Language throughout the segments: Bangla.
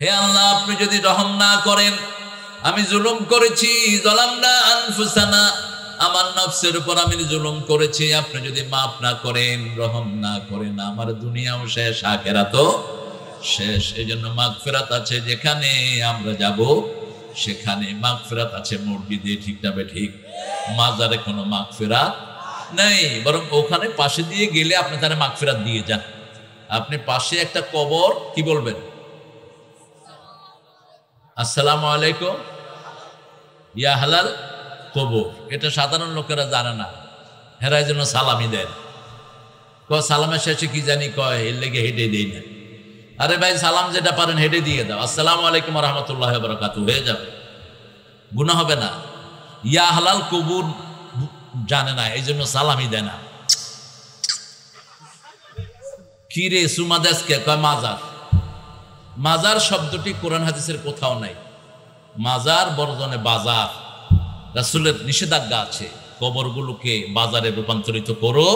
হে আল্লাহ, আপনি যদি রহম না করেন, আমি জুলুম করেছি, যালামনা আনফুসানা, আমার নফসের উপর আমি জুলুম করেছি, আপনি যদি মাফ না করেন, রহম না করেন, আমার দুনিয়াও শেষ, আখিরাতও শেষ। এজন্য মাগফিরাত আছে যেখানে আমরা যাব, সেখানে মাগফিরাত আছে মসজিদে, ঠিক না ঠিক? মাজারে কোনো মাগফিরাত নেই, বরং ওখানে পাশে দিয়ে গেলে আপনি তারা মাগফিরাত দিয়ে যান। আপনি পাশে একটা কবর, কি বলবেন? আসসালামু আলাইকুম ইয়া হালাল কবর। এটা সাধারণ লোকেরা জানে না, হেরাই জন্য সালামি দেন। সালামের শেষে কি জানি কয়, এর লেগে হেঁটে দেই না। আরে ভাই, সালাম যেটা পারেন হেঁটে দিয়ে দাও, আসসালামু আলাইকুম রহমতুল্লাহ বারাকাতু, হয়ে যাবে, গুনাহ হবে না। ইয়া হালাল কবর জানে না, এই জন্য সালামি দেয় না। কি রে সুমা দেশকে কয় মাজার। মাজার শব্দটি কোরআন হাদিসের কোথাও নাই। মাজার বর্জনে বাজার। রাসূলের নিষেধাজ্ঞা আছে, কবরগুলোকে বাজারে রূপান্তরিত করো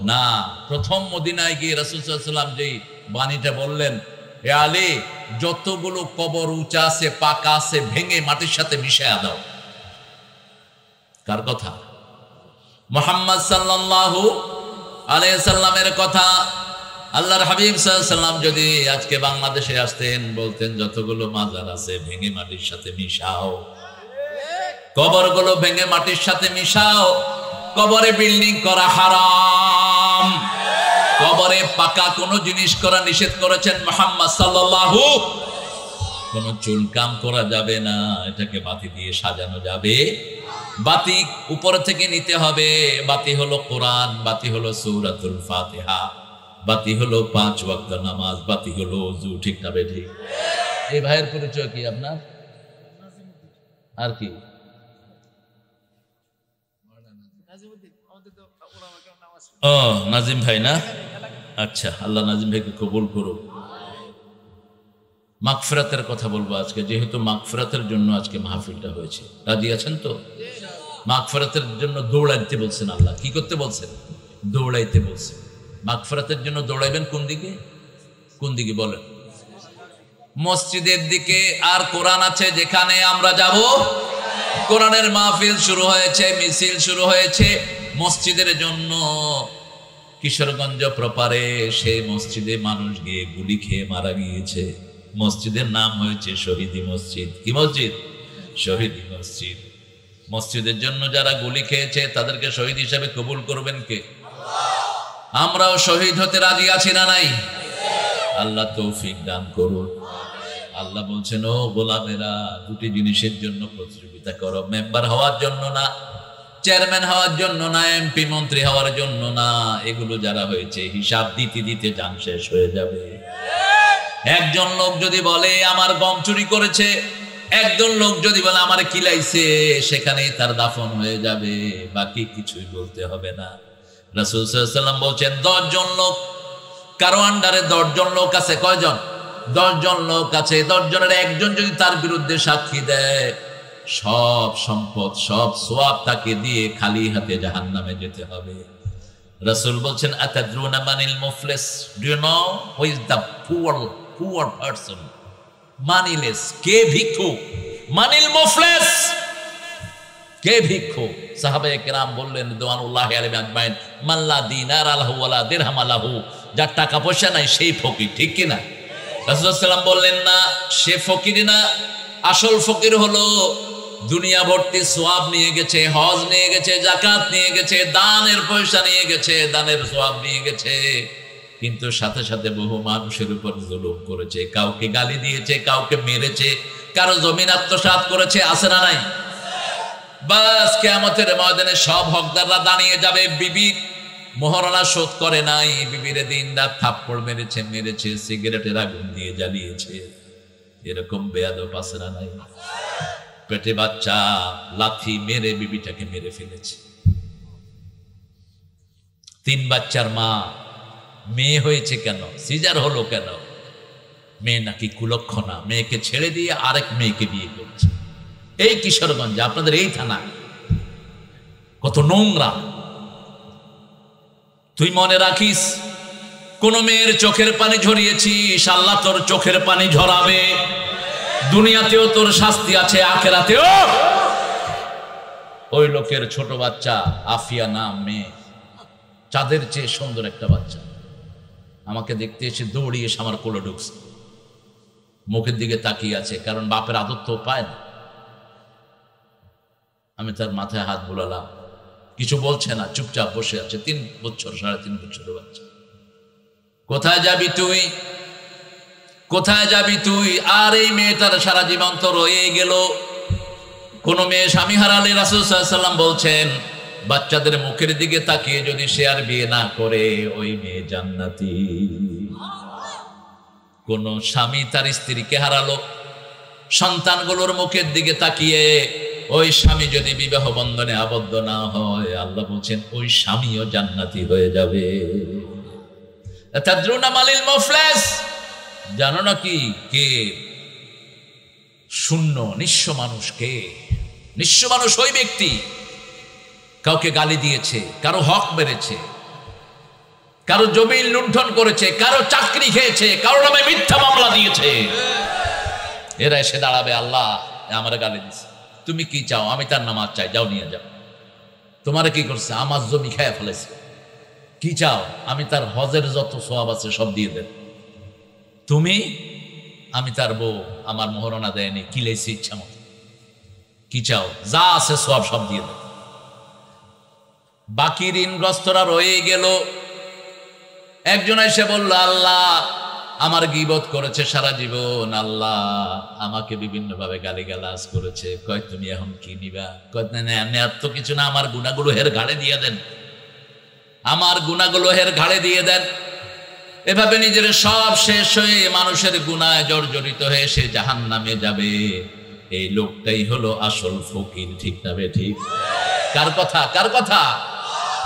না। প্রথম মদিনায় গিয়ে রাসূল সাল্লাল্লাহু আলাইহি ওয়াসাল্লাম যেই বাণীটা বললেন, এ আলী, যতগুলো কবর উঁচা আছে, পাকা আছে, ভেঙে মাটির সাথে মিশিয়ে দাও। কার কথা? মুহাম্মদ সাল্লাল্লাহু আলাইহি ওয়াসাল্লামের কথা। আল্লাহর হাবিব সাল্লাল্লাহু আলাইহি ওয়াসাল্লাম যদি আজকে বাংলাদেশে আসতেন, বলতেন যতগুলো মাজার আছে ভেঙে মাটির সাথে মিশাও, কবরগুলো ভেঙে মাটির সাথে মিশাও। কবরে বিল্ডিং করা হারাম, কবরে পাকা কোনো জিনিস করা নিষেধ করেছেন মুহাম্মদ সাল্লাল্লাহু। কোনো চুলকাম করা যাবে না, এটাকে বাতি দিয়ে সাজানো যাবে। বাতি উপর থেকে নিতে হবে। বাতি হলো কোরআন, বাতি হলো সূরাতুল ফাতিহা, বাতি হলো 5 ওয়াক্ত নামাজ, বাতি হলো ওযু, ঠিক না বেঠিক? এই ভাইয়ের পরিচয় কি আপনার? আর কি? ও নাজিম ভাই না? আচ্ছা, আল্লাহ নাজিম ভাইকে কবুল করুক। মাগফিরাতের কথা বলবো আজকে, যেহেতু মাগফিরাতের জন্য আজকে মাহফিলটা হয়েছে। রাজি আছেন তো? মাগফিরাতের জন্য দৌড়াইতে বলছেন আল্লাহ। কি করতে বলছেন? দৌড়াইতে বলছেন। মাগফিরাতের জন্য দৌড়াইবেন কোন দিকে? কোন দিকে বলেন? মসজিদের দিকে। আর কোরআন আছে যেখানে আমরা যাব, কোরআনের মাহফিল শুরু হয়েছে, মিছিল শুরু হয়েছে মসজিদের জন্য। কিশোরগঞ্জ প্রপারে সেই মসজিদে মানুষ গিয়ে গুলি খেয়ে মারা গিয়েছে। মসজিদের নাম হয়েছে শহীদি মসজিদ। কি মসজিদ? শহীদি মসজিদ। মসজিদের জন্য যারা গুলি খেয়েছে তাদেরকে শহীদ হিসেবে কবুল করবেন কে? আমরাও শহীদ হতে রাজি আছি না নাই? আল্লাহ তৌফিক দান করুন। আল্লাহ বলছেন, ও গোলামেরা, দুটি জিনিসের জন্য প্রতিযোগিতা করো, মেম্বার হওয়ার জন্য না, চেয়ারম্যান হওয়ার জন্য না, এমপি মন্ত্রী হওয়ার জন্য না। এগুলো যারা হয়েছে হিসাব দিতে দিতে জান শেষ হয়ে যাবে। একজন লোক যদি বলে আমার গম চুরি করেছে, একজন লোক যদি বলে আমার কিলাইছে, সেখানেই তার দাফন হয়ে যাবে, বাকি কিছুই বলতে হবে না। রাসূল সাল্লাল্লাহু আলাইহি ওয়াসাল্লাম বলছেন, 10 জন লোক, কারো আন্ডারে 10 জন লোক আছে। কয়জন? 10 জন লোক আছে। 10 জনের একজন যদি তার বিরুদ্ধে সাক্ষী দেয়, সব সম্পদ, সব সওয়াব তাকে দিয়ে খালি হাতে জাহান্নামে যেতে হবে। রাসূল বলছেন, আতাদরুনা মানিল মুফলিস? Do you know who is the poor person? Moneyless কে ভিক্ষুক? মানিল মুফলিস কে ভিক্ষুক? সাহাবায়ে কেরাম বললেন রিদওয়ানুল্লাহি আলাইহিম আজমাইন, মাল্লা দিনার আলাহু ওয়ালা দিরহাম আলাহু, যার টাকা পয়সা নাই সেই ফকির, ঠিক কি না? রাসূল সাল্লাল্লাহু আলাইহি ওয়াসাল্লাম বললেন, না, সে ফকির না, আসল ফকির হলো দুনিয়া ভর্তি সওয়াব নিয়ে গেছে, হজ নিয়ে গেছে, যাকাত নিয়ে গেছে, দানের পয়সা নিয়ে গেছে, দানের সওয়াব নিয়ে গেছে, কিন্তু সাথে সাথে বহু মানুষের উপর জুলুম করেছে, কাউকে গালি দিয়েছে, কাউকে মেরেছে, কারো জমিন আত্মসাৎ করেছে। আছে না নাই? বাস কিয়ামতের ময়দানে সব হকদাররা দাঁড়িয়ে যাবে। বিবি মোহরানা শোধ করে নাই, বিবিরে দিন রাত থাপ্পড় মেরেছে, সিগারেটের আগুন দিয়ে জ্বালিয়েছে। এরকম বেয়াদব আছে না নাই? পেটে বাচ্চা, লাথি মেরে বিবিটাকে মেরে ফেলেছে। 3 বাচ্চার মা, মেয়ে হয়েছে কেন? সিজার হলো কেন? মেয়ে নাকি কুলক্ষণা, মেয়েকে ছেড়ে দিয়ে আরেক মেয়েকে বিয়ে করছে। এই কিশোরগঞ্জে, আপনাদের এই থানা, কত নোংরা! তুই মনে রাখিস, কোন মেয়ের চোখের পানি ঝরিয়েছিস, আল্লাহ তোর চোখের পানি ঝরাবে। দুনিয়াতেও তোর শাস্তি আছে, আখিরাতেও। ওই লোকের ছোট বাচ্চা, আফিয়া নাম মেয়ে, চাঁদের চেয়ে সুন্দর একটা বাচ্চা, আমাকে দেখতে এসে দৌড়িয়ে এসে আমার কোলে ঢুকছে, মুখের দিকে তাকিয়ে আছে, কারণ বাপের আদর তো পায় না। আমি তার মাথায় হাত বুলালাম, কিছু বলছে না, চুপচাপ বসে আছে। 3 বছর 3.5 বছরের বাচ্চা। কোথায় যাবি তুই, কোথায় যাবি তুই? আর এই মেয়েটার সারা জীবন তো রয়ে গেল। কোন মেয়ে স্বামী হারালে রাসূল সাল্লাল্লাহু আলাইহি ওয়াসাল্লাম বলছেন, বাচ্চাদের মুখের দিকে তাকিয়ে যদি সে আর বিয়ে না করে, ওই মেয়ে জান্নাতি। কোন স্বামী তার স্ত্রীকে হারালো, সন্তানগুলোর মুখের দিকে তাকিয়ে ওই স্বামী যদি বিবাহ বন্ধনে আবদ্ধ না হয়, আল্লাহ বলছেন ওই স্বামীও জান্নাতি হয়ে যাবে। তাদরুনা মালিল মুফলিস, জানো নাকি কে শূন্য নিঃস্ব মানুষ? কে নিঃস্ব মানুষ? ওই ব্যক্তি কাউকে গালি দিয়েছে, কারো হক মেরেছে, কারো জমি লুণ্ঠন করেছে, কারো চাকরি খেয়েছে, কারো নামে মিথ্যা মামলা দিয়েছে। এরা এসে দাঁড়াবে, আল্লাহ আমার গালি দিছে, তুমি কি চাও? আমি তার নামাজ চাই, যাও নিয়ে যাও। তোমারে কি করছে? আমার জমি খেয়ে ফেলেছে। কি চাও? আমি তার হজের যত সওয়াব আছে সব দিয়ে দেব। তুমি? আমি তার বউ, আমার মোহরনা দেয়নি, কিলেছি ইচ্ছা মতো। কি চাও? যা আছে সব সব দিয়ে দেব। বাকি ঋণগ্রস্তরা রয়ে গেল। একজন এসে বলল, আল্লাহ আমার গীবত করেছে সারা জীবন, আল্লাহ আমাকে বিভিন্ন ভাবে গালিগালাজ করেছে। কয় তুমি এখন কি নিবা? কয় না, তো কিছু না, আমার গুনাহগুলো হের ঘাড়ে দিয়ে দেন, আমার গুনাহগুলো হের ঘাড়ে দিয়ে দেন। এভাবে নিজের সব শেষ হয়ে মানুষের গুনায় জর্জরিত হয়ে সে জাহান্নামে যাবে। এই লোকটাই হলো আসল ফকির। ঠিক না বে ঠিক? কার কথা? কার কথা?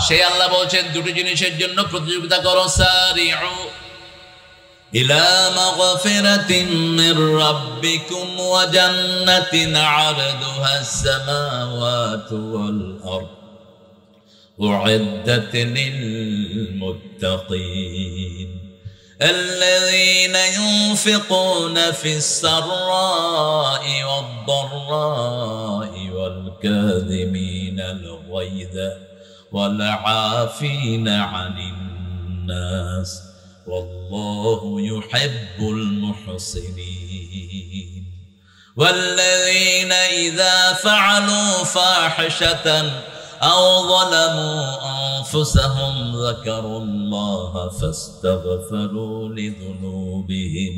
সে আল্লাহ বলছেন দুটি জিনিসের জন্য প্রতিযোগিতা করো। সারিউ ইলা মাগফিরাতিন মির রাব্বিকুম ওয়া জান্নাতিন আরদুহা আস-সামাওয়াতু ওয়াল আরদ উ'ইদ্দাত লিল মুত্তাকিন الذين ينفقون في السراء والضراء والكاظمين الغيظ والعافين عن الناس والله يحب المحسنين والذين إذا فعلوا فاحشة أو ظلموا أنفسهم ذكروا الله فاستغفروا لذنوبهم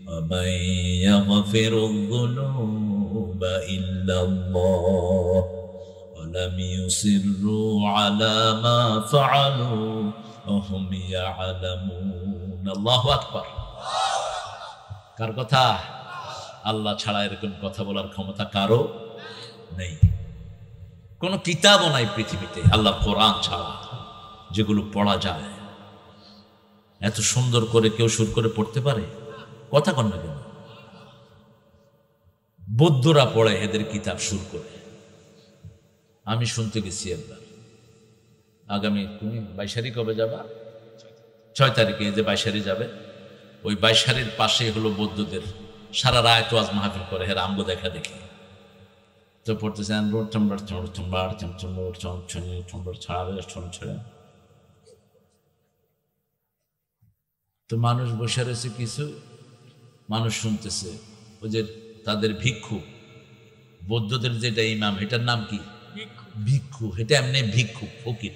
ومن يغفر الذنوب إلا الله ولم يصروا على ما فعلوا وهم يعلمون الله أكبر কার কথা? আল্লাহ ছাড়া এরকম কথা বলার ক্ষমতা কারো নেই। কোন কিতাবও নাই পৃথিবীতে আল্লাহ কোরআন ছাড়া, যেগুলো পড়া যায়। এত সুন্দর করে কেউ সুর করে পড়তে পারে? কথা কন না কেন? বৌদ্ধরা পড়ে এদের কিতাব সুর করে। আমি শুনতে গেছি একবার, আগামী তুমি বাইশারি কবে যাবা? 6 তারিখে যে বাইশারি যাবে, ওই বাইশারির পাশে হলো বৌদ্ধদের সারা রায় তো আজ মাহফিল করে। হেরা আমগো দেখা দেখি তো পড়তেছেন তো মানুষ বসে রয়েছে, কিছু মানুষ শুনতেছে। ওই যে তাদের ভিক্ষু, বৌদ্ধদের যেটা ইমাম, এটার নাম কি? ভিক্ষু। এটা এমনি ভিক্ষু, ফকির।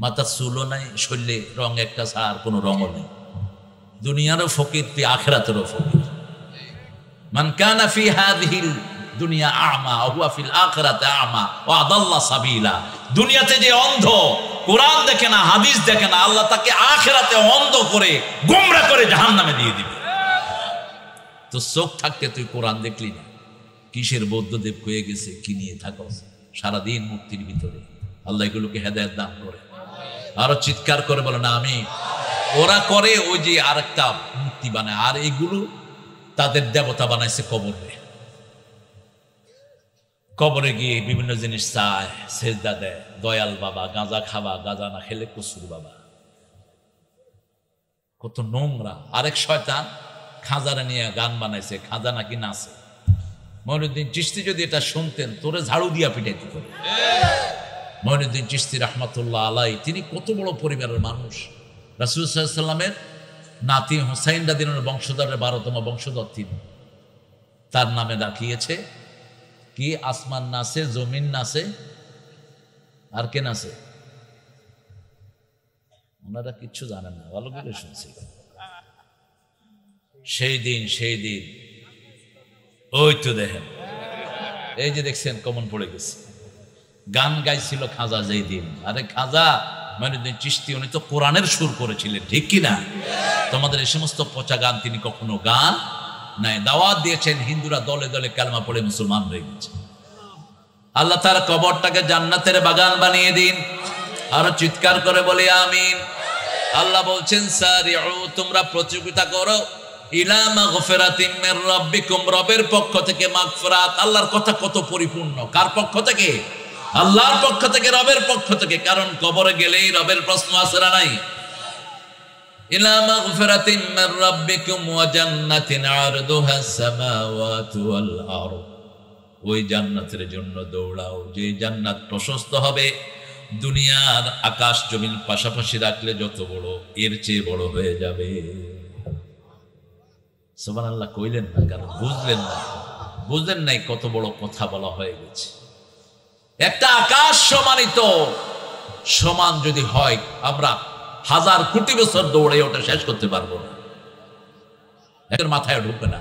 মাথার চুলও নাই, শরীরে রং একটা ছাড়, কোনো রঙও নেই। দুনিয়ারও ফকির, তুই আখিরাতেরও ফকির। মান কানা ফি হাযিহিল দুনিয়া আ'মা ওয়া হুয়া ফিল আখিরাতি আ'মা ওয়া আদাল্লা সাবিলা। দুনিয়াতে যে অন্ধ, কোরআন দেখে না, হাদিস দেখে না, আল্লাহ তাকে আখিরাতে অন্ধ করে গোমরা করে জাহান্নামে দিয়ে দিবে। তো চোখ থাকতে তুই কোরআন দেখলি না, কিসের বৌদ্ধদেব হয়ে গেছে, কি নিয়ে থাকস সারাদিন মুক্তির ভিতরে। আল্লাহ এগুলোকে হেদায়েত দান করে। আরো চিৎকার করে বলে না আমি। ওরা করে ওই যে আরেকটা মূর্তি বানায়, আর এগুলো তাদের দেবতা বানাইছে কবরে। কবরে গিয়ে বিভিন্ন জিনিস চায়, সেজদা দেয়। দয়াল বাবা, গাঁজা খাবা, গাঁজা না খেলে কসুর বাবা। কত নোংরা। আরেক শয়তান খাজারা নিয়ে গান বানাইছে, খাজা নাকি নাচে। মঈনুদ্দিন চিশতি যদি এটা শুনতেন, তোরে ঝাড়ু দিয়া পিটাইতে করে। মঈনুদ্দিন চিশতি রহমাতুল্লাহ আলাই, তিনি কত বড় পরিবারের মানুষ। রাসূল সাল্লাল্লাহু আলাইহি ওয়াসাল্লামের নাতি হুসাইন রাদিয়াল্লাহু বংশধরের 12তম বংশধর তিনি। তার নামে রাখিয়েছে কি? আসমান নাচে, জমিন নাচে, আর কে নাচে? ওনারা কিচ্ছু জানেন না, ভালো করে শুনছি। সেই দিন ওই তো দেখেন, এই যে দেখছেন কমন পড়ে গেছে। গান গাইছিল খাজা যেই দিন। আরে খাজা মঈনুদ্দিন চিশতি, উনি তো কোরআনের সুর করেছিলেন, ঠিক কিনা? তোমাদের এই সমস্ত পচা গান তিনি কখনো গান নাই। দাওয়াত দিয়েছেন, হিন্দুরা দলে দলে কালেমা পড়ে মুসলমান হয়ে গেছে। আল্লাহ তার কবরটাকে জান্নাতের বাগান বানিয়ে দিন। আরো চিৎকার করে বলি আমিন। আল্লাহ বলছেন সারিউ, তোমরা প্রতিযোগিতা করো ইলা মাগফিরাতিম মির রাব্বিকুম, রবের পক্ষ থেকে মাগফিরাত। আল্লাহর কথা কত পরিপূর্ণ। কার পক্ষ থেকে? আল্লাহর পক্ষ থেকে, রবের পক্ষ থেকে। কারণ কবরে গেলেই রবের প্রশ্ন আছে না নাই? ইলা মাগফিরাতিম মির রাব্বিকুম ওয়া জান্নাতিন আরদুহাস সামাওয়াতু ওয়াল আরদ, ওই জান্নাতের জন্য দৌড়াও যে জান্নাত প্রশস্ত হবে দুনিয়ার আকাশ জমিন পাশাপাশি রাখলে যত বড়, এর চেয়ে বড় হয়ে যাবে। সুবহানাল্লাহ কইলেন না, কারণ বুঝলেন নাই কত বড় কথা বলা হয়ে গেছে। একটা আকাশ সম্মানিত সমান যদি হয়, আমরা 1000 কোটি বছর দৌড়ে ওটা শেষ করতে পারবো না, এর মাথায় ঢুকবে না।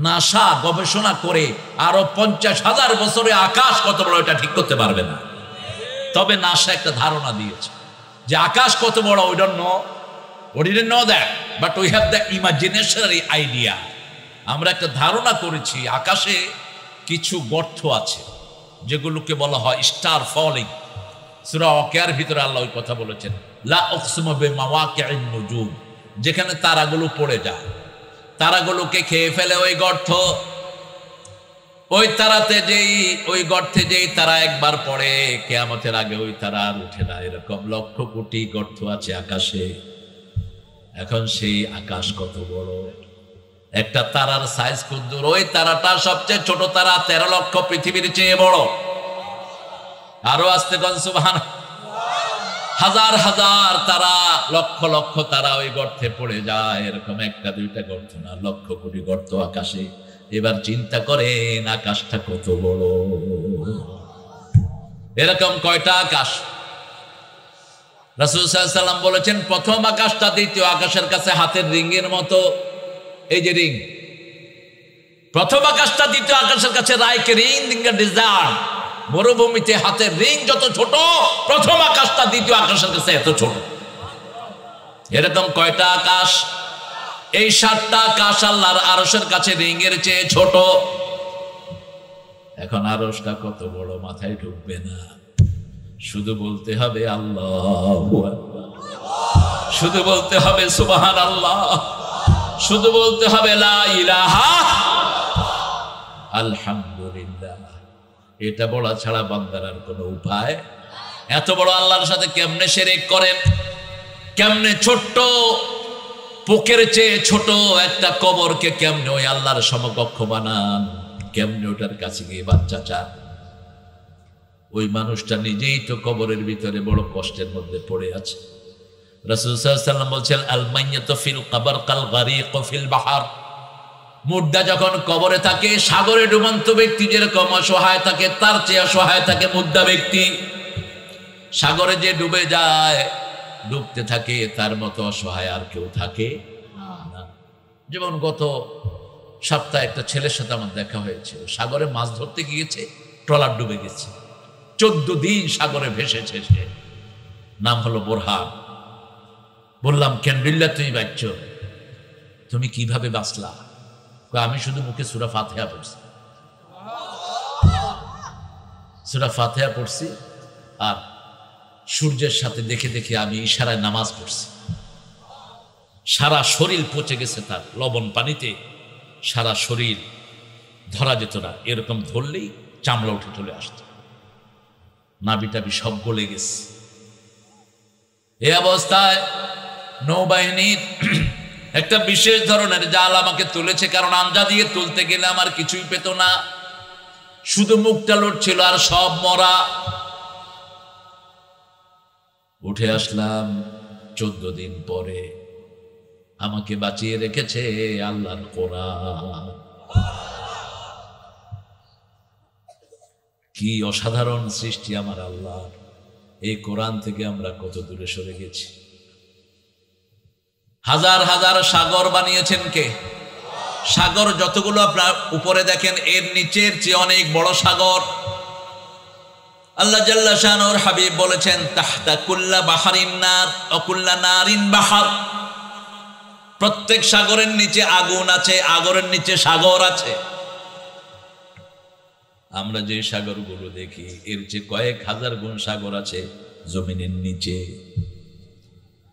নাসা গবেষণা করে আরো 50,000 বছরে আকাশ কত বড় এটা ঠিক করতে পারবে না। তবে নাসা একটা ধারণা দিয়েছে যে আকাশ কত বড়, we don't know that, but we have the imaginary idea. আমরা একটা ধারণা করেছি আকাশে কিছু গর্ত আছে যেগুলোকে বলা হয় স্টার ফলিং। সূরা ওয়াকিয়ার ভিতরে আল্লাহ ওই কথা বলেছেন, লা উকসিমু বিমাওয়াকি'ন নুজুম, যেখানে তারাগুলো পড়ে যায়, তারাগুলোকে খেয়ে ফেলে ওই গর্ত। ওই তারাতে ওই গর্তে যেই তারা একবার পড়ে, কিয়ামতের আগে ওই তারা আর উঠে না। এরকম লক্ষ কোটি গর্ত আছে আকাশে। এখন সেই আকাশ কত বড়, একটা তারার সাইজ কদ্দুর, ওই তারাটা সবচেয়ে ছোট তারা 13 লক্ষ পৃথিবীর চেয়ে বড়। আরো আসতে কোন সুবহান। হাজার হাজার তারা, লক্ষ লক্ষ তারা ওই গর্তে পড়ে যায়। এরকম একটা দুইটা গর্ত না, লক্ষ কোটি গর্ত আকাশে। এবার চিন্তা করেন আকাশটা কত বড়। এরকম কয়টা আকাশ? রাসূল সাল্লাল্লাহু আলাইহি ওয়াসাল্লাম বলেছেন, প্রথম আকাশটা দ্বিতীয় আকাশের কাছে হাতের রিংয়ের মতো। এই যে রিং, প্রথম আকাশটা দ্বিতীয় আকাশের কাছে রাইকে রিং ডিজার্ট, মরুভূমিতে হাতের রিং যত ছোট, প্রথম আকাশটা দ্বিতীয় আকাশের কাছে এত ছোট। এরকম কয়টা আকাশ? এই 7টা আকাশ আল্লাহর আরশের কাছে রিংয়ের চেয়ে ছোট। এখন আরশটা কত বড় মাথায় ঢুকবে না, শুধু বলতে হবে আল্লাহু আকবার, শুধু বলতে হবে সুবহানাল্লাহ, শুধু বলতে হবে লা ইলাহা আলহামদুলিল্লাহ। এটা বলা ছাড়া বান্দার আর কোনো উপায়। এত বড় আল্লাহর সাথে কেমনে শিরক করেন, কেমনে ছোট্ট পোকের চেয়ে ছোট একটা কবরকে কেমনে ওই আল্লাহর সমকক্ষ বানান, কেমনে ওটার কাছে গিয়ে বাচ্চা চান। ওই মানুষটা নিজেই তো কবরের ভিতরে বড় কষ্টের মধ্যে পড়ে আছে। রাসূল সাল্লাল্লাহু আলাইহি ওয়াসাল্লাম বলছেন, আল মাইয়াতু ফিল কবর কাল গারিক ফিল বাহর। মুর্দা যখন কবরে থাকে, সাগরে ডুবন্ত ব্যক্তি যেরকম অসহায় থাকে, তার চেয়ে অসহায় থাকে মুর্দা ব্যক্তি। সাগরে যে ডুবে যায়, ডুবতে থাকে, তার মতো অসহায় আর কেউ থাকে না। যেমন গত সপ্তাহে একটা ছেলের সাথে আমার দেখা হয়েছে, সাগরে মাছ ধরতে গিয়েছে, ট্রলার ডুবে গেছে, 14 দিন সাগরে ভেসেছে সে। নাম হলো বোরহান। বললাম, কেন্দ্রিল্লা তুমি বাঁচছ, তুমি কিভাবে বাঁচলা? আমি শুধু মুখে সূরা ফাতিহা পড়ছি, সূরা ফাতিহা পড়ছি, আর সূর্যের সাথে দেখে দেখে আমি ইশারায় নামাজ পড়ছি। সারা শরীর পচে গেছে তার, লবণ পানিতে সারা শরীর ধরা যেত না, এরকম ধরলেই চামড়া উঠে চলে আসত, নাবিটাবি সব গলে গেছে। এই অবস্থায় নৌবাহিনীর একটা বিশেষ ধরনের জাল আমাকে তুলেছে, কারণ আঞ্জা দিয়ে তুলতে গেলে আমার কিছুই পেত না, শুধু মুখটা লড়ছিল আর সব মরা। উঠে আসলাম 14 দিন পরে, আমাকে বাঁচিয়ে রেখেছে আল্লাহর কোরআন। কি অসাধারণ সৃষ্টি আমার আল্লাহ! এই কোরআন থেকে আমরা কত দূরে সরে গেছি। হাজার হাজার সাগর বানিয়েছেন কে? সাগর যতগুলো আপনার উপরে দেখেন, এর নিচের চেয়ে অনেক বড় সাগর। আল্লাহ জাল্লা শানুর হাবিব বলেছেন, তাহতা কুল্লা বাহারিন নার ওয়া কুল্লা নারিন বাহার। প্রত্যেক সাগরের নিচে আগুন আছে, আগুনের নিচে সাগর আছে। আমরা যে সাগরগুলো দেখি, এর চেয়ে কয়েক হাজার গুণ সাগর আছে জমিনের নিচে।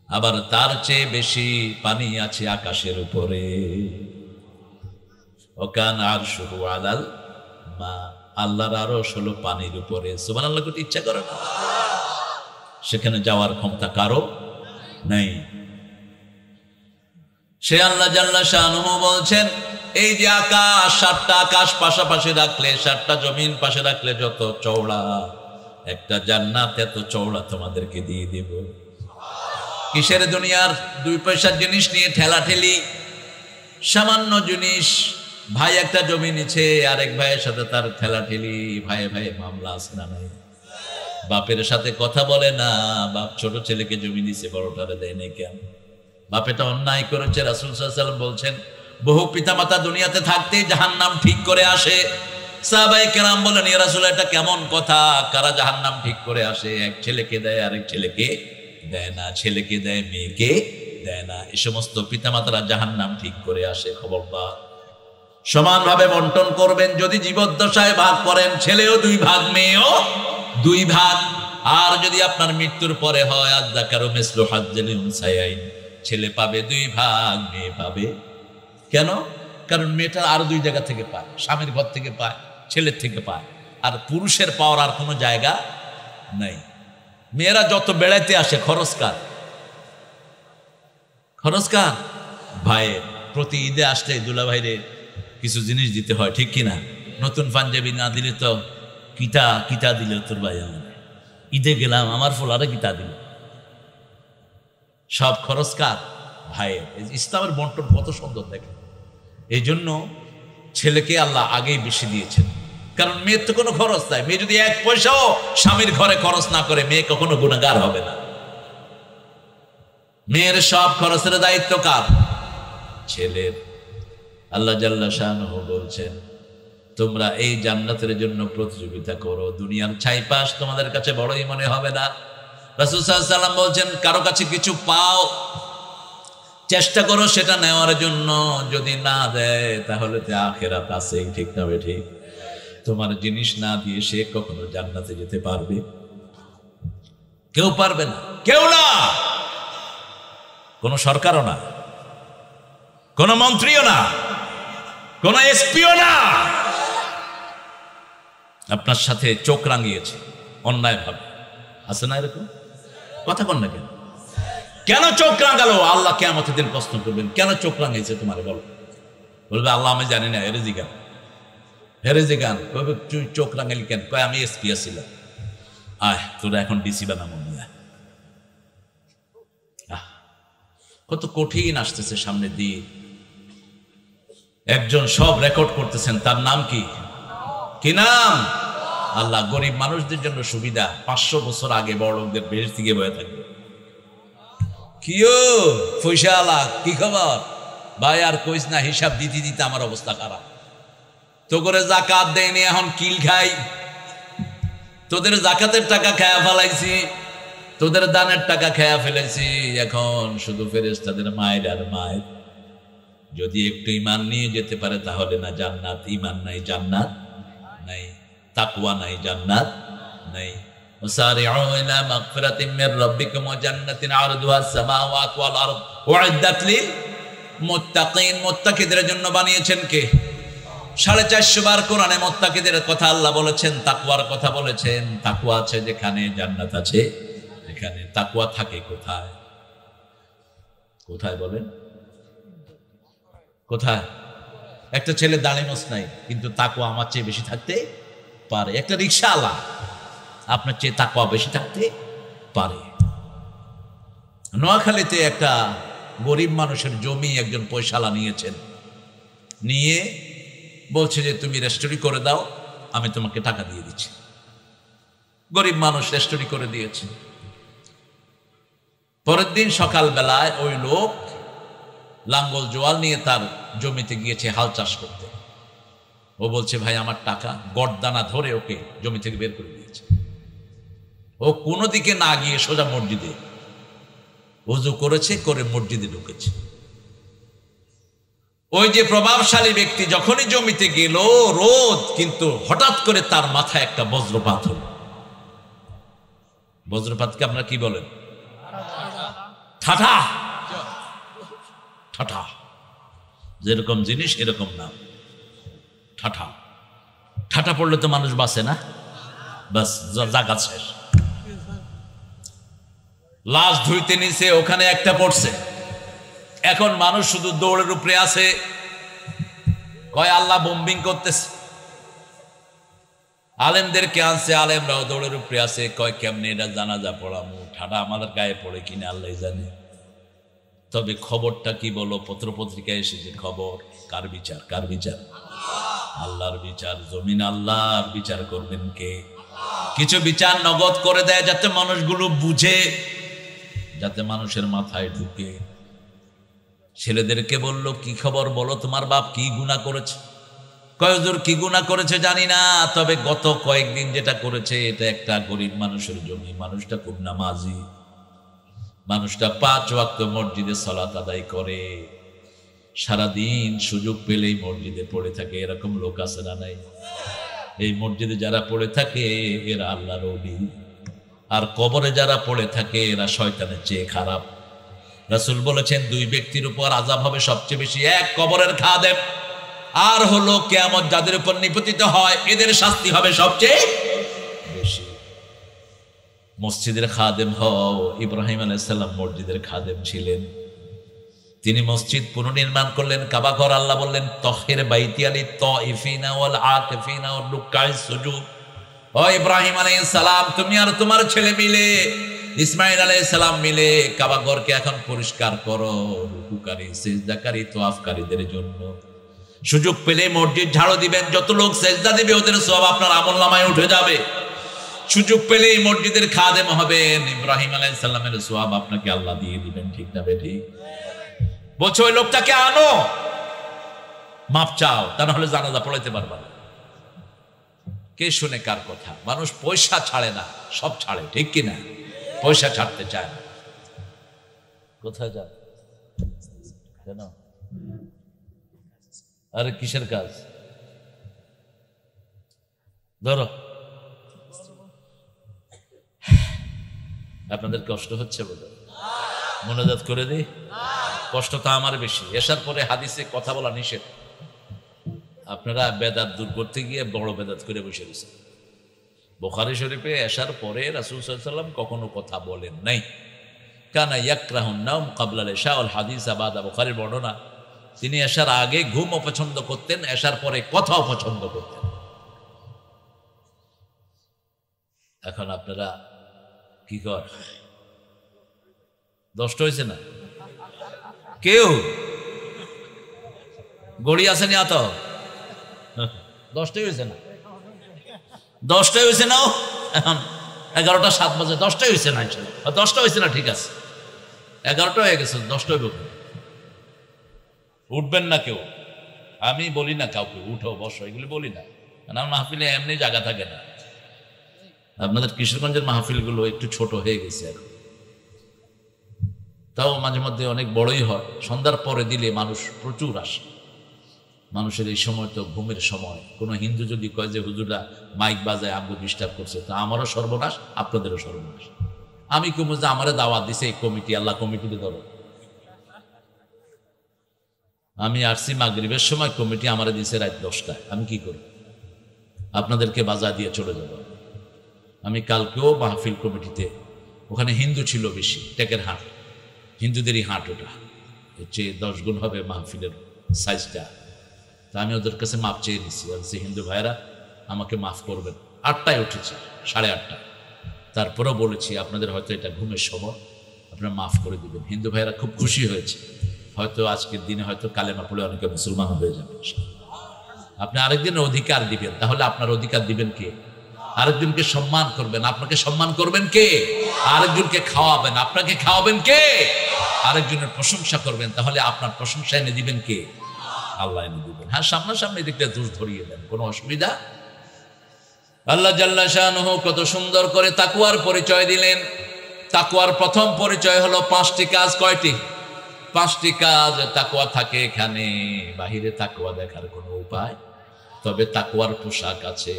আবার তার চেয়ে বেশি পানি আছে আকাশের উপরে। ওকান আরশুহু আলাল মা, আল্লাহর আরশ হলো পানির উপরে। সুবহানাল্লাহ করতে ইচ্ছা করে না? সেখানে যাওয়ার ক্ষমতা কারো নাই। সে আল্লাহ জাল্লা শানুহু বলছেন, এই যে আকাশ, 7টা আকাশ পাশাপাশি রাখলে, 7টা জমিন পাশে রাখলে যত চওড়া, একটা জান্নাত এত চওড়া তোমাদেরকে দিয়ে দেব। কিসের দুনিয়ার 2 পয়সার জিনিস নিয়ে ঠেলাঠেলি, সামান্য জিনিস। ভাই একটা জমি নিচ্ছে, আরেক ভাইয়ের সাথে তার ঠেলাঠেলি, ভাইয়ে ভাইয়ে মামলা আছে না নাই? বাপের সাথে কথা বলে না, বাপ ছোট ছেলেকে জমি দিছে, বড়টারে দেয় নাই কেন? বাপেটা অন্যায় করেছে। রাসূল সাল্লাল্লাহু আলাইহি ওয়াসাল্লাম বলছেন, বহু পিতামাতা দুনিয়াতে থাকতে জাহান্নাম ঠিক করে আসে। সাহাবায়ে কেরাম বলেন, ইয়া রাসূল এটা কেমন কথা? কারা জাহান্নাম ঠিক করে আসে? এক ছেলেকে দেয়, আরেক ছেলেকে দেয় না, ছেলেকে দেয়, মেয়েকে দেয় না। এই সমস্ত পিতামাতারা জাহান্নাম ঠিক করে আসে। খবরদার, সমানভাবে বন্টন করবেন। যদি জীবদ্দশায় ভাগ করেন, ছেলেও 2 ভাগ, মেয়েও 2 ভাগ। আর যদি আপনার মৃত্যুর পরে হয়, আয-যাকারু মিসলু হাজ্জিল উনসায়াইন, ছেলে পাবে 2 ভাগ, মেয়ে পাবে। কেন? কারণ মেয়েটা আরো 2 জায়গা থেকে পায়, স্বামীর ঘর থেকে পায়, ছেলের থেকে পায়। আর পুরুষের পাওয়ার আর কোনো জায়গা নাই। মেয়েরা যত বেড়াইতে আসে, খরচকার, খরচকার ভাইয়ের। প্রতি ঈদে আসলে দুলা ভাইরে কিছু জিনিস দিতে হয়, ঠিক কিনা? নতুন পাঞ্জাবি না দিলে তো কিতা দিলে তোর ভাই, আমার ঈদে গেলাম, আমার ফোলারে কিতা দিল, সব খরচকার ভাইয়ের। ইসলামের বন্টন কত সুন্দর দেখেন। এই জন্য ছেলেকে আল্লাহ আগেই বেশি দিয়েছেন, কারণ মেয়ের তো কোনো খরচ নাই। মেয়ে যদি 1 পয়সাও স্বামীর ঘরে খরচ না করে, মেয়ে কখনো গুনাহগার হবে না। মেয়ের সব খরচের দায়িত্ব কার? ছেলের। আল্লাহ জাল্লা শানুহু বলছেন, তোমরা এই জান্নাতের জন্য প্রতিযোগিতা করো, দুনিয়ার ছাইপাশ তোমাদের কাছে বড়ই মনে হবে না। রাসূল সাল্লাল্লাহু আলাইহি ওয়াসাল্লাম বলছেন, কারো কাছে কিছু পাও, চেষ্টা করো সেটা নেওয়ার জন্য। যদি না দেয়, তাহলে তো আখিরাত আছে, ঠিক না? ঠিক। তোমার জিনিস না দিয়ে সে কখনো জান্নাতে যেতে পারবে? কেউ পারবে না, কেউ না। কোন সরকারও না, কোন মন্ত্রীও না, কোন এসপিও না। আপনার সাথে চোখ রাঙিয়েছে অন্যায় ভাবে, আছে না এরকম? কথা কন না কেন? কেন চোখ রাঙালো? আল্লাহ কিয়ামতের দিন প্রশ্ন করবেন, কেন চোখ রাঙিয়েছে তোমার? বলবে আল্লাহ আমি জানি না, হেরেজি গান। তুই চোখ রাঙালি কেন? কয় আমি এসপি ছিলাম। তোরা এখন ডিসি বানাবো না। কত কঠিন আসতেছে সামনে দিয়ে। একজন সব রেকর্ড করতেছেন, তার নাম কি? কি নাম? আল্লাহ। গরিব মানুষদের জন্য সুবিধা, 500 বছর আগে বড় লোকদের বেশ থেকে বয়ে থাকবে। কিও পয়সা আলা, কি খবর ভাই? আর কইস না, হিসাব দিতে দিতে আমার অবস্থা খারাপ। তো করে জাকাত দেয়নি, এখন কিল খাই। তোদের জাকাতের টাকা খায়া ফেলাইছি, তোদের দানের টাকা খায়া ফেলেছি। এখন শুধু ফেরেশতাদের মায়ের আর মায়ের। যদি একটু ঈমান নিয়ে যেতে পারে, তাহলে না জান্নাত। ঈমান নাই, জান্নাত নাই। তাকওয়া নাই, জান্নাত নাই। وسارعوا إلى مغفرة من ربكم وجنة عرضها السماوات والأرض أعدت للمتقين। মুত্তাকিদের জন্য বানিয়েছেন কে? 450 বার কোরআনে মুত্তাকিদের কথা আল্লাহ বলেছেন, তাকওয়ার কথা বলেছেন। তাকওয়া আছে যেখানে, জান্নাত আছে এখানে। তাকওয়া থাকে কোথায়? কোথায় বলেন? কোথায়? একটা ছেলে দাঁড়িমস নাই, কিন্তু তাকওয়া আমার চেয়ে বেশি থাকতে পারে। একটা রিক্সাওয়ালা আপনার চেয়ে তাকওয়া বেশি থাকতে পারে। নোয়াখালীতে একটা গরিব মানুষের জমি একজন পয়সালা নিয়েছেন, নিয়ে বলছে যে তুমি রেস্টোরি করে দাও, আমি তোমাকে টাকা দিয়ে দিচ্ছি। গরিব মানুষ রেস্টোরি করে দিয়েছে। পরের দিন সকালবেলায় ওই লোক লাঙ্গল জোয়াল নিয়ে তার জমিতে গিয়েছে হাল চাষ করতে। ও বলছে ভাই আমার টাকা, গড়দানা ধরে ওকে জমি থেকে বের করে দিয়েছে। ও কোনো দিকে না গিয়ে সোজা মসজিদে ওযু করেছে, করে মসজিদে ঢুকেছে। ওই যে প্রভাবশালী ব্যক্তি যখনই জমিতে গেল রোদ, কিন্তু হঠাৎ করে তার মাথায় একটা বজ্রপাত হল। বজ্রপাতকে আপনারা কি বলেন? ঠাঠা। ঠাঠা, যেরকম জিনিস এরকম নাম, ঠাঠা। ঠাঠা পড়লে তো মানুষ বাঁচে না, বাস জায়গা শেষ। লাশ ধুইতে নিছে, ওখানে একটা পড়ছে। এখন মানুষ শুধু দৌড়ের উপরে আছে, কয় আল্লাহ বোম্বিং করতেছে। আলেমদেরকে আনছে, আলেমরাও দৌড়ের উপরে আছে, কয় কেমনে এটা জানাজা পড়ামু, ঠাডা আমাদের গায়ে পড়ে কিনা আল্লাহ জানে। তবে খবরটা কি বলো, পত্রপত্রিকায় এসেছে খবর। কার বিচার? কার বিচার? আল্লাহর বিচার। জমিন আল্লাহর বিচার করবেন কে? কিছু বিচার নগদ করে দেয় যাতে মানুষগুলো বুঝে, যাতে মানুষের মাথায় ঢুকে। ছেলেদেরকে বলল কি খবর বলো, তোমার বাপ কি গুনাহ করেছে? কয় হুজুর কি গুনাহ করেছে জানি না, তবে গত কয়েকদিন যেটা করেছে এটা একটা গরিব মানুষের জমি। মানুষটা খুব নামাজি, মানুষটা 5 ওয়াক্ত মসজিদে সালাত আদায় করে, সারাদিন সুযোগ পেলেই মসজিদে পড়ে থাকে। এরকম লোক আছে না নাই? এই মসজিদে যারা পড়ে থাকে এরা আল্লাহর ওলি, আর কবরে যারা পড়ে থাকে এরা শয়তানের চেয়ে খারাপ। রাসূল বলেছেন 2 ব্যক্তির উপর আযাব হবে সবচেয়ে বেশি, এক কবরের খাদেম, আর হলো কিয়ামত যাদের উপর নিপতিত হয় এদের শাস্তি হবে সবচেয়ে বেশি। মসজিদের খাদেম হও। ইব্রাহিম আলাইহিস সালাম মসজিদের খাদেম ছিলেন। তিনি মসজিদ পুনর্নির্মাণ করলেন, কাবা ঘর। আল্লাহ বললেন তাহির বাইতি আলিত তাইফিনা ওয়াল আকিফিনা ওয়াল রুকআস সুজুদ। ও ইব্রাহিম আলাইহিস সালাম, তুমি আর তোমার ছেলে মিলে, ইসমাইল আলাইহিস সালাম মিলে কাবা ঘরকে এখন পরিষ্কার করো রুকুকারী, সিজদাকারী, তাওয়াফকারীদের জন্য। সুযোগ পেলে মসজিদ ঝাড়ু দিবেন, যত লোক সিজদা দিবে ওদের সওয়াব আপনার আমলনামায় উঠে যাবে। সুযোগ পেলেই মসজিদের খাদেম হবেন, ইব্রাহিম আলাইহিস সালামের সওয়াব আপনাকে আল্লাহ দিয়ে দিবেন। ঠিক না বেঠিক? বলছো ওই লোকটাকে আনো, মাপ চাও, তা না হলে জানাজা পড়াইতে পারবা না। কে শুনে কার কথা? মানুষ পয়সা ছাড়ে না, সব ছাড়ে, ঠিক কিনা? পয়সা ছাড়তে চায় না। কোথায় যান? কেন? আরে কিসের কাজ? ধরো, আপনাদের কষ্ট হচ্ছে বলে মোনাজাত করে দিই। কষ্ট তো আমার বেশি। এসার পরে হাদিসে কথা বলা নিষেধ। আপনারা বেদাত দূর করতে গিয়ে বড় বেদাত করে বসে গেছেন। বুখারী শরীফে এসার পরে রাসূল সাল্লাল্লাহু আলাইহি ওয়াসাল্লাম কখনো কথা বলেন নাই। কানা ইয়াকরাহুন নাওম ক্বাবলা ইশা ওয়াল হাদিস বাদা। বুখারীর বর্ণনা, তিনি এসার আগে ঘুম অপছন্দ করতেন, এসার পরে কথা অপছন্দ করতেন। এখন আপনারা কি কর? 10টা হয়েছে না? কেউ গড়ি আসেনি? আত 10টাই হয়েছে না? 10টাই হয়েছে না? এখন 11টা 7 বাজে, 10টাই হয়েছে না? 10টা হয়েছে না? ঠিক আছে, 11টা হয়ে গেছে, 10টা হইব। উঠবেন না কেউ, আমি বলি না কাউকে উঠো বসো, এগুলি বলি না, কারণ আমার মাহফিলে এমনি জায়গা থাকে না। আপনাদের কিশোরগঞ্জের মাহফিলগুলো একটু ছোট হয়ে গেছে এখন, তাও মাঝে মধ্যে অনেক বড়ই হয়। সন্ধ্যার পরে দিলে মানুষ প্রচুর আসে। মানুষের এই সময় তো ঘুমের সময়। কোনো হিন্দু যদি কয় যে হুজুররা মাইক বাজায় আমগো ডিস্টার্ব করছে, তা আমারও সর্বনাশ, আপনাদেরও সর্বনাশ। আমি কম যে আমারে দাওয়াত দিছে এই কমিটি, আল্লাহ কমিটিতে ধরো। আমি আসছি মাগরিবের সময়, কমিটি আমারে দিছে রাত 10টায়, আমি কি করব? আপনাদেরকে বাজার দিয়ে চলে যাব। আমি কালকেও মাহফিল কমিটিতে, ওখানে হিন্দু ছিল বেশি, টেকের হাট, হিন্দুদেরই হাট, ওটা হচ্ছে 10 গুণ হবে মাহফিলের সাইজটা। তা আমি ওদের কাছে মাপ চেয়ে নিচ্ছি, বলছি হিন্দু ভাইরা আমাকে মাফ করবেন। 8টায় উঠেছি, 8:30। তারপরেও বলেছি আপনাদের হয়তো এটা ঘুমের সময়, আপনারা মাফ করে দিবেন। হিন্দু ভাইরা খুব খুশি হয়েছে, হয়তো আজকের দিনে হয়তো কালেমা পড়ে অনেকে মুসলমান হয়ে যাবে। আপনি আরেকজনের অধিকার দিবেন, তাহলে আপনার অধিকার দিবেন কে? আরেকজনকে সম্মান করবেন, আপনাকে সম্মান করবেন কে? আরেকজনকে খাওয়াবেন, আপনাকে খাওয়াবেন কে? আরেকজনের প্রশংসা করবেন, তাহলে আপনার প্রশংসা এনে দিবেন কে? আল্লাহ এনে দিবেন। হ্যাঁ, সামনাসামনি দেখলে দোষ ধরিয়ে দেন, কোনো অসুবিধা। আল্লাহ জাল্লা শাআনুহু কত সুন্দর করে তাকওয়ার পরিচয় দিলেন। তাকওয়ার প্রথম পরিচয় হলো 5টি কাজ। কয়টি? 5টি কাজ। তাকওয়া থাকে এখানে, বাহিরে তাকওয়া দেখার কোনো উপায়? তবে তাকওয়ার পোশাক আছে।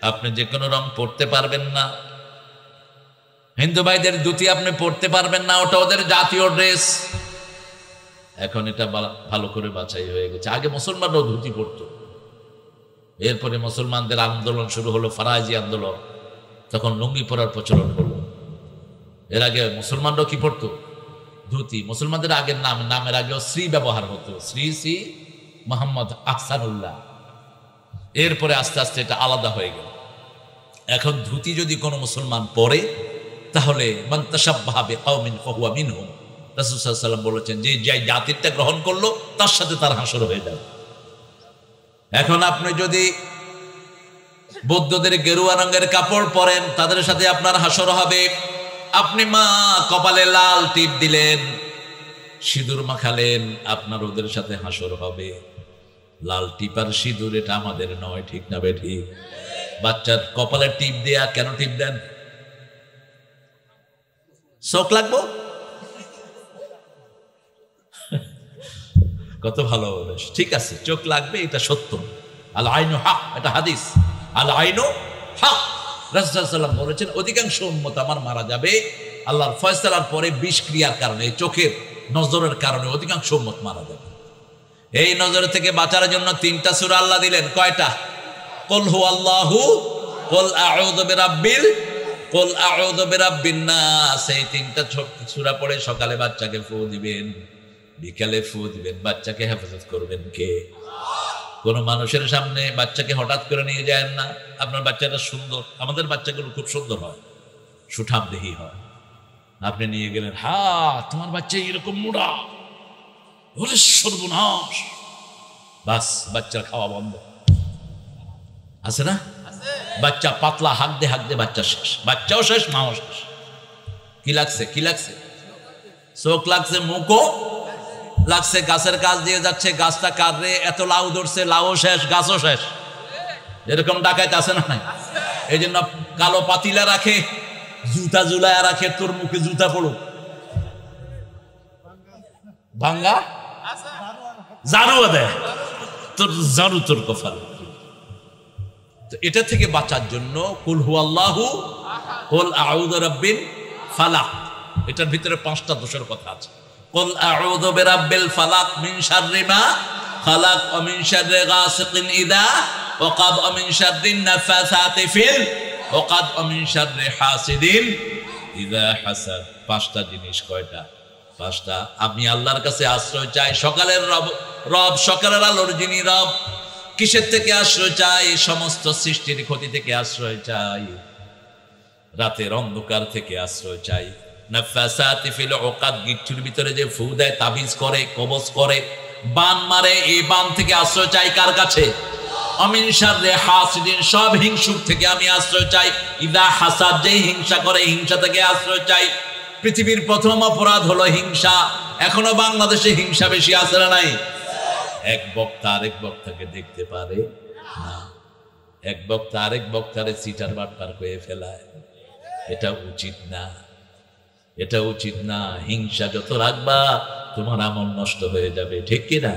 আপনি যে কোনো রং পরতে পারবেন না। হিন্দু ভাইদের ধুতি আপনি পরতে পারবেন না, ওটা ওদের জাতীয় ড্রেস। এখন এটা ভালো করে বাছাই হয়ে গেছে। আগে মুসলমানরাও ধুতি পরতো, এরপরে মুসলমানদের আন্দোলন শুরু হলো, ফারাজি আন্দোলন, তখন লুঙ্গি পরার প্রচলন হলো। এর আগে মুসলমানরাও কি পরতো? ধুতি। মুসলমানদের আগের নামের আগেও শ্রী ব্যবহার হতো, শ্রী শ্রী মোহাম্মদ আহসানুল্লাহ। এরপরে আস্তে আস্তে এটা আলাদা হয়ে গেল। এখন ধুতি যদি কোনো মুসলমান পরে, তাহলে মান তাশাব্বাহা বিকাওমিন ফাহুয়া মিনহুম। রাসূল সাল্লাল্লাহু আলাইহি ওয়াসাল্লাম বলেছেন যে জাতিটা গ্রহণ করলো তার সাথে তার হাসর হয়ে যাবে। এখন আপনি যদি বৌদ্ধদের গেরুয়া রঙের কাপড় পরেন, তাদের সাথে আপনার হাসর হবে। আপনি মা কপালে লাল টিপ দিলেন, সিঁদুর মাখালেন, আপনার ওদের সাথে হাসর হবে। লাল টিপ আর সিঁদুর এটা আমাদের নয়, ঠিক না বেঠিক? বাচ্চার কপালে টিপ দেয়া কেন টিপ দেন? চোখ লাগবো? কত ভালো, ঠিক আছে, চোখ লাগবে, এটা সত্য। আল আইনু হক, এটা হাদিস। আল আইনু হক। রাসূল সাল্লাল্লাহু আলাইহি ওয়াসাল্লাম বলেছেন অধিকাংশ উম্মত আমার মারা যাবে আল্লাহর ফয়সালার পরে বিষক্রিয়ার কারণে, চোখের নজরের কারণে অধিকাংশ উম্মত মারা যাবে। এই নজর থেকে বাঁচার জন্য 3টা সূরা আল্লাহ দিলেন। কয়টা? কুল হুয়াল্লাহু, কুল আউযু বিরাব্বিল, কুল আউযু বিরাব্বিন নাস। এই 3টা সূরা পড়ে সকালে বাচ্চাকে ফু দিবেন, বিকালে ফু দিবেন। বাচ্চাকে হেফাজত করবেন কে? কোন মানুষের সামনে বাচ্চাকে হঠাৎ করে নিয়ে যায় না। আপনার বাচ্চাটা সুন্দর, আমাদের বাচ্চাগুলো খুব সুন্দর হয়, সুঠাম দেহি হয়। আপনি নিয়ে গেলেন, হ্যাঁ তোমার বাচ্চা এরকম মোড়া, বলে সর্বনাশ, বাস বাচ্চার খাওয়া বন্ধ। আছে না? বাচ্চা পাতলা, হাঁকতে হাঁকতে বাচ্চা শেষ, বাচ্চাও শেষ, মাও শেষ। কি লাগছে? কি লাগছে? চোখ লাগছে, মুখও লাগছে। গাছের কাজ দিয়ে যাচ্ছে, গাছটা কাটরে এত লাউ ধরছে, লাউ শেষ, গাছও শেষ। এরকম ডাকাইতে আছে না নাই? এই জন্য কালো পাতিলা রাখে, জুতা ঝুলায় রাখে, তোর মুখে জুতা পড়ুক। ভাঙ্গা ঝাড়ু দেয়, তোর ঝাড়ু তোর কপালে। তো এটা থেকে বাঁচার জন্য কুল হুয়াল্লাহু, কুল আউযু বিরাব্বিল ফালাক, এটার ভিতরে 5টা দোষের কথা আছে। কুল আউযু বিরাব্বিল ফালাক মিন শাররি মা খালাক ওয়া মিন শাররি গাসিকিন ইযা ওয়াকাব ওয়া মিন শাররিন নাফাসাতি ফিল ওয়াকাদ ওয়া মিন শাররি হাসিদিন ইযা হাসাদ। 5টা জিনিস। কয়টা? 5টা। আমি আল্লাহর কাছে আশ্রয় চাই, সকালের রব, সকালের আলোর যিনি রব। কিসের থেকে আশ্রয় চাই? সমস্ত সৃষ্টির ক্ষতি থেকে আশ্রয় চাই, রাতের অন্ধকার থেকে আশ্রয় চাই। নাফাসাতি ফিল উকাদ, গিট্টুর ভিতরে যে ফু দেয়, তাবিজ করে, কবজ করে, বান মারে, এই বান থেকে আশ্রয় চাই কার কাছে? আমিন শাররি হাসিদিন, সব হিংসুক থেকে আমি আশ্রয় চাই। ইদা হাসাদ, যে হিংসা করে, হিংসা থেকে আশ্রয় চাই। পৃথিবীর প্রথম অপরাধ হলো হিংসা। এখনো বাংলাদেশে হিংসা বেশি আছে না নাই? এক বক্তা আরেক বক্তাকে দেখতে পারে না, এক বক্তা আরেক বক্তারে সিটার বাটপার করে ফেলায়। এটা উচিত না, এটা উচিত না। হিংসা যত রাখবা তোমার আমল নষ্ট হয়ে যাবে, ঠিক কিনা?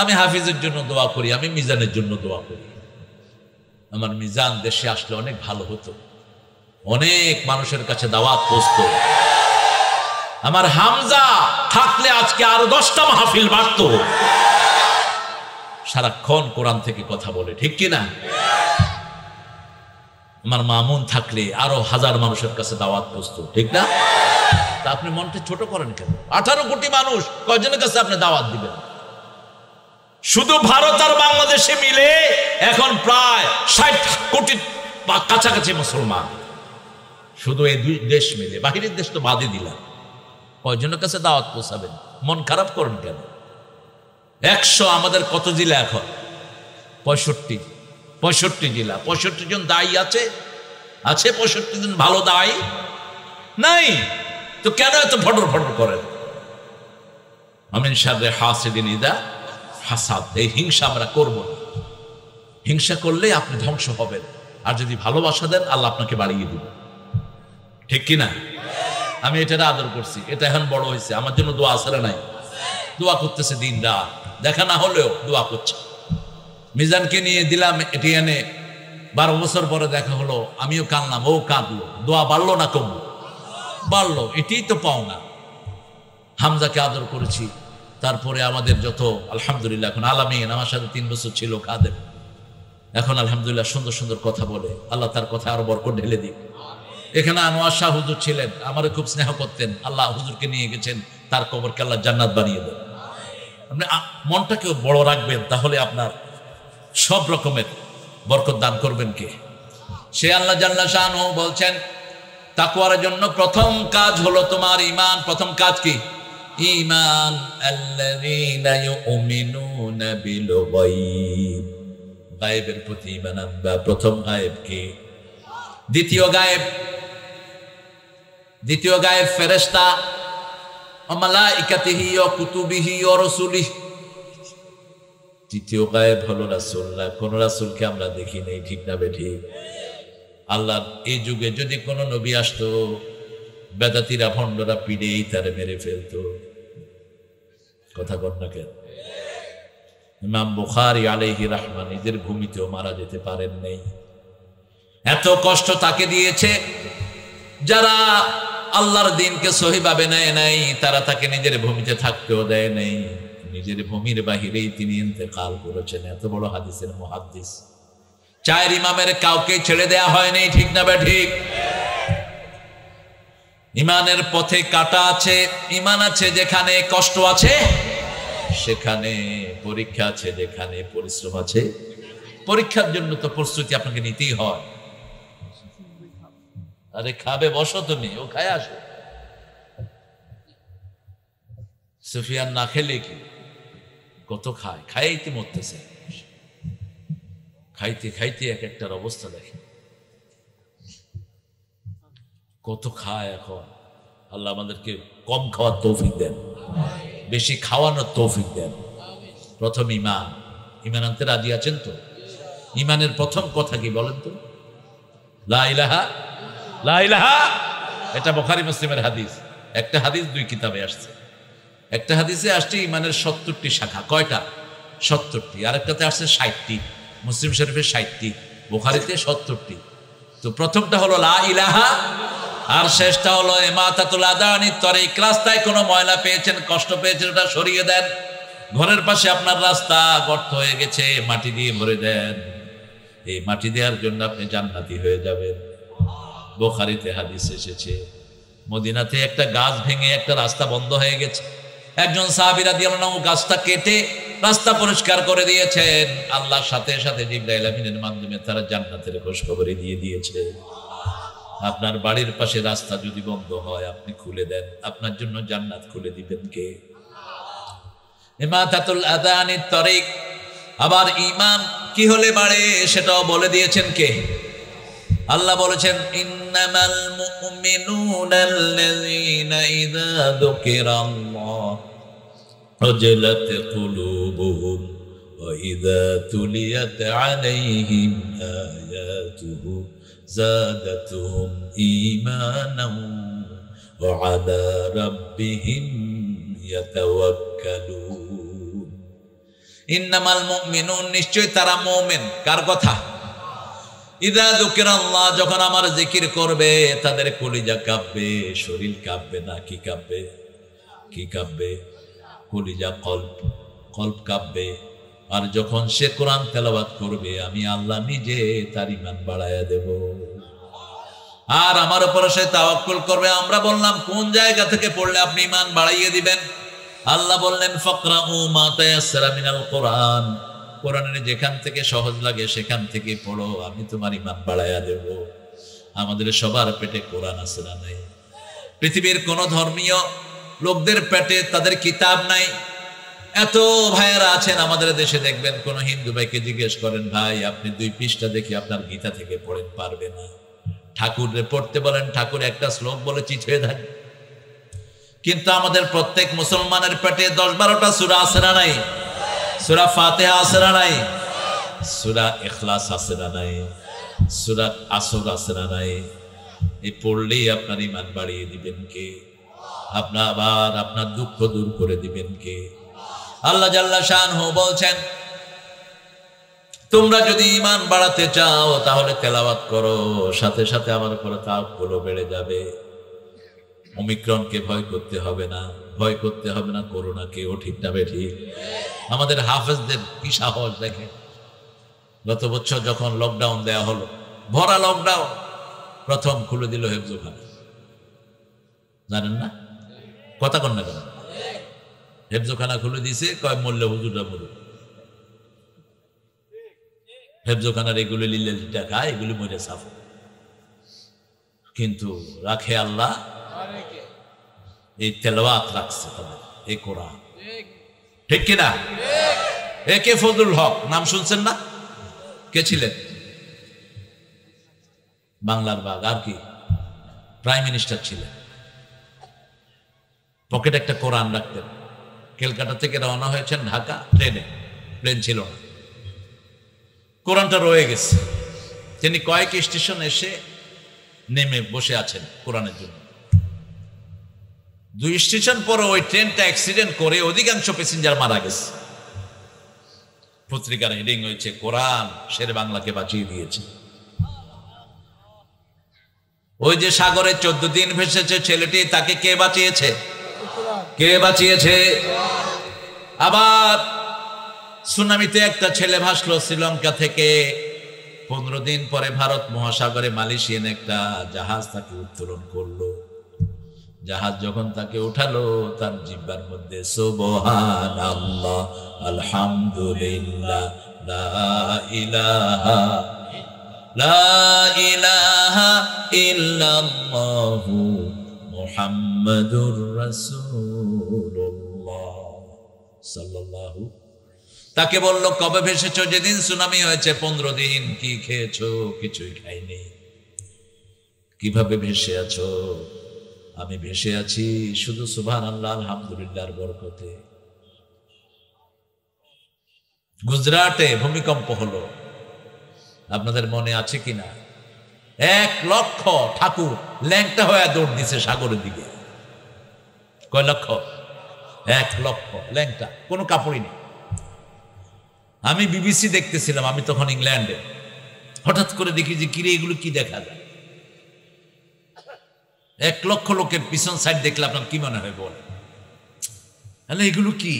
আমি হাফিজের জন্য দোয়া করি, আমি মিজানের জন্য দোয়া করি। আমার মিজান দেশে আসলে অনেক ভালো হতো, অনেক মানুষের কাছে দাওয়াত পৌঁছতো। আমার হামজা থাকলে আজকে আরো 10টা মাহফিল বাড়তো। সারাক্ষণ কোরআন থেকে কথা বলে, ঠিক কিনা? আমার মামুন থাকলে আরো 1000 মানুষের কাছে দাওয়াত পৌঁছতো, ঠিক না? তা আপনি মনটা ছোট করেন কেন? 18 কোটি মানুষ, কয়জনের কাছে আপনি দাওয়াত দিবেন? শুধু ভারত আর বাংলাদেশে মিলে এখন প্রায় 60 কোটি কাছাকাছি মুসলমান, শুধু এই দুই দেশ মিলে। বাহিরের দেশ তো বাদই দিলাম, কয়জনের কাছে দাওয়াত পৌঁছাবেন? মন খারাপ করেন কেন? 100 আমাদের কত জেলা এখন? 65 জেলা। 65 জন দায়ী আছে? 65 জন ভালো দায়ী নাই তো কেন এত ফটর ফটর করেন? আমিন শাররে হাসিদিন ইদা হাসাদ। এই হিংসা আমরা করব না। হিংসা করলে আপনি ধ্বংস হবেন, আর যদি ভালোবাসা দেন আল্লাহ আপনাকে বাড়িয়ে দিবেন। ঠিক কিনা? আমি এটার আদর করছি, এটা এখন বড় হয়েছে, আমার জন্য দোয়া আসলে নাই, দোয়া করতেছে দিন রাত, দেখা না হলেও দোয়া করছে। মিজানকে নিয়ে দিলাম এটি এনে, 12 বছর পরে দেখা হলো, আমিও কাঁদলাম, ও কাঁদলো, দোয়া বাড়লো না কমলো? বাড়লো। এটাই তো পাওনা। হামজাকে আদর করেছি, তারপরে আমাদের যত আলহামদুলিল্লাহ এখন আলামিন আমার সাথে 3 বছর ছিল কাদের, এখন আলহামদুলিল্লাহ সুন্দর সুন্দর কথা বলে, আল্লাহ তার কথা আরো বরকত ঢেলে দিক। এখানে আনোয়ার শাহ হুজুর ছিলেন, আমারে খুব স্নেহ করতেন, আল্লাহ হুজুরকে নিয়ে গেছেন, তার কবরকে আল্লাহ জান্নাত বানিয়ে দেন। আপনি মনটাকে বড় রাখবেন, তাহলে আপনার সব রকমের বরকত দান করবেন কে? সে আল্লাহ জাল্লা শানহু বলছেন তাকওয়ার জন্য প্রথম কাজ হলো তোমার ঈমান। প্রথম কাজ কি? ঈমান। আল্লাযীনা ইউমিনুনা বিল গায়ব, গায়েবের প্রতি ঈমান আনবা। প্রথম গায়েব কি? দ্বিতীয় গায়েব ফেরেশতা, ও মালাইকাতিহি ও কুতুবিহি ও রাসূলিহি। তৃতীয় গায়েব হলো রাসূলরা। কোন রাসূলকে আমরা দেখি নাই, ঠিক না বেঠিক? আল্লাহ এই যুগে যদি কোনো নবী আসতো, বেদাতিরা ভণ্ডরা পিড়েই তারে মেরে ফেলতো। কথা কর না কেন? ইমাম বুখারী আলাইহি রাহমান নিজের ভূমিতেও মারা যেতে পারেন নাই। এত কষ্ট তাকে দিয়েছে, যারা আল্লাহর দিনকে সহিভাবে নেয় নাই, তারা তাকে নিজের ভূমিতে থাকতেও দেয় নাই। নিজের ভূমির বাহিরেই তিনি ইন্তেকাল করেছেন। এত বড় হাদিসের মুহাদ্দিস। 4 ইমামের কাউকে ছেড়ে দেয়া হয়নি, ঠিক না ঠিক? ইমানের পথে কাটা আছে, ইমান আছে যেখানে কষ্ট আছে, সেখানে পরীক্ষা আছে, যেখানে পরিশ্রম আছে। পরীক্ষার জন্য তো প্রস্তুতি আপনাকে নিতেই হয়। আরে খাবে, বসো তুমি, ও খায় আসো। সুফিয়ান না খেলে কি কত খায়, খাইতে মরতেছে, খাইতে খাইতে এক একটার অবস্থা দেখে, কত খায়। এখন আল্লাহ আমাদেরকে কম খাওয়ার তৌফিক দেন, বেশি খাওয়ানোর তৌফিক দেন। প্রথম ঈমান। ঈমান আনতে রাজি আছেন তো? ঈমানের প্রথম কথা কি বলেন তো? লা ইলাহা, লা ইলাহা। এটা বুখারী মুসলিমের হাদিস। একটা হাদিস 2 কিতাবে আসছে। একটা হাদিসে আসছে ঈমানের 70টি শাখা। কয়টা? 70টি। আরেকটাতে আসছে 60টি। মুসলিম শরীফে 60টি, বুখারীতে 70টি। তো প্রথমটা হলো লা ইলাহা, আর শেষটা হলো ইমাতাতুল আযা আনিত তরিক। রাস্তায় কোনো ময়লা পেয়েছেন, কষ্ট পেয়েছেন, ওটা সরিয়ে দেন। ঘরের পাশে আপনার রাস্তা গর্ত হয়ে গেছে, মাটি দিয়ে ভরে দেন। এই মাটি দেওয়ার জন্য আপনি জান্নাতি হয়ে যাবেন। বুখারীতে হাদিস এসেছে, মদিনাতে একটা গাছ ভেঙে একটা রাস্তা বন্ধ হয়ে গেছে। একজন সাহাবী রাদিয়াল্লাহু আনহু গাছটা কেটে রাস্তা পরিষ্কার করে দিয়েছেন। আল্লাহর সাথে সাথে জিবরাইল আমিনের মাধ্যমে তারা জান্নাতের খোঁজখবরি দিয়ে দিয়েছে। আপনার বাড়ির পাশে রাস্তা যদি বন্ধ হয়, আপনি খুলে দেন, আপনার জন্য জান্নাত খুলে দিবেন কে? ইমাতাতুল আযা আনিত তরিক। আবার ঈমান কি হলে বাড়ে সেটাও বলে দিয়েছেন কে? আল্লাহ বলেছেন ইন্নামাল মুমিনুনাল্লাযীনা ইযা যুকিরাল্লাহ ওয়াজিলাত কুলুবুহুম ওয়া ইযা তুলিয়াত আলাইহিম আয়াতুহু যাদাতুহুম ঈমানাও ওয়া আলা রাব্বিহিম ইয়াতাওয়াক্কালুন। ইন্নামাল মুমিনুন, নিশ্চয় তারা মুমিন। কার কথা? ইযা যুকিরাল্লাহ, যখন আমার জিকির করবে তাদের কলিজা কাঁপবে, শরীর কাঁপবে না। কি কাঁপবে? কি কাঁপবে? কলিজা, কল্প কাঁপবে। আর যখন সে কোরআন তেলাওয়াত করবে, আমি আল্লাহ নিজে তার ঈমান বাড়ায়া দেব, আর আমার উপরে সে তাওয়াক্কুল করবে। আমরা বললাম কোন জায়গা থেকে পড়লে আপনি ঈমান বাড়াইয়ে দিবেন? আল্লাহ বললেন ফাকরাউ মা তায়াসসারা মিনাল কোরআন, কোরআনের যেখান থেকে সহজ লাগে সেখান থেকে পড়ো, আমি তোমার ঈমান বাড়ায়া দেব। আমাদের সবার পেটে কোরআন আছে না নাই? পৃথিবীর কোন ধর্মীয় লোকদের পেটে তাদের কিতাব নাই? এত ভাইয়েরা আছেন আমাদের দেশে, দেখবেন কোন হিন্দু ভাইকে জিজ্ঞেস করেন, ভাই আপনি 2 পৃষ্ঠা দেখি আপনার গীতা থেকে পড়েন, পারবে না। ঠাকুরের পড়তে বলেন, ঠাকুর একটা শ্লোক বলে চিৎ হয়ে থাকে। কিন্তু আমাদের প্রত্যেক মুসলমানের পেটে 10-12টা সূরা আছে না নাই? সূরা ফাতিহা আছে না নাই? সূরা ইখলাস আছে না নাই? সূরা আসর আছে না নাই? এই পড়লেই আপনার ঈমান বাড়িয়ে দিবেন কে? আপনার দুঃখ দূর করে দিবেন কে? আল্লাহ জাল্লা শানহু বলছেন, তোমরা যদি ঈমান বাড়াতে চাও তাহলে তেলাওয়াত করো, সাথে সাথে আমার উপর তাওয়াক্কুল বেড়ে যাবে। ওমিক্রনকে ভয় করতে হবে না, ভয় করতে হবে না করোনাকে। ও ঠিক না বেঠিক? আমাদের হাফেজদের কি সাহস দেখেন। গত বছর যখন লকডাউন দেয়া হলো, ভরা লকডাউন, প্রথম খুলে দিল হেফজোখানা। জানেন না? কথা কন না কেন? হেফজোখানা খুলে দিছে, কয় মরলে হুজুররা মরুক। হেফজোখানার এগুলি লিলে টাকা, এগুলি মরে সাফ। কিন্তু রাখে আল্লাহ, এই তেলাওয়াত রাখছে তাদের, এই কোরআন। ঠিক কিনা? একে ফজলুল হক নাম শুনছেন না? কে ছিলেন? বাংলার বাঘ। আর কি? প্রাইম মিনিস্টার ছিলেন। পকেটে একটা কোরআন রাখতেন। ক্যালকাটা থেকে রওনা হয়েছেন ঢাকা ট্রেনে, প্লেন ছিল না, কোরআনটা রয়ে গেছে। তিনি কয়েক স্টেশন এসে নেমে বসে আছেন কোরআনের জন্য। 2 স্টেশন পরে ওই ট্রেনটা অ্যাক্সিডেন্ট করে অধিকাংশ প্যাসেঞ্জার মারা গেছে। পত্রিকার হেডিং হয়েছে, কোরআন শের বাংলাকে বাঁচিয়ে দিয়েছে। ওই যে সাগরে 14 দিন ভেসেছে ছেলেটি, তাকে কে বাঁচিয়েছে? কে বাঁচিয়েছে? আবার সুনামিতে একটা ছেলে ভাসলো শ্রীলঙ্কা থেকে, 15 দিন পরে ভারত মহাসাগরে মালয়েশিয়ান একটা জাহাজ তাকে উত্তোলন করলো। জাহাজ যখন তাকে উঠালো, তার জিহ্বার মধ্যে সুবহানাল্লাহ, আলহামদুলিল্লাহ, লা ইলাহা ইল্লাল্লাহু মুহাম্মাদুর রাসূলুল্লাহ সাল্লাল্লাহু। তাকে বলল, কবে ভেসেছো? যেদিন সুনামি হয়েছে। 15 দিন। কি খেয়েছো? কিছুই খাইনি। কিভাবে ভেসে আছো? আমি ভেসে আছি শুধু সুবহানাল্লাহ আলহামদুলিল্লাহর বরকতে। গুজরাটে ভূমিকম্প হলো, আপনাদের মনে আছে কিনা? 1 লক্ষ ঠাকুর ল্যাংটা হয়ে দৌড় দিছে সাগরের দিকে। কয় লক্ষ? 1 লক্ষ ল্যাংটা, কোনো কাপড়ই নেই। আমি বিবিসি দেখতেছিলাম, আমি তখন ইংল্যান্ডে। হঠাৎ করে দেখি যে কিরে এগুলো কি দেখা যায়। 1 লক্ষ লোকের পিছন সাইড দেখলে আপনার কি মনে হয় বলে? তাহলে এগুলো কি?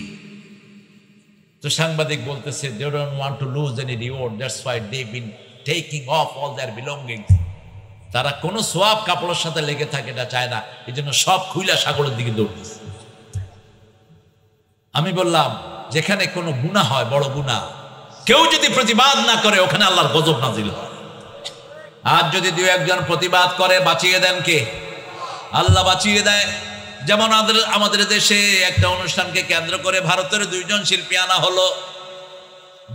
তো সাংবাদিক বলতেছে, they don't want to lose any reward, that's why they've been taking off all their belongings. তারা কোনো সোয়াব কাপড়ের সাথে লেগে থাকে এটা চায় না, এই জন্য সব খুইলা সাগরের দিকে দৌড়তেছে। আমি বললাম, যেখানে কোনো গুনাহ হয়, বড় গুনাহ, কেউ যদি প্রতিবাদ না করে ওখানে আল্লাহর গজব নাজিল হয়। আর যদি 2-1 জন প্রতিবাদ করে, বাঁচিয়ে দেন কে? আল্লাহ বাঁচিয়ে দেয়। যেমন আমাদের দেশে একটা অনুষ্ঠানকে কেন্দ্র করে ভারতের 2 জন শিল্পী আনা হলো।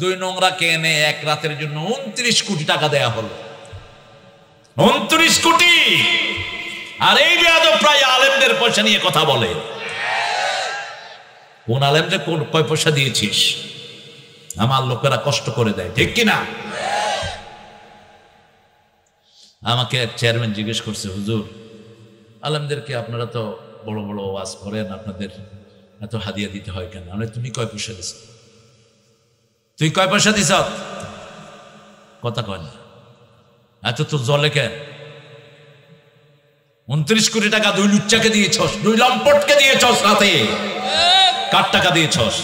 2 নোংরাকে এনে 1 রাতের জন্য 29 কোটি টাকা দেয়া হলো। 29 কোটি! আর এই বেয়াদব প্রায় আলেমদের পয়সা নিয়ে কথা বলে। কোন আলেমরে কয় পয়সা দিয়েছিস? আমার লোকেরা কষ্ট করে দেয়, ঠিক কিনা? আমাকে এক চেয়ারম্যান জিজ্ঞেস করছে, হুজুর আলেমদেরকে আপনারা তো বড় বড় ওয়াজ করেন, আপনাদের এত হাদিয়া দিতে হয় কেন? মানে তুমি কয় পয়সা দিছ? তুই কয় পয়সা দিছ? কথা কয় না। এত তো জলে কেন? 29 কোটি টাকা 2 লুচ্চাকে দিয়েছস, 2 লম্পটকে দিয়েছস রাতে। কার টাকা দিয়েছস?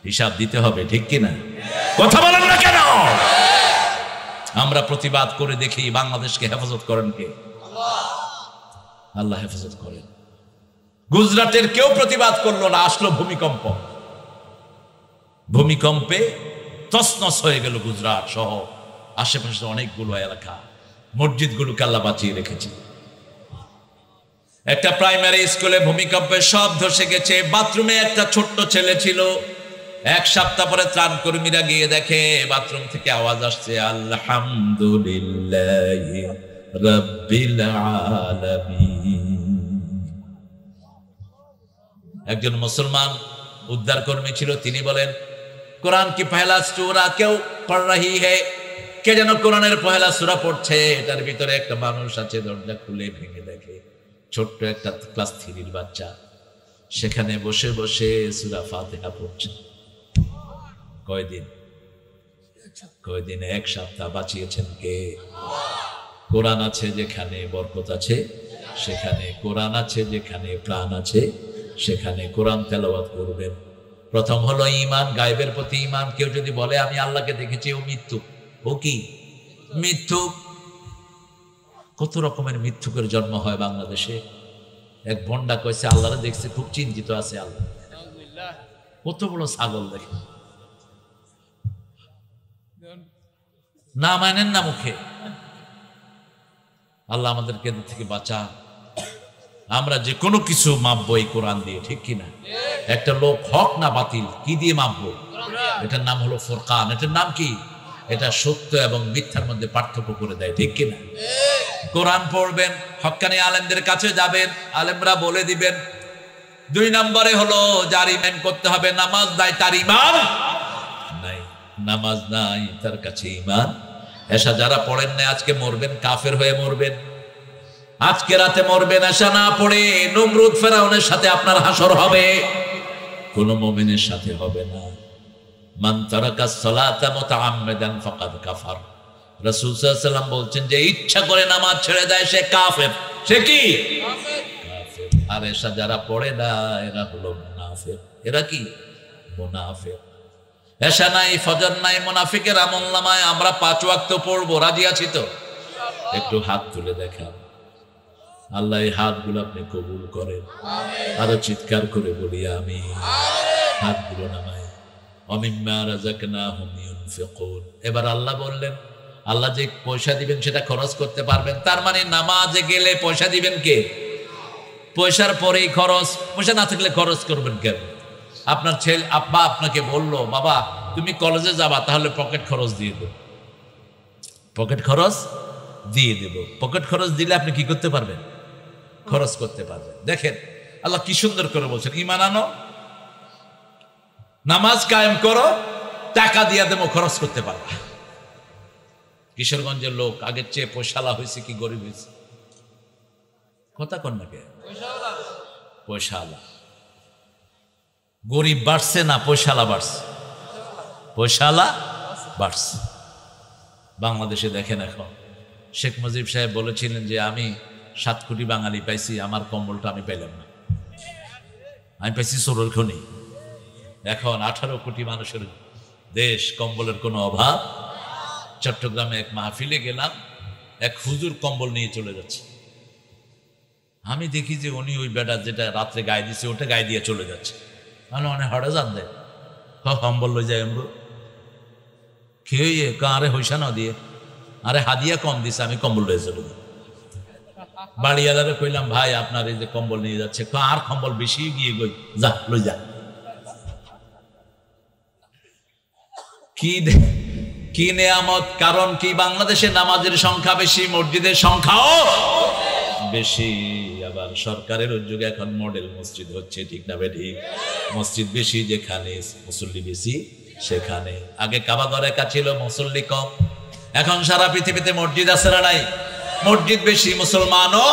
হিসাব দিতে হবে, ঠিক কিনা? কথা বলেন না কেন? আমরা প্রতিবাদ করে দেখি বাংলাদেশকে হেফাজত করেন কে? আল্লাহ হেফাজত করেন। গুজরাটের কেউ প্রতিবাদ করলো না, আসলো ভূমিকম্প। ভূমিকম্পে তছনছ হয়ে গেল গুজরাট সহ আশেপাশে অনেকগুলো এলাকা। মসজিদগুলোকে আল্লাহ বাঁচিয়ে রেখেছে। একটা প্রাইমারি স্কুলে ভূমিকম্পে সব ধসে গেছে। বাথরুমে একটা ছোট্ট ছেলে ছিল। এক সপ্তাহ পরে ত্রাণ কর্মীরা গিয়ে দেখে বাথরুম থেকে আওয়াজ আসছে, আলহামদুলিল্লাহি রাব্বিল আলামিন। একজন মুসলমান উদ্ধার কর্মী ছিল, তিনি বলেন, কোরআন কি পহেলা সূরা কেউ পড় রহি হে? কে যেন কোরআনের পহেলা সূরা পড়ছে। এটার ভিতরে একটা মানুষ আছে। দরজা খুলে ভেঙে দেখে ছোট্ট একটা ক্লাস 3 বাচ্চা সেখানে বসে বসে সূরা ফাতিহা পড়ছে। কয়দিন? এক সপ্তাহ। বাঁচিয়েছেন কে? কোরআন আছে যেখানে বরকত আছে সেখানে, কোরআন আছে যেখানে প্রাণ আছে সেখানে কোরআন তেলাওয়াত করবেন। প্রথম হলো ঈমান, গায়বের প্রতি ঈমান। কেউ যদি বলে আমি আল্লাহকে দেখেছি, ও মৃত্যু। ও কি মৃত্যু? কত রকমের মিথ্যুকের জন্ম হয় বাংলাদেশে। এক ভন্ডা কইছে আল্লাহরে দেখছে, খুব চিন্তিত আছে আল্লাহ। কত বড় ছাগল দেখে, না মানেন না মুখে। আল্লাহ আমাদেরকে এদের থেকে বাঁচা। আমরা যে কোনো কিছু মাপবো এই কোরআন দিয়ে, ঠিক কিনা? একটা লোক হক না বাতিল কি দিয়ে মাপবো? এটার নাম হলো ফুরকান। এটার নাম কি? এটা সত্য এবং মিথ্যার মধ্যে পার্থক্য করে দেয়, ঠিক কিনা? কোরআন পড়বেন, হক্কানি আলেমদের কাছে যাবেন, আলেমরা বলে দিবেন। 2 নম্বরে হলো যার ঈমান করতে হবে, নামাজ নাই তার ঈমান নাই। নামাজ নাই তার কাছে ঈমান। এশা যারা পড়েন না আজকে মরবেন, কাফের হয়ে মরবেন। আজকে রাতে মরবেন, এশা না পড়ে নমরুদ ফেরাউনের সাথে আপনার হাসর হবে, কোন মুমিনের সাথে হবে না। মান তারাকা সালাতা মুতাআম্মিদান ফাকাদ কাফার। রাসূল সাল্লাল্লাহু আলাইহি ওয়াসাল্লাম বলছেন যে ইচ্ছা করে নামাজ ছেড়ে দেয় সে কাফের। সে কি? কাফের। আর এশা যারা পড়ে না এরা হলো মুনাফিক। এরা কি? মুনাফিক। এশা নাই, ফজর নাই, মুনাফিকের আমলনামায় আমরা 5 ওয়াক্ত পড়বো, রাজি আছি তো? একটু হাত তুলে দেখান। আল্লাহ এই হাতগুলো আপনি কবুল করেন। আরো চিৎকার করে বলি আমিন। হাতগুলো নামায়। ওমিম্মা রাযাকনাহুম ইউনফিকুন। এবার আল্লাহ বললেন, আল্লাহ যে পয়সা দিবেন সেটা খরচ করতে পারবেন। তার মানে নামাজে গেলে পয়সা দিবেন কে? পয়সার পরেই খরচ। পয়সা না থাকলে খরচ করবেন কেন? আপনার ছেলে আব্বা আপনাকে বললো, বাবা তুমি কলেজে যাবা, তাহলে পকেট খরচ দিয়ে দেব। পকেট খরচ দিয়ে দেব। পকেট খরচ দিলে আপনি কি করতে পারবেন? খরচ করতে পারবেন। দেখেন আল্লাহ কি সুন্দর করে বলছেন, ঈমান আনো, নামাজ কায়েম করো, টাকা দিয়ে দেবো, খরচ করতে পারবা। কিশোরগঞ্জের লোক আগের চেয়ে পয়সালা হয়েছে কি গরিব হয়েছে? কথা কন না কে? পয়সালা। গরিব বাড়ছে না পয়সালা বাড়ছে? পয়সালা বাড়ছে। বাংলাদেশে দেখেন এখন শেখ মুজিব সাহেব বলেছিলেন যে আমি 7 কোটি বাঙালি পাইছি, আমার কম্বলটা আমি পাইলাম না, আমি পাইছি চোরের খনি। এখন 18 কোটি মানুষের দেশ, কম্বলের কোনো অভাব। চট্টগ্রামে এক মাহফিলে গেলাম, এক হুজুর কম্বল নিয়ে চলে যাচ্ছে। আমি দেখি যে উনি ওই বেটা যেটা রাত্রে গায়ে দিচ্ছে ওটা গায়ে দিয়ে চলে যাচ্ছে। মানে অনেক হরে যান দেয়, কম্বল লই যায় আমরা খেয়ে কারে হইসা না দিয়ে, আরে হাদিয়া কম দিছে, আমি কম্বল লয়ে চলে যাই। বাড়িওয়ালারে কইলাম, ভাই আপনার এই যে কম্বল নিয়ে যাচ্ছে, আর কম্বল বেশি গিয়ে গই, যা লই যা। কি নেয়ামত! কারণ কি? বাংলাদেশে নামাজের সংখ্যা বেশি, মসজিদের সংখ্যাও বেশি। আবার সরকারের উদ্যোগে এখন মডেল মসজিদ হচ্ছে, ঠিক না বেঠিক? মসজিদ বেশি যেখানে মুসল্লি বেশি সেখানে। আগে কাবা ঘর একা ছিল, মুসল্লি কম। এখন সারা পৃথিবীতে মসজিদ আছে না নাই? মসজিদ বেশি, মুসলমানও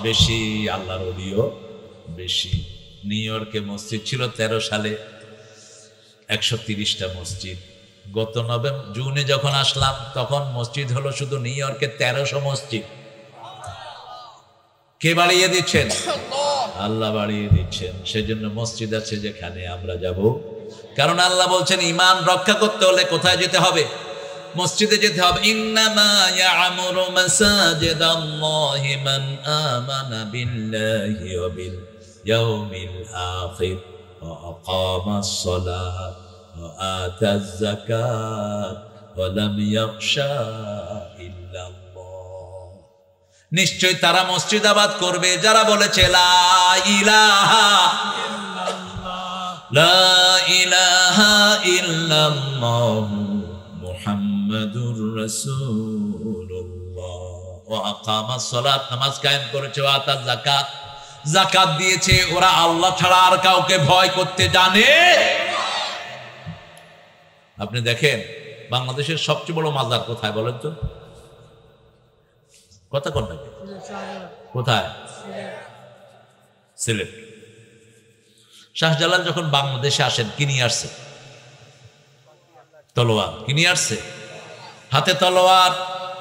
বেশি, আল্লাহর ওলিও বেশি। নিউ ইয়র্কে মসজিদ ছিল 13 সালে 130টা মসজিদ। গত জুনে যখন আসলাম তখন মসজিদ হলো শুধু নিউ ইয়র্কে 1300 মসজিদ। কে বাড়িয়ে দিচ্ছেন? আল্লাহ বাড়িয়ে দিচ্ছেন। সেজন্য মসজিদ আছে যেখানে আমরা যাব, কারণ আল্লাহ বলছেন ঈমান রক্ষা করতে হলে কোথায় যেতে হবে? মসজিদে যেতে হবে। ইন্নামা ইয়ামুরু মাসাজিদাল্লাহি মান আমানা বিল্লাহি ওয়া বিল ইয়াউমিল আখির ওয়া আকামাস সালাত ওয়া আতাজ যাকাত ওয়া লাম ইয়াখশা ইল্লাল্লাহ। নিশ্চয় তারা মসজিদ আবাদ করবে যারা বলেছে লা ইলাহা লা ইলাহা ইল্লাল্লাহ মুহাম্মাদুর রাসূলুল্লাহ ওয়া আকামাস সালাত নামাজ কায়েম করেছে ওয়া আতাজ যাকাত যাকাত দিয়েছে। ওরা আল্লাহ ছাড়া আর কাউকে ভয় করতে জানে। আপনি দেখেন বাংলাদেশের সবচেয়ে বড় মাজার কোথায় বলেন তো? কথা কোন নাকি কোথায়? সিলেট। শাহজালাল যখন বাংলাদেশে আসেন কি নিয়ে আসছে? তলোয়ার। কি নিয়ে আসছে? হাতে তলোয়ার,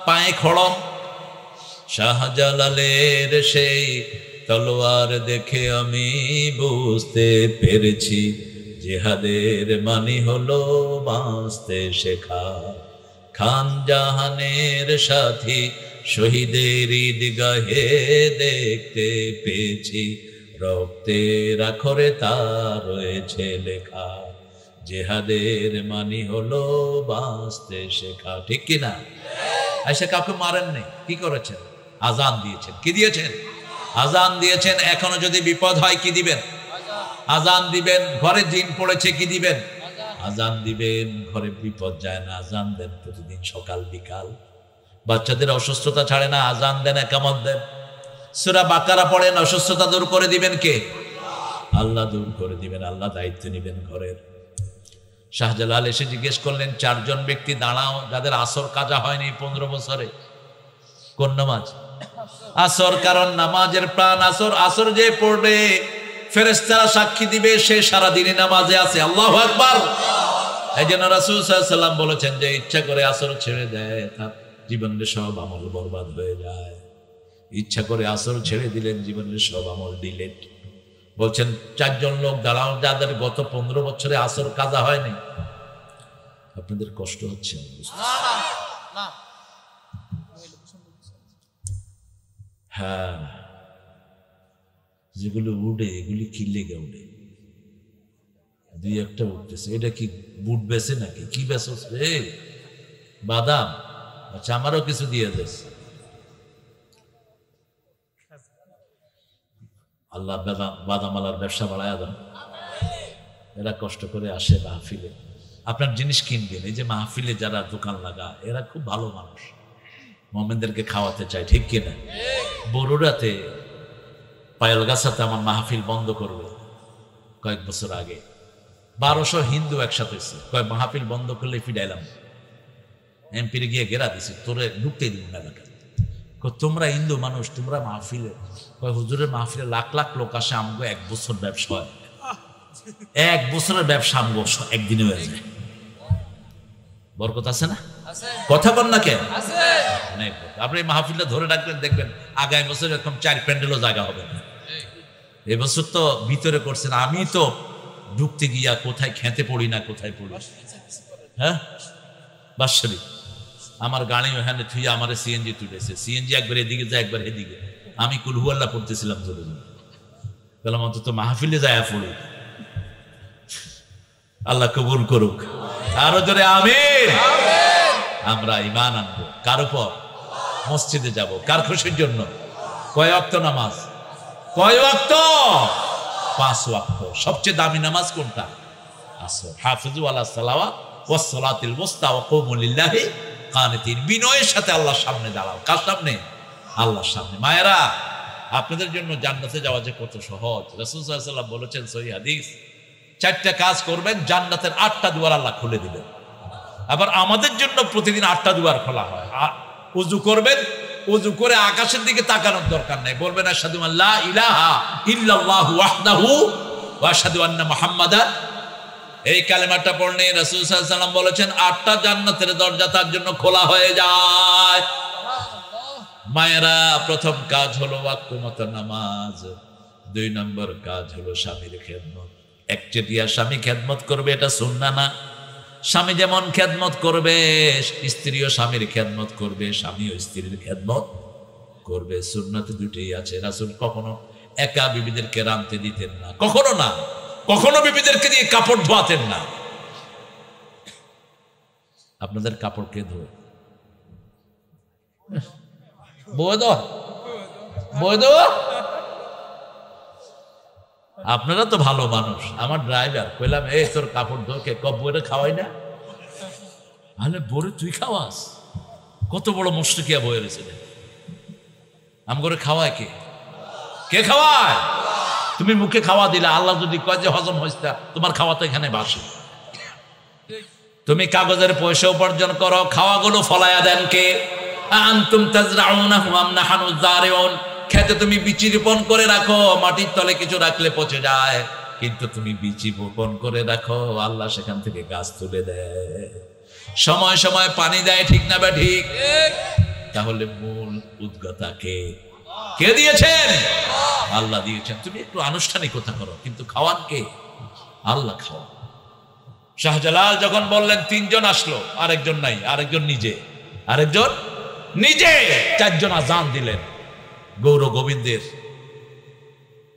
পায়ে খড়ম। শাহজালালের সেই তলোয়ার দেখে আমি বুঝতে পেরেছি জিহাদের মানে হলো বাঁচতে শেখা। খান জাহানের সাথী শহীদের ঈদগাহে দেখতে পেয়েছি রক্তের আখরে তা রয়েছে লেখা। জিহাদের মানে হলো বাঁচতে শেখা। ঠিক কিনা? আইসা কাউকে মারেন নেই, কি করেছেন? আজান দিয়েছেন। কি দিয়েছেন? আজান দিয়েছেন। এখনো যদি বিপদ হয় কি দিবেন? আজান দিবেন। ঘরে জিন পড়েছে কি দিবেন? আজান দিবেন। ঘরে বিপদ যায় না, আজান দেন প্রতিদিন সকাল বিকাল। বাচ্চাদের অসুস্থতা ছাড়ে না, আজান দেন, একামত দেন। সূরা বাকারা পড়েন, অসুস্থতা দূর করে দিবেন কে? আল্লাহ দূর করে দিবেন। আল্লাহ দায়িত্ব নিবেন ঘরের। শাহজালাল এসে জিজ্ঞেস করলেন, 4 জন ব্যক্তি দাঁড়াও যাদের আসর কাজা হয়নি 15 বছরে। কোন নামাজ? আসর। কারণ নামাজের প্রাণ আসর। আসর যে পড়বে ফেরেশতারা সাক্ষী দিবে সে সারা দিনে নামাজে আছে। আল্লাহু আকবার। এই জন্য রাসূল সাল্লাল্লাহু আলাইহি ওয়াসাল্লাম বলেছেন যে ইচ্ছা করে আসর ছেড়ে দেয় তার জীবনের সব আমল বরবাদ হয়ে যায়। ইচ্ছা করে আসর ছেড়ে দিলেন, জীবনের সব আমল ডিলেট। বলছেন 4 জন লোক দাঁড়াও যাদের গত 15 বছরে আসর কাজা হয়নি। আপনাদের কষ্ট হচ্ছে? হ্যাঁ, যেগুলো উঠে এগুলি কি লেগে উঠে? 2-1টা উঠতেছে। এটা কি বুট বেছে নাকি? কি বেছ রে? বাদাম? আচ্ছা, আমারও কিছু দিয়ে যাচ্ছে। আল্লাহ বাদামালার ব্যবসা বাড়ায় দেন। এরা কষ্ট করে আসে মাহফিলে, আপনার জিনিস কিনবেন। এই যে মাহফিলে যারা দোকান লাগা এরা খুব ভালো মানুষ, মোমেনদেরকে খাওয়াতে চায়। ঠিক কিনা? বড়ুরাতে পায়েলগাছাতে আমার মাহফিল বন্ধ করবে কয়েক বছর আগে। 1200 হিন্দু একসাথে এসে কয়েক মাহফিল বন্ধ করলে ফিডাইলাম। এমপির গিয়ে ঘেরা দিছি, তোরে ঢুকতে দিব না এলাকা। তোমরা হিন্দু মানুষ, তোমরা মাহফিলে, হুজুরের মাহফিলে লাখ লাখ লোক আসে, আমগো 1 বছর ব্যবসা হয়। 1 বছরের ব্যবসা আমগো একদিনে হয়ে যায়। বরকত আছে না? কথা বল না কেন? অনেক। আপনি মাহফিলটা ধরে রাখবেন, দেখবেন আগামী বছর এরকম 4 প্যান্ডেলও জায়গা হবে না। এবছর তো ভিতরে করছেন, আমি তো ঢুকতে গিয়া কোথায় খেতে পড়ি না কোথায় পড়ি। হ্যাঁ, বাদশাহী আমার গাড়ি ওখানে থুইয়া আমার সিএনজি তুলেছে। সিএনজি একবার এদিকে যায় একবার এদিকে। আমি কুল হু আল্লাহ পড়তেছিলাম জোরে জোরে। বললাম অন্তত মাহফিলে যায় পড়ি। আল্লাহ কবুল করুক। আরো জোরে আমিন। আমরা ঈমান আনবো কার উপর? মসজিদে যাব কার খুশির জন্য? কয় ওয়াক্ত নামাজ? কয় ওয়াক্ত? 5 ওয়াক্ত। সবচেয়ে দামি নামাজ কোনটা? আসর। হাফিজু আলাস সালাওয়াত ওয়াস সালাতিল মুস্তা ওয়া কুমু লিল্লাহি কানিতিন। বিনয়ের সাথে আল্লাহর সামনে দাঁড়াও। কার সামনে? আল্লাহর সামনে। মায়েরা, আপনাদের জন্য জান্নাতে যাওয়া যে কত সহজ। রাসূল সাল্লাল্লাহু আলাইহি ওয়াসাল্লাম বলেছেন সহিহ হাদিস, 4টা কাজ করবেন জান্নাতের 8টা দুয়ার আল্লাহ খুলে দিবেন। আবার আমাদের জন্য প্রতিদিন 8টা দুয়ার খোলা হয়। ওযু করবেন, ওযু করে আকাশের দিকে তাকানোর দরকার নাই। বলবেন আশহাদু আল্লা ইলাহা ইল্লাল্লাহু ওয়াহদাহু ওয়া আশহাদু আন্না মুহাম্মাদান। এই কালেমাটা পড়লে রাসূল সাল্লাল্লাহু আলাইহি ওয়াসাল্লাম বলেছেন 8টা জান্নাতের দরজা তার জন্য খোলা হয়ে যায়। মায়েরা, প্রথম কাজ হলো ওয়াক্ত মতো নামাজ। 2 নম্বর কাজ হলো স্বামীর খেদমত। একচেটিয়া স্বামী খেদমত করবে, এটা সুন্নাহ না। স্বামী যেমন খেদমত করবে স্ত্রীও স্বামীর খেদমত করবে, স্বামীও স্ত্রীর খেদমত করবে। সুন্নাতে দুটোই আছে। রাসূল কখনো একা বিবিদেরকে রাঁধতে দিতেন না, কখনো না। কখনো বিবিদেরকে দিয়ে কাপড় ধোয়াতেন না। আপনাদের কাপড় কে ধোয়? বৈধ বৈধ। আপনারা তো ভালো মানুষ। আমার ড্রাইভার কইলাম, এই তোর কাপড় ধোকে, বইরে খাওয়াই না। আরে বরে তুই খাওয়াস? কত বড় মুশরিকিয়া বয়ে রয়েছে। আম করে খাওয়ায় কে? কে খাওয়ায়? তুমি মুখে খাওয়া দিলে, আল্লাহ যদি কয় যে হজম হইছে, তোমার খাওয়া তো এখানে বাসে। তুমি কাগজের পয়সা উপার্জন করো, খাওয়াগুলো ফলায়া দেন কে? আনতুম তাজরাউনাহু আম নাহনু যারিউন। খেতে তুমি বীজ রোপণ করে রাখো, মাটির তলে কিছু রাখলে পচে যায়, কিন্তু তুমি বীজ রোপণ করে রাখো, আল্লাহ সেখান থেকে গাছ তুলে দেয়, সময় সময় পানি দেয়, ঠিক না বা ঠিক? তাহলে মূল উদ্গতা কে? কে দিয়েছেন? আল্লাহ দিয়েছেন। তুমি একটু আনুষ্ঠানিকতা করো, কিন্তু খাওয়ান কে? আল্লাহ খাওয়ান। শাহজালাল যখন বললেন, তিনজন আসলো, আরেকজন নাই, আরেকজন নিজে, আরেকজন নিজে, চারজন আজান দিলেন। গৌর গোবিন্দের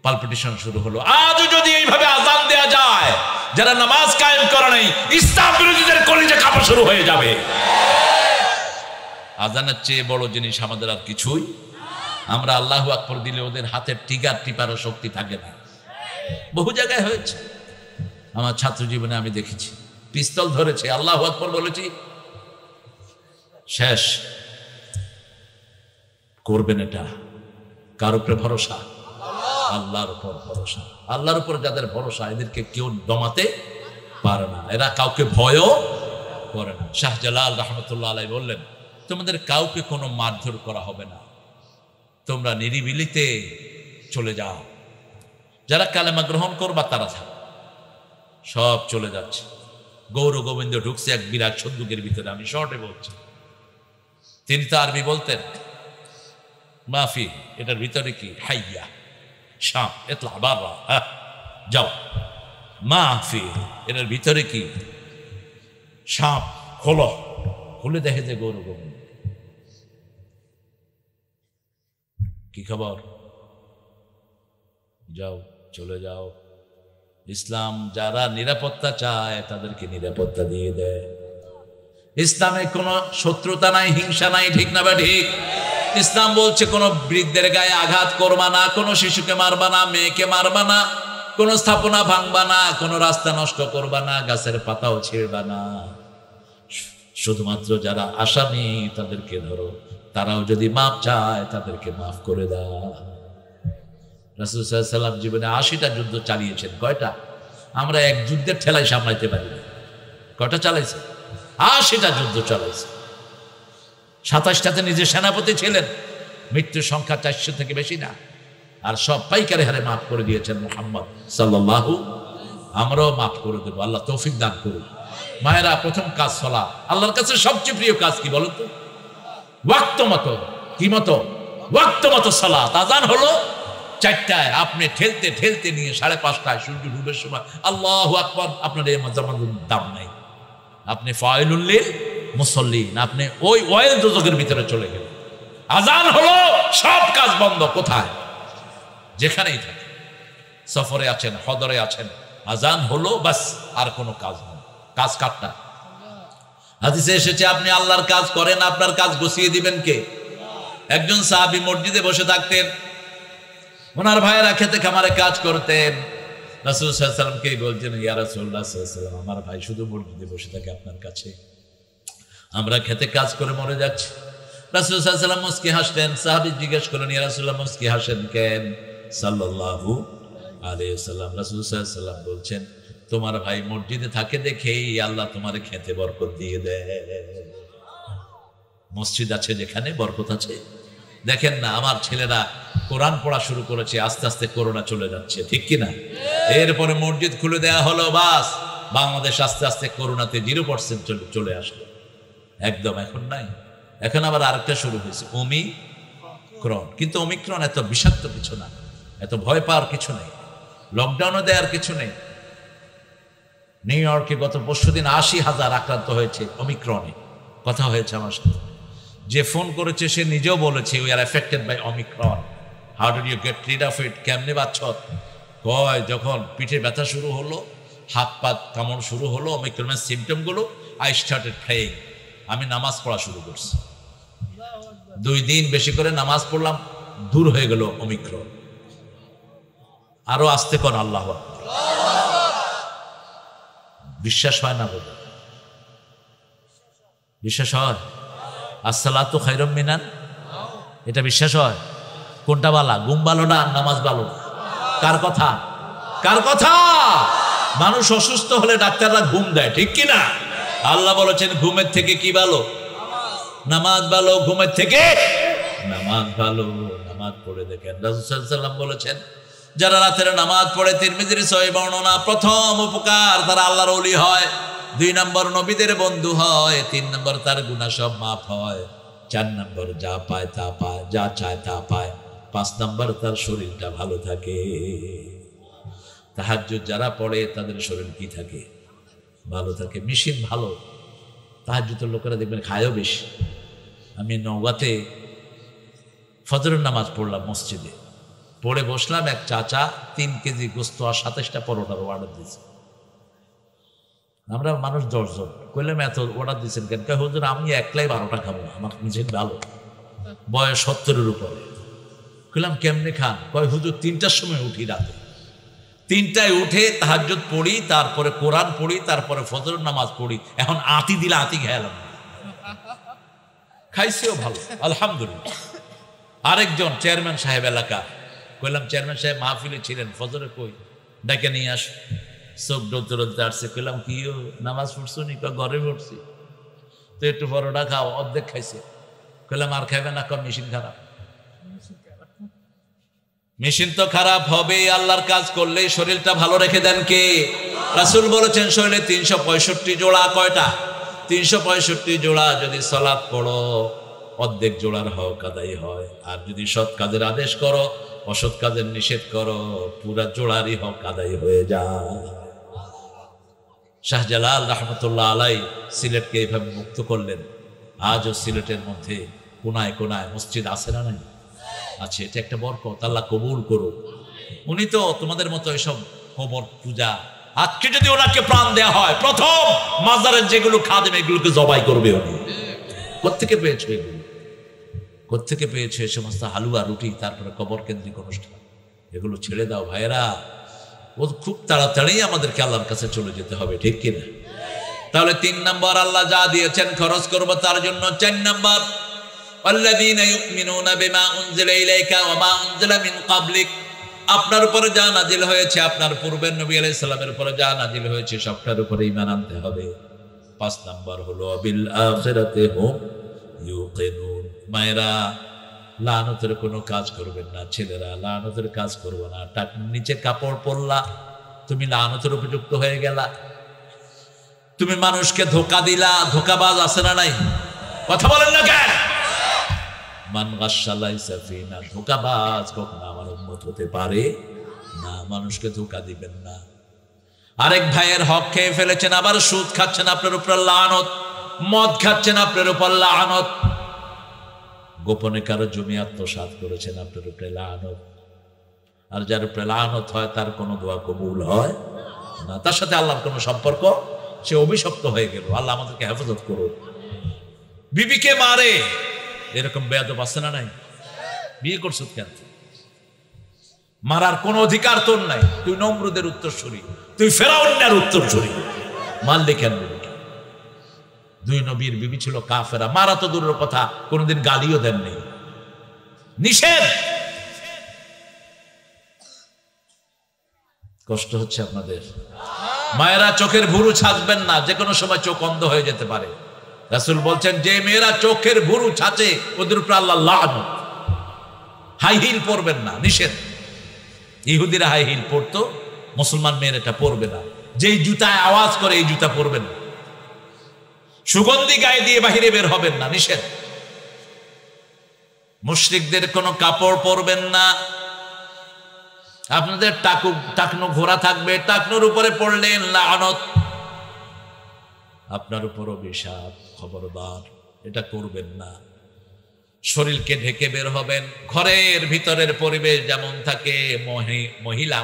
পালপিটেশন শুরু হলো। আজও যদি এইভাবে আজান দেয়া যায়, যারা নামাজ কায়েম করে নাই, ইসলাম বিরোধীদের কলিজে কাঁপা শুরু হয়ে যাবে। আজানের চেয়ে বড় জিনিস আমাদের আর কিছুই। আমরা আল্লাহু আকবার দিলে ওদের হাতের টিকার টিপারও শক্তি থাকে না। বহু জায়গায় হয়েছে, আমার ছাত্র জীবনে আমি দেখেছি। পিস্তল ধরেছে, আল্লাহু আকবার বলেছি, শেষ। করবেন এটা কার উপরে ভরসা? আল্লাহর উপর ভরসা। আল্লাহর উপর যাদের ভরসা, এদেরকে কেউ দমাতে পারে না, এরা কাউকে ভয়ও করে না। শাহজালাল রহমতুল্লাহ আলাইহি বললেন, তোমাদের কাউকে কোনো মারধর করা হবে না, তোমরা নিরিবিলিতে চলে যাও, যারা কালেমা গ্রহণ করবা তারা থাক। সব চলে যাচ্ছে। গৌর গোবিন্দ ঢুকছে এক বিরাট সন্দুকের ভিতরে। আমি শর্টে বলছি, তিনি তো আরবি বলতেন। মাফি, এটার ভিতরে কি? হাইয়া শাম এতলা বাররা, হ্যাঁ যাও। মাফি, এটার ভিতরে কি? সাপ। খোলো। খুলে দেখে যে গৌর গোবিন্দ। কি খবর? যাও, চলে যাও। ইসলাম যারা নিরাপত্তা চায় তাদেরকে নিরাপত্তা দিয়ে দেয়। ইসলামে কোনো শত্রুতা নাই, হিংসা নাই, ঠিক না বা ঠিক? ইসলাম বলছে কোনো বৃদ্ধের গায়ে আঘাত করবা না, কোনো শিশুকে মারবা না, মেয়েকে মারবা না, কোনো স্থাপনা ভাঙবা না, কোনো রাস্তা নষ্ট করবা না, গাছের পাতাও ছিঁড়বা না। শুধুমাত্র যারা আসামি তাদেরকে ধরো, তারাও যদি মাপ চায় তাদেরকে মাফ করে দাও। রাসূল সাল্লাল্লাহু আলাইহি ওয়াসাল্লাম জীবনে 80টা যুদ্ধ চালিয়েছেন। কয়টা? আমরা এক যুদ্ধের ঠেলায় সামলাইতে পারি না। কয়টা চালাইছে? 80টা যুদ্ধ চালাইছে। 27টাতে নিজে সেনাপতি ছিলেন। মৃত্যুর সংখ্যা 400 থেকে বেশি না। আর সব পাইকারি হারে মাফ করে দিয়েছেন মুহাম্মদ সাল্লাল্লাহু। আমরাও মাফ করে দেবো, আল্লাহ তৌফিক দান করুন। মায়েরা, প্রথম কাজ সালাত। আল্লাহর কাছে সবচেয়ে প্রিয় কাজ কি বলেন তো? ওয়াক্ত মতো। কি মতো? ওয়াক্ত মতো সালাত। আজান হলো 4টায়, আপনি ঠেলতে ঠেলতে নিয়ে 5:30টায় সূর্য ডুবের সময় আল্লাহু আকবার, আপনার এই মাঝামাঝির দাম নাই। আপনি ফাইলুল লিল মুসাল্লিন, আপনি ওই ওয়াইল দোজখের ভিতরে চলে গেলেন। আজান হলো, সব কাজ বন্ধ। কোথায়? যেখানেই থাকে, সফরে আছেন, হদরে আছেন, আজান হলো বাস, আর কোনো কাজ নেই। কাজ কাটটা। হাদিসে এসেছে, আপনি আল্লাহর কাজ করেন, আপনার কাজ গুছিয়ে দিবেন কে? একজন সাহাবী মসজিদে বসে থাকতেন, ওনার ভাইয়েরা খেতে খামারে কাজ করতেন। রাসূল সাল্লাল্লাহু আলাইহি ওয়াসাল্লামকে বলছেন, ইয়া রাসূলুল্লাহ সাল্লাল্লাহু আলাইহি ওয়াসাল্লাম, আমার ভাই শুধু মসজিদে বসে থাকে আপনার কাছে, আমরা খেতে কাজ করে মরে যাচ্ছি। রাসূল সাল্লাল্লাহু আলাইহি ওয়াসাল্লাম মুস্কি হাসলেন। সাহাবী জিজ্ঞেস করলেন, ইয়া রাসূলুল্লাহ মুস্কি হাসেন কেন? সাল্লাল্লাহু আলাইহি ওয়াসাল্লাম, রাসূল সাল্লাল্লাহু আলাইহি ওয়াসাল্লাম বলছেন, তোমার ভাই মসজিদে থাকে দেখেই আল্লাহ তোমার খেতে বরকত দিয়ে দেয়। মসজিদ আছে যেখানে বরকত আছে। দেখেন না, আমার ছেলেরা কোরআন পড়া শুরু করেছে, আস্তে আস্তে করোনা চলে যাচ্ছে, ঠিক কিনা? এরপরে মসজিদ খুলে দেওয়া হলো, বাস বাংলাদেশ আস্তে আস্তে করোনাতে 0% চলে আসলো। একদম এখন নাই। এখন আবার আরেকটা শুরু হয়েছে, ওমিক্রন। কিন্তু ওমিক্রন এত বিষাক্ত কিছু না, এত ভয় পাওয়ার কিছু নেই, লকডাউনও দেওয়ার কিছু নেই। নিউ ইয়র্কে গত পরশুদিন 80,000 আক্রান্ত হয়েছে ওমিক্রনে। কথা হয়েছে আমার সাথে। যে ফোন করেছে সে নিজেও বলেছে, we are affected by Omicron. How did you get rid of it? কেমনে বাচ্চত? কয় যখন পিঠে ব্যথা শুরু হলো, হাত পা কামড় শুরু হলো, ওমিক্রনের সিমটমগুলো, আই স্টার্টেড প্রেইং, আমি নামাজ পড়া শুরু করছি। 2 দিন বেশি করে নামাজ পড়লাম, দূর হয়ে গেল ওমিক্রন। আরো আসতে কোন আল্লাহ। বিশ্বাস হয় না বলে? বিশ্বাস হয়? আসসালাতু খায়রুম মিনান, এটা বিশ্বাস হয়? কোনটা ভালো? ঘুম ভালো না নামাজ ভালো? কার কথা? কার কথা? মানুষ অসুস্থ হলে ডাক্তাররা ঘুম দেয়, ঠিক কি না? আল্লাহ বলেছেন ঘুমের থেকে কি ভালো? নামাজ ভালো। ঘুমের থেকে নামাজ ভালো। নামাজ পড়ে দেখেন রাসূল সাল্লাল্লাহু আলাইহি ওয়াসাল্লাম বলেছেন, যারা রাতের নামাজ পড়ে, তিরমিজির সহিহ বর্ণনা, প্রথম উপকার তারা আল্লাহর ওলি হয়, 2 নম্বর নবীদের বন্ধু হয়, 3 নম্বর তার গুনাহ সব মাফ হয়, 4 নম্বর যা পায় তা পায়, যা চায় তা পায়, 5 নম্বর তার শরীরটা ভালো থাকে। তাহাজ্জুদ যারা পড়ে তাদের শরীর কি থাকে? ভালো থাকে। মেশিন ভালো। তাহাজ্জুদের লোকেরা দেখবেন খায়ও বেশি। আমি নওগাঁতে ফজরের নামাজ পড়লাম মসজিদে, পড়ে বসলাম, এক চাচা 3 কেজি গোস্ত আর 27টা পরোটার অর্ডার দিয়েছে। আমরা মানুষ 10 জন, কইলাম এত অর্ডার দিয়েছেন কেন? কয় হুজুর আমি একলাই 12টা খাবো না, আমার নিজের ভালো, বয়স 70-এর উপরে। কইলাম কেমনে খান? কয় হুজুর 3টার সময় উঠি, রাতে 3টায় উঠে তাহাজ্জুদ পড়ি, তারপরে কোরআন পড়ি, তারপরে ফজরের নামাজ পড়ি, এখন আতি দিলে আতি খেলাম, খাইছেও ভালো আলহামদুলিল্লাহ। আরেকজন চেয়ারম্যান সাহেব এলাকা, কইলাম চেয়ারম্যান সাহেব মাহফিলে ছিলেন, ফজরে কই ডাকে নিয়ে আস। চোখ ডলতে আসছে, কইলাম কি নামাজ পড়ছো নি? ঘরে পড়ছি। তো একটু পরোটা খাও, অর্ধেক খাইছে। কইলাম আর খাইবে না? কম মেশিন খারাপ। মেশিন তো খারাপ হবে, আল্লাহর কাজ করলেই শরীরটা ভালো রেখে দেন কে? রাসূল বলেছেন শরীরে 365 জোড়া। কয়টা? 365 জোড়া। যদি সালাত পড়ো অর্ধেক জোড়ার হক আদায় হয়, আর যদি সৎ কাজের আদেশ করো, অসৎ কাজের নিষেধ করো, পুরা জোড়ারই হক আদায় হয়ে যায়। শাহজালাল রহমতুল্লাহ আলাই সিলেটকে এইভাবে মুক্ত করলেন। আজও সিলেটের মধ্যে কোনায় কোনায় মসজিদ আছে না নাই? আছে। এটা একটা বরকত, আল্লাহ কবুল করুক। উনি তো তোমাদের মতো এসব কবর পূজা, আজকে যদি ওনাকে প্রাণ দেয়া হয়, প্রথম মাজারের যেগুলো খাদেম এগুলোকে জবাই করবে উনি। কোত্থেকে পেয়েছো এগুলো? কোত্থেকে পেয়েছো এই সমস্ত হালুয়া রুটি, তারপরে কবর কেন্দ্রিক অনুষ্ঠান? এগুলো ছেড়ে দাও ভাইয়েরা। ও খুব তাড়াতাড়ি আমাদেরকে আল্লাহর কাছে চলে যেতে হবে, ঠিক কিনা? তাহলে 3 নম্বর, আল্লাহ যা দিয়েছেন খরচ করবো তার জন্য। 4 নম্বর, আল্লাযীনা ইউমিনুনা বিমা উনজিলা ইলাইকা ওয়া মা উনজিলা মিন ক্বাবলিক, আপনার উপরে যা নাজিল হয়েছে, আপনার পূর্বের নবী আলাইহিস সালামের উপরে যা নাজিল হয়েছে, সবটার উপরে ঈমান আনতে হবে। 5 নম্বর হলো বিল আখিরাতি হুম ইউকিনুন। মায়েরা লানতের কোনো কাজ করবেন না, ছেলেরা লানতের কাজ করবে না। নিচে কাপড় পরলা, তুমি লানতের উপযুক্ত হয়ে গেলা। তুমি মানুষকে ধোকা দিলা, ধোকাবাজ আছে না নাই? কথা বলেন না কেন? মান গাশশা লাইসা ফিনা, ধোকাবাজ কখনো আমার উম্মত হতে পারে না। মানুষকে ধোকা দিবেন না। আরেক ভাইয়ের হক খেয়ে ফেলেছেন, আবার সুদ খাচ্ছেন, আপনার উপর লানত। মদ খাচ্ছেন, আপনার উপর লানত। গোপনে কারো জমি আত্মসাৎ করেছেন, আপনার উপরে লানত। আর যার উপরে লানত হয় তার কোনো দোয়া কবুল হয় না, তার সাথে আল্লাহর কোনো সম্পর্ক, সে অভিশপ্ত হয়ে গেল। আল্লাহ আমাদেরকে হেফাজত করুন। বিবিকে মারে, এরকম বেয়াদব আছে না নাই? বিয়ে করছো কেন? মারার কোন অধিকার তোর নাই। তুই নমরুদের উত্তরসূরি, তুই ফেরাউনের উত্তরসূরি, মারলি কেন? 2 নবীর বিবি ছিল কাফেরা, মারা তো দূরের কথা, কোনদিন গালিও দেননি, নিষেধ। কষ্ট হচ্ছে আপনাদের? মায়েরা চোখের ভুরু ছাঁচবেন না, যে কোনো সময় চোখ অন্ধ হয়ে যেতে পারে। রাসূল বলছেন যে মেয়েরা চোখের ভুরু ছাঁচে ওদের উপর আল্লাহ লানত। হাই হিল পরবেন না, নিষেধ। ইহুদিরা হাই হিল পরতো, মুসলমান মেয়েরা এটা পরবে না। যেই জুতায় আওয়াজ করে এই জুতা পরবেন না। সুগন্ধি গায়ে দিয়ে বাহিরে বের হবেন না, নিষেধ। মুশরিকদের কোনো কাপড় পরবেন না। আপনাদের টাকনো ঘোড়া থাকবে, টাকনোর উপরে পড়লেন লানত, আপনার উপর অভিশাপ। খবরদার, এটা করবেন না। শরীরকে ঢেকে বের হবেন। ঘরের ভিতরের পরিবেশ যেমন থাকে, মহিলা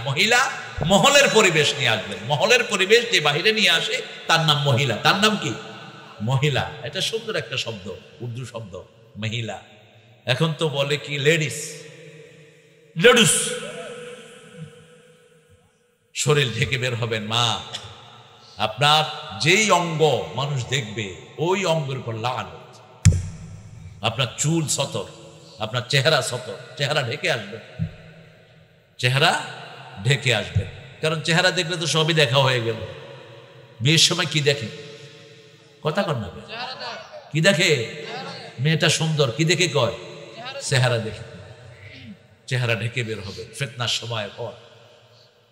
মহলের পরিবেশ নিয়ে আসবেন। মহলের পরিবেশ যে বাহিরে নিয়ে আসে তার নাম মহিলা। তার নাম কি? মহিলা। এটা সুন্দর একটা শব্দ, উর্দু শব্দ মহিলা। এখন তো বলে কি লেডিস। শরীর ঢেকে বের হবেন। মা, আপনার যেই অঙ্গ মানুষ দেখবে ওই অঙ্গের উপর লাগানো। আপনার চুল সতর, আপনার চেহারা সতর, চেহারা ঢেকে আসবে, চেহারা ঢেকে আসবে। কারণ চেহারা দেখলে তো সবই দেখা হয়ে গেল। বিয়ের সময় কি দেখে? কথা কর না, কি দেখে? মেয়েটা সুন্দর, কি দেখে কয়? চেহারা দেখে। চেহারা ঢেকে বের হবে ফিতনার সময় পর।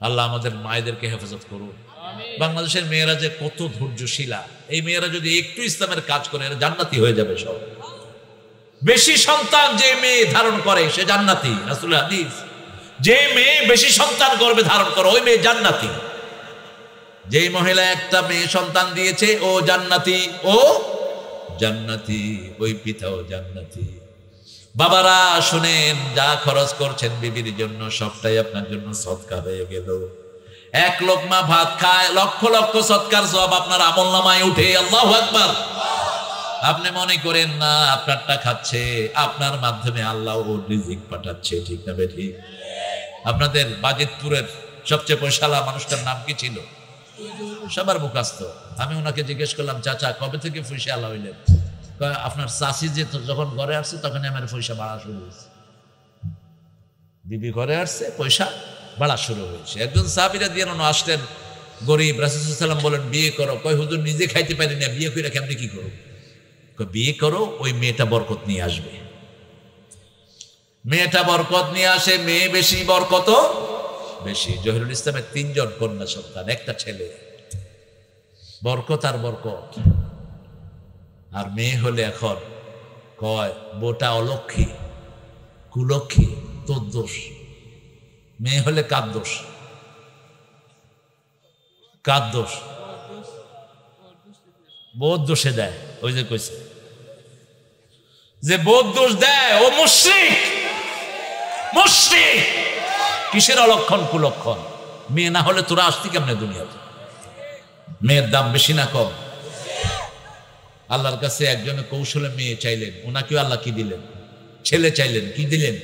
আল্লাহ আমাদের মায়েদেরকে হেফাজত করুন। বাংলাদেশের মেয়েরা যে কত ধৈর্যশীলা, এই মেয়েরা যদি একটু ইসলামের কাজ করে এরা জান্নাতি হয়ে যাবে সব। বেশি সন্তান যে মেয়ে ধারণ করে সে জান্নাতি। রাসূলের হাদিস, যে মেয়ে বেশি সন্তান গর্ভে ধারণ করে ওই মেয়ে জান্নাতি। যে মহিলা একটা মেয়ে সন্তান দিয়েছে ও জান্নাতি, ও জান্নাতি, ওই পিতাও জান্নাতি। বাবারা শুনেন, যা খরচ করছেন বিবির জন্য সবটাই আপনার জন্য সদকা হয়ে গেল। এক লোকমা ভাত খায়, লক্ষ লক্ষ সদকার সওয়াব আপনার আমলনামায় উঠে। আল্লাহু আকবার। আপনি মনে করেন না আপনারটা খাচ্ছে, আপনার মাধ্যমে আল্লাহ ও রিজিক পাঠাচ্ছে। ঠিক না বেঠিক? আপনাদের বাজিতপুরের সবচেয়ে পয়সাওয়ালা মানুষটার নাম কি ছিল? সবার মুখস্থ। আমি ওনাকে জিজ্ঞেস করলাম, চাচা কবে থেকে পয়সাওয়ালা হইলেন? আপনার চাষি যে যখন ঘরে আসছে তখন আমার পয়সা বাড়া শুরু হয়েছে। বিবি ঘরে আসছে, পয়সা বাড়া শুরু হয়েছে। একজন সাহাবীরা দিয়ে আসলেন গরিব, রাসূল সাল্লাল্লাহু আলাইহি ওয়াসাল্লাম বলেন বিয়ে করো। কয় হুজুর নিজে খাইতে পারি না, বিয়ে করে কেমনে কি করো? বিয়ে করো, ওই মেয়েটা বরকত নিয়ে আসবে। মেয়েটা বরকত নিয়ে আসে, মেয়ে বেশি বরকত বেশি। জহিরুল ইসলামের 3 জন কন্যা সন্তান, একটা ছেলে। বরকত আর বরকত। আর মেয়ে হলে এখন কয় বোটা অলক্ষী, কুলক্ষী, তোর দোষ। মেয়ে হলে কার দোষ? কার দোষ? বোধ দোষে দেয়। ওই যে কইছে যে বোধ দোষ দেয় ও মুশরিক। মুশরিক কিসের অলক্ষণ কুলক্ষণ? মেয়ে না হলে তোরা আসতি কেমনে দুনিয়াতে? মেয়ের দাম বেশি না কম? আল্লাহর কাছে একজনে কৌশলে মেয়ে চাইলেন, ওনাকেও আল্লাহ কি দিলেন? ছেলে চাইলেন, কি দিলেন?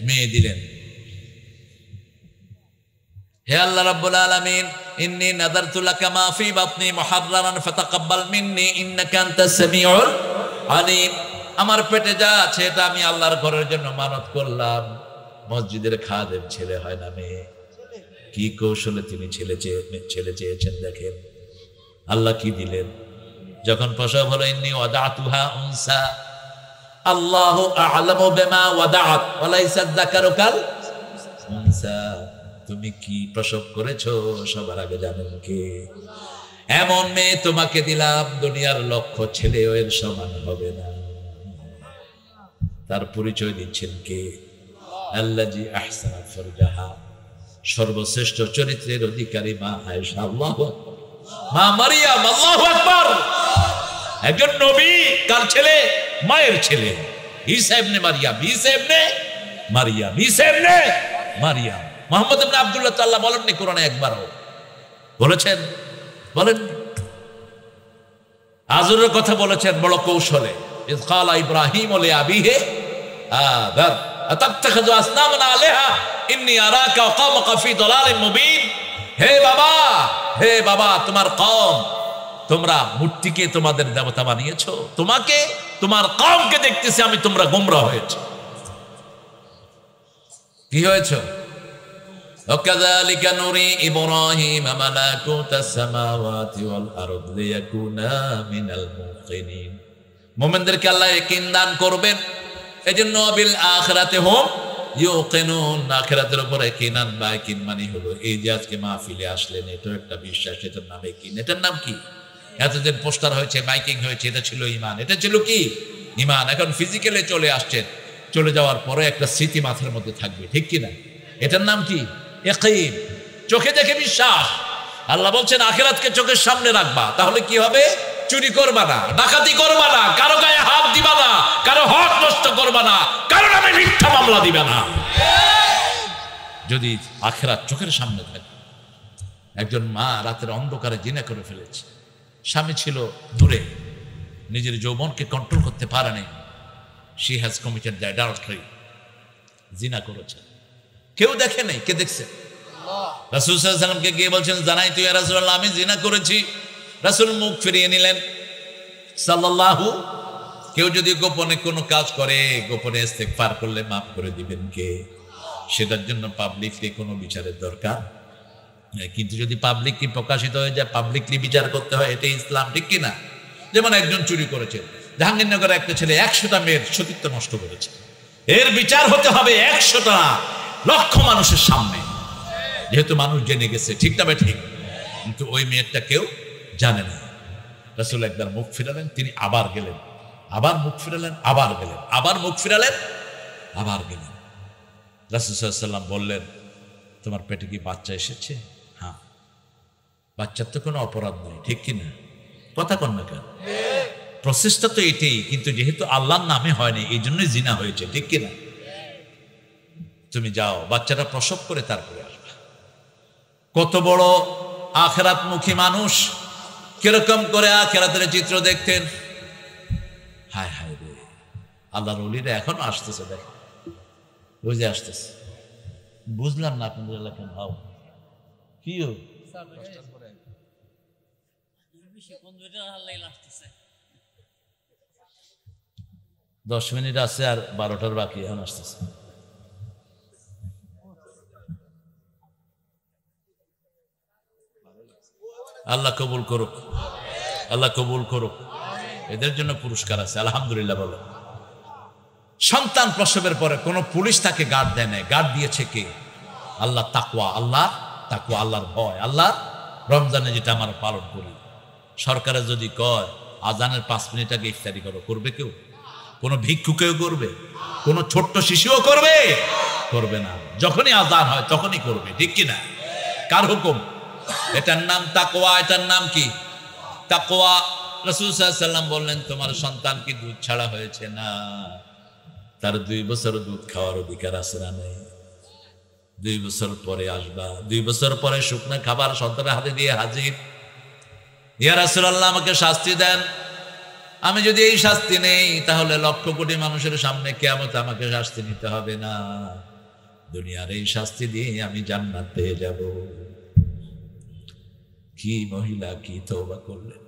মেয়ে দিলেন। হে আল্লাহ রাব্বুল আলামিন, ইন্নী নাযারতু লাকা মা ফি বাতনি মুহাররারান ফাতাকাব্বাল মিন্নী ইন্নাকা আনতাস সামিউল আলিম। আমার পেটে যা আছে এটা আমি আল্লাহর ঘরের জন্য মানত করলাম। মসজিদের খাদেম ছেলে হয় না মেয়ে। কি কৌশলে তিনি ছেলে চেয়েছেন দেখেন। আল্লাহ কি দিলেন? যখন প্রসব হলো, ইন্নী ওয়াদাতুহা উনসা আল্লাহু আ'লামু বিমা ওয়াদাআত ওয়া লাইসা যাকারু কাল উনসা। তুমি কি প্রসব করেছো সবার আগে জানেন কে? এমন মেয়ে তোমাকে দিলাম, দুনিয়ার লক্ষ ছেলেও এর সমান হবে না। তার পরিচয় দিচ্ছেন কে? আল্লাযী আহসানাত ফারজাহা, সর্বশ্রেষ্ঠ চরিত্রের অধিকারী মা আয়েশা। আল্লাহু আকবার। মা মারিয়াম। আল্লাহু আকবার। একজন নবী, কার ছেলে? মায়ের ছেলে। ঈসা ইবনে মারিয়াম, ঈসা ইবনে মারিয়াম, ঈসা ইবনে মারিয়াম। মুহাম্মদ ইবনে আব্দুল্লাহ তো আল্লাহ বলেননি কোরআনে একবারও? বলেছেন? বলেন। আজরের কথা বলেছেন বড় কৌশলে। ইয ক্বালা ইব্রাহিম লিআবিহি আযার আতাত্তাখিযু আসনামান আলিহা ইন্নী আরাকা ওয়া কওমাকা ফি দালালিন মুবিন। হে বাবা, তোমার কওম, তোমরা মূর্তিকে তোমাদের দেবতা বানিয়েছো। তোমাকে, তোমার কওমকে দেখতেছি আমি তোমরা গোমরা হয়েছো। কি হয়েছো? ওয়াকাযালিকা নুরি ইব্রাহিম মালাকুতাস সামাওয়াতি ওয়াল আরদ লিয়াকুনা মিনাল মুকিনিন। মুমিনদেরকে আল্লাহ ইয়াকিন দান করবেন, এজন্য বিল আখিরাতি হুম ইউকিনুন। আখিরাতের উপরে ইয়াকিনান বা ইয়াকিন মানে হলো এই যে আজকে মাহফিলে আসলেন, এটা একটা বিশ্বাস, এটার নাম ইয়াকিন। এটার নাম কি? এতদিন পোস্টার হয়েছে, মাইকিং হয়েছে, এটা ছিল ঈমান। এটা ছিল কি? ঈমান। এখন ফিজিক্যালে চলে আসছেন, চলে যাওয়ার পরে একটা স্মৃতি মাথার মধ্যে থাকবে, ঠিক কি না? এটার নাম কি? ইয়াকিন। চোখে দেখে বিশ্বাস। আল্লাহ বলছেন আখিরাতকে চোখের সামনে রাখবা, তাহলে কি হবে? চুরি করবা না, ডাকাতি করবা না, কারো গায়ে হাত দিবা না, কারো হক নষ্ট করবা করবা না, কারণ আমি মিথ্যা মামলা দিবে না। যদি আখিরাত চোখের সামনে থাকে। একজন মা রাতের অন্ধকারে জিনা করে ফেলেছে, স্বামী ছিল দূরে, নিজের যৌবনকে কন্ট্রোল করতে পারেনি, she has committed the adultery, জিনা করেছে, কেউ দেখে নাই, কে দেখছে? রাসূল সাল্লাল্লাহু আলাইহি ওয়াসাল্লামকে গিয়ে বলছেন, জানাই তুই ইয়া রাসূলুল্লাহ আমি জিনা করেছি। রাসূল মুখ ফিরিয়ে নিলেন সাল্লাল্লাহু। কেউ যদি গোপনে কোনো কাজ করে, গোপনে ইস্তেগফার করলে মাফ করে দিবেন কে? সেটার জন্য পাবলিকলি কোনো বিচারের দরকার, কিন্তু যদি পাবলিকলি প্রকাশিত হয়ে যায়, পাবলিকলি বিচার করতে হয়, এটাই ইসলাম, ঠিক কিনা? যেমন একজন চুরি করেছে, জাহাঙ্গীরনগরে একটা ছেলে 100টা মেয়ের সতীত্ব নষ্ট করেছে, এর বিচার হতে হবে 100টা লক্ষ মানুষের সামনে, যেহেতু মানুষ জেনে গেছে, ঠিক না ঠিক? কিন্তু ওই মেয়েরটা কেউ জানে না। রাসূল একবার মুখ ফিরালেন, তিনি আবার গেলেন, আবার মুখ ফিরালেন, আবার গেলেন, আবার মুখ ফিরালেন, আবার গেলেন। রাসূল সাল্লাল্লাহু আলাইহি ওয়াসাল্লাম বললেন, তোমার পেটে কি বাচ্চা এসেছে? হ্যাঁ। বাচ্চার তো কোনো অপরাধ নেই, ঠিক কিনা? কথা কন না কেন? প্রসেসটা তো এটাই, কিন্তু যেহেতু আল্লাহর নামে হয়নি, এই জন্যই জিনা হয়েছে, ঠিক কিনা? তুমি যাও, বাচ্চাটা প্রসব করে তারপরে আসবে। কত বড় আখিরাতমুখী মানুষ, কিরকম করে আখিরাতের চিত্র দেখতেন। হায় হায় রে, আল্লাহর ওলিরা এখনো আসতেছে, দেখেন বুঝে আসতেছে। বুঝলাম না আপনাদের এলাকায় ভাব কি 10 মিনিট আছে, আর 12টার বাকি, এখন আসতেছে। আল্লাহ কবুল করুক, আল্লাহ কবুল করুক। এদের জন্য পুরস্কার আছে, আলহামদুলিল্লাহ বলো। সন্তান প্রসবের পরে কোনো পুলিশ তাকে গার্ড দেয় না, গার্ড দিয়েছে কে? আল্লাহ তাকওয়া, আল্লাহ তাকওয়া, আল্লাহর ভয়। আল্লাহ রমজানে যেটা আমরা পালন করি, সরকারে যদি কয় আজানের 5 মিনিট আগে ইফতারি করো, করবে কেউ? কোনো ভিক্ষুকেও করবে? কোনো ছোট্ট শিশুও করবে? করবে না। যখনই আজান হয় তখনই করবে, ঠিক কিনা? কার হুকুম? এটার নাম তাকওয়া। এটার নাম কি? তাকওয়া। রাসূল সাল্লাল্লাহু আলাইহি ওয়াসাল্লাম বললেন, তোমার সন্তান কি দুধ ছাড়া হয়েছে না? তার 2 বছর দুধ খাওয়ার অধিকার আছে না নেই? 2 বছর পরে আসবা, 2 বছর পরে শুকনো খাবার সন্তানের হাতে দিয়ে হাজির। ইয়া রাসূলুল্লাহ আমাকে শাস্তি দেন, আমি যদি এই শাস্তি নেই তাহলে লক্ষ কোটি মানুষের সামনে কিয়ামতে আমাকে শাস্তি নিতে হবে না, দুনিয়ার এই শাস্তি দিয়ে আমি জান্নাত পেয়ে যাব। কি মহিলা, কি তওবা করলেন!